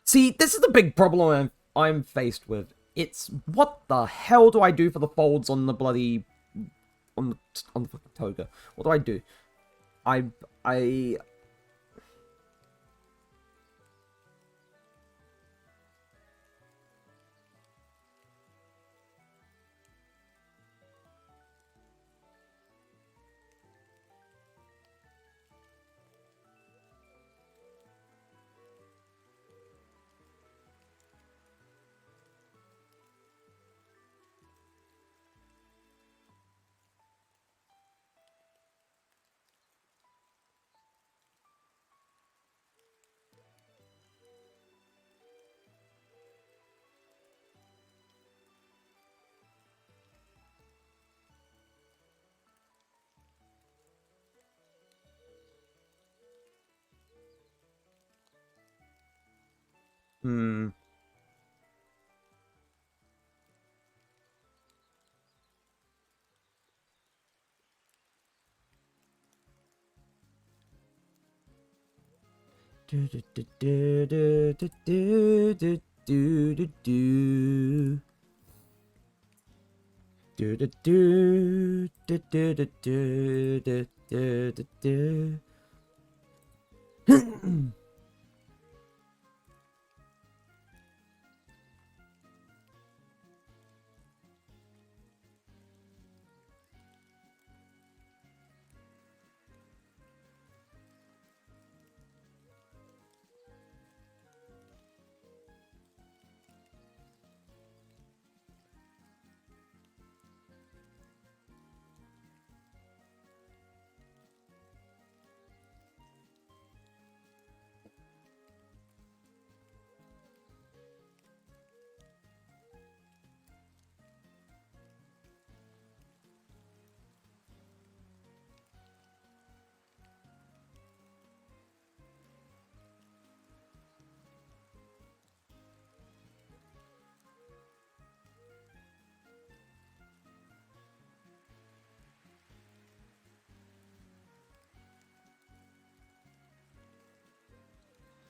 See, this is the big problem I'm faced with. It's what the hell do I do for the folds on the bloody on the fucking toga? What do I do? I hmm. Do do do do do do do do do do do. Do do do do do do do do do do.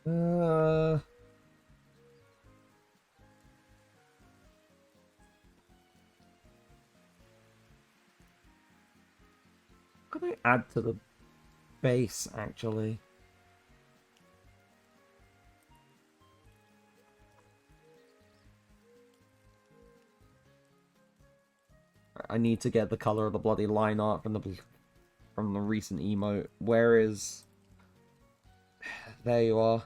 uh, Could I add to the base actually? I need to get the color of the bloody line art from the recent emote. Where is? There you are.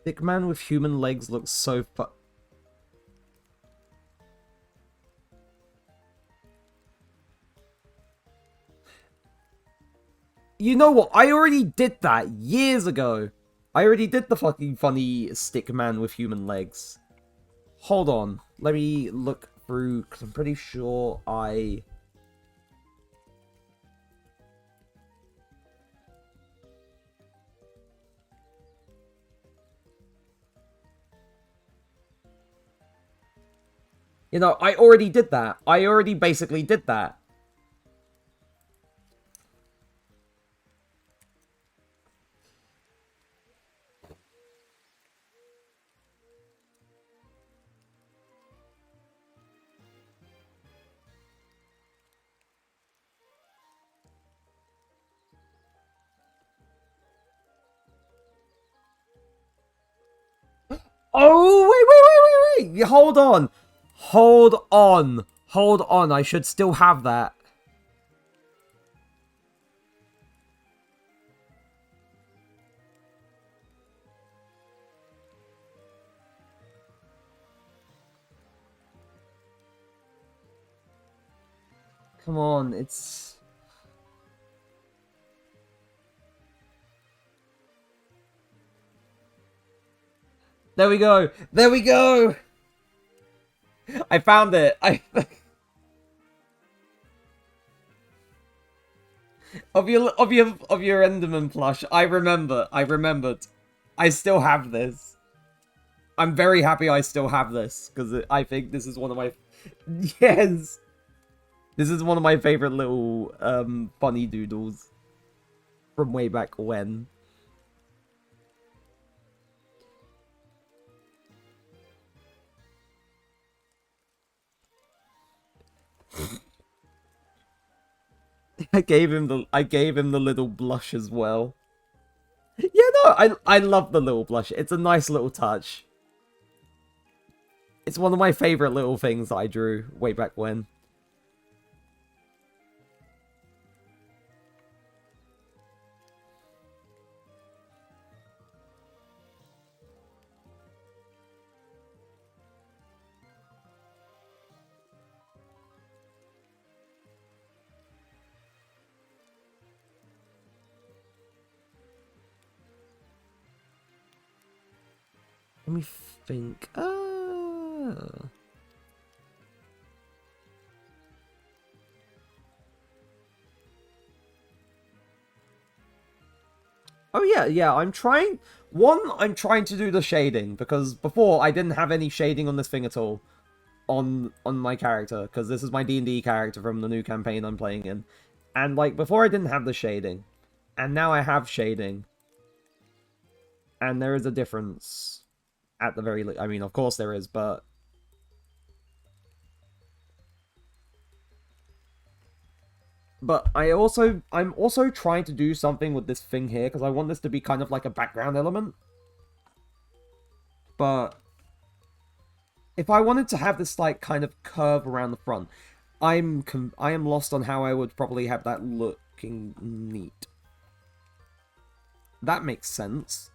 Thick man with human legs looks so You know what? I already did that years ago. I already did the fucking funny stick man with human legs. Hold on. Let me look through, because I'm pretty sure I... You know, I already did that. I already basically did that. Oh, wait. Hold on. Hold on. Hold on. I should still have that. Come on, it's... There we go. There we go. I found it. Of your Enderman plush. I remember. I remembered. I still have this. I'm very happy I still have this because I think this is one of my yes. This is one of my favorite little funny doodles from way back when. I gave him the little blush as well. Yeah, no, I love the little blush. It's a nice little touch. It's one of my favorite little things that I drew way back when. Let me think. Oh yeah, yeah. I'm trying. I'm trying to do the shading because before I didn't have any shading on this thing at all on my character because this is my D&D character from the new campaign I'm playing in, and like before I didn't have the shading, and now I have shading, and there is a difference at the very least. I mean, of course there is, but I'm also trying to do something with this thing here because I want this to be kind of like a background element. But if I wanted to have this like kind of curve around the front, I am lost on how I would probably have that looking neat. That makes sense.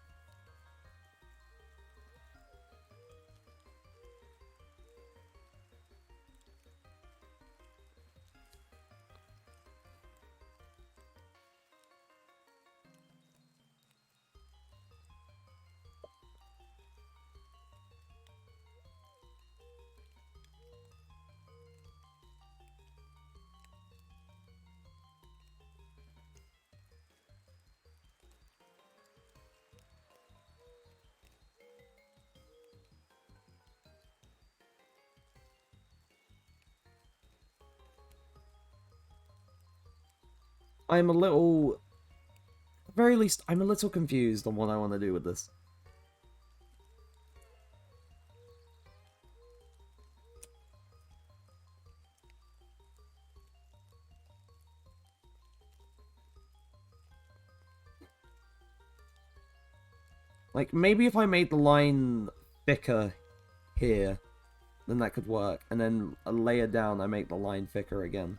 I'm a little, at the very least, I'm a little confused on what I want to do with this. Like, maybe if I made the line thicker here, then that could work. And then a layer down, I make the line thicker again.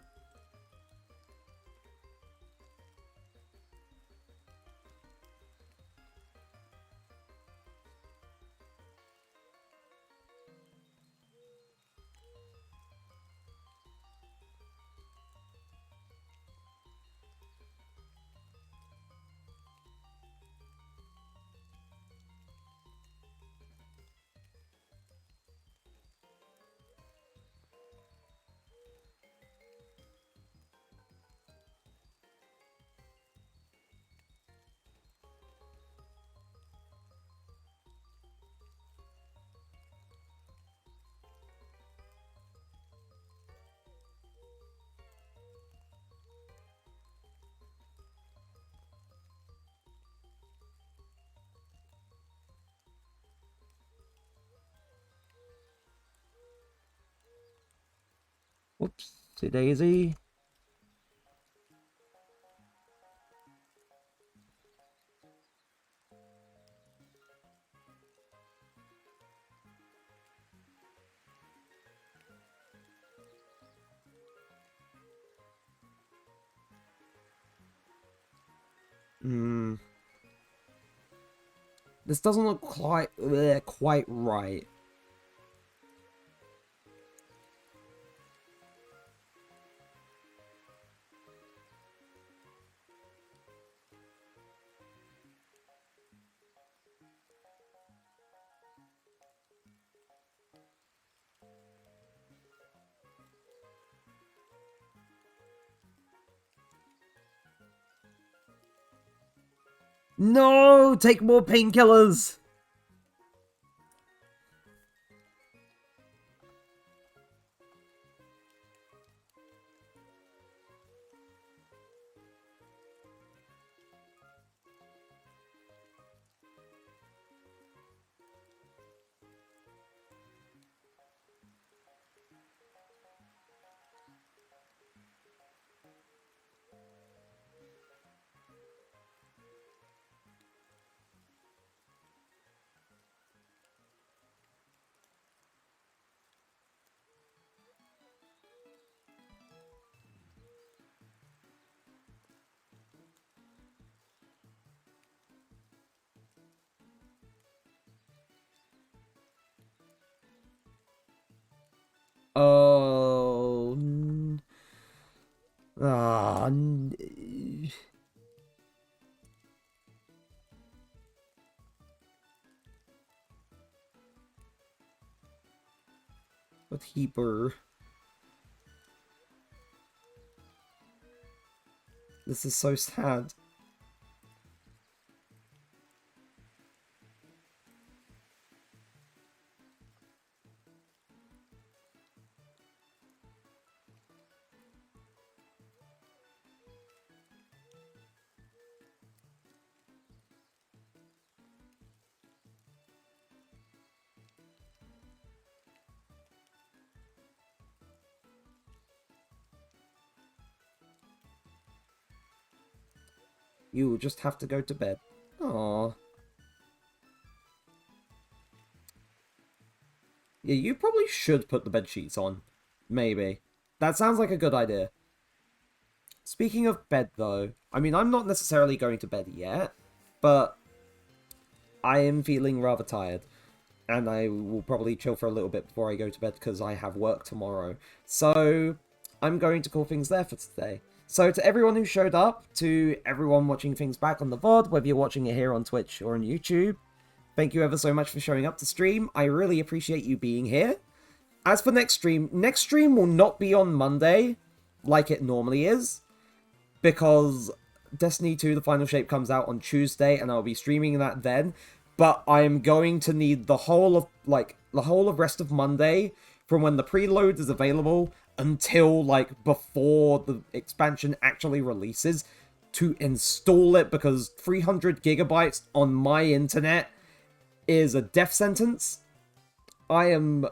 Whoopsie daisy. Hmm. This doesn't look quite right. No! Take more painkillers! Oh. Ah. With Heber. This is so sad. You will just have to go to bed. Aww. Yeah, you probably should put the bed sheets on. Maybe. That sounds like a good idea. Speaking of bed, though, I mean, I'm not necessarily going to bed yet, but I am feeling rather tired. And I will probably chill for a little bit before I go to bed because I have work tomorrow. So, I'm going to call things there for today. So, to everyone who showed up, to everyone watching things back on the VOD, whether you're watching it here on Twitch or on YouTube, thank you ever so much for showing up to stream. I really appreciate you being here. As for next stream will not be on Monday, like it normally is, because Destiny 2 The Final Shape comes out on Tuesday, and I'll be streaming that then. But I am going to need the whole of rest of Monday from when the preload is available until before the expansion actually releases to install it, because 300 gigabytes on my internet is a death sentence. I am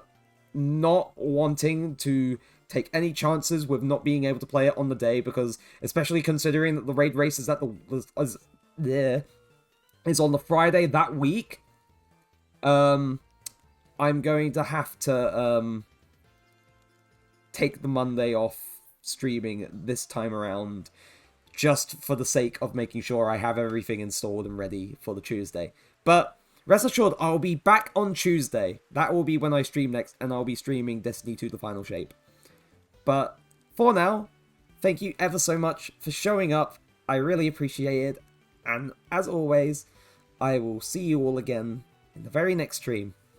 not wanting to take any chances with not being able to play it on the day, because especially considering that the raid race is is on the Friday that week, I'm going to have to take the Monday off streaming this time around, just for the sake of making sure I have everything installed and ready for the Tuesday. But rest assured, I'll be back on Tuesday. That will be when I stream next, and I'll be streaming Destiny 2 The Final Shape. But for now, thank you ever so much for showing up. I really appreciate it. And as always, I will see you all again in the very next stream.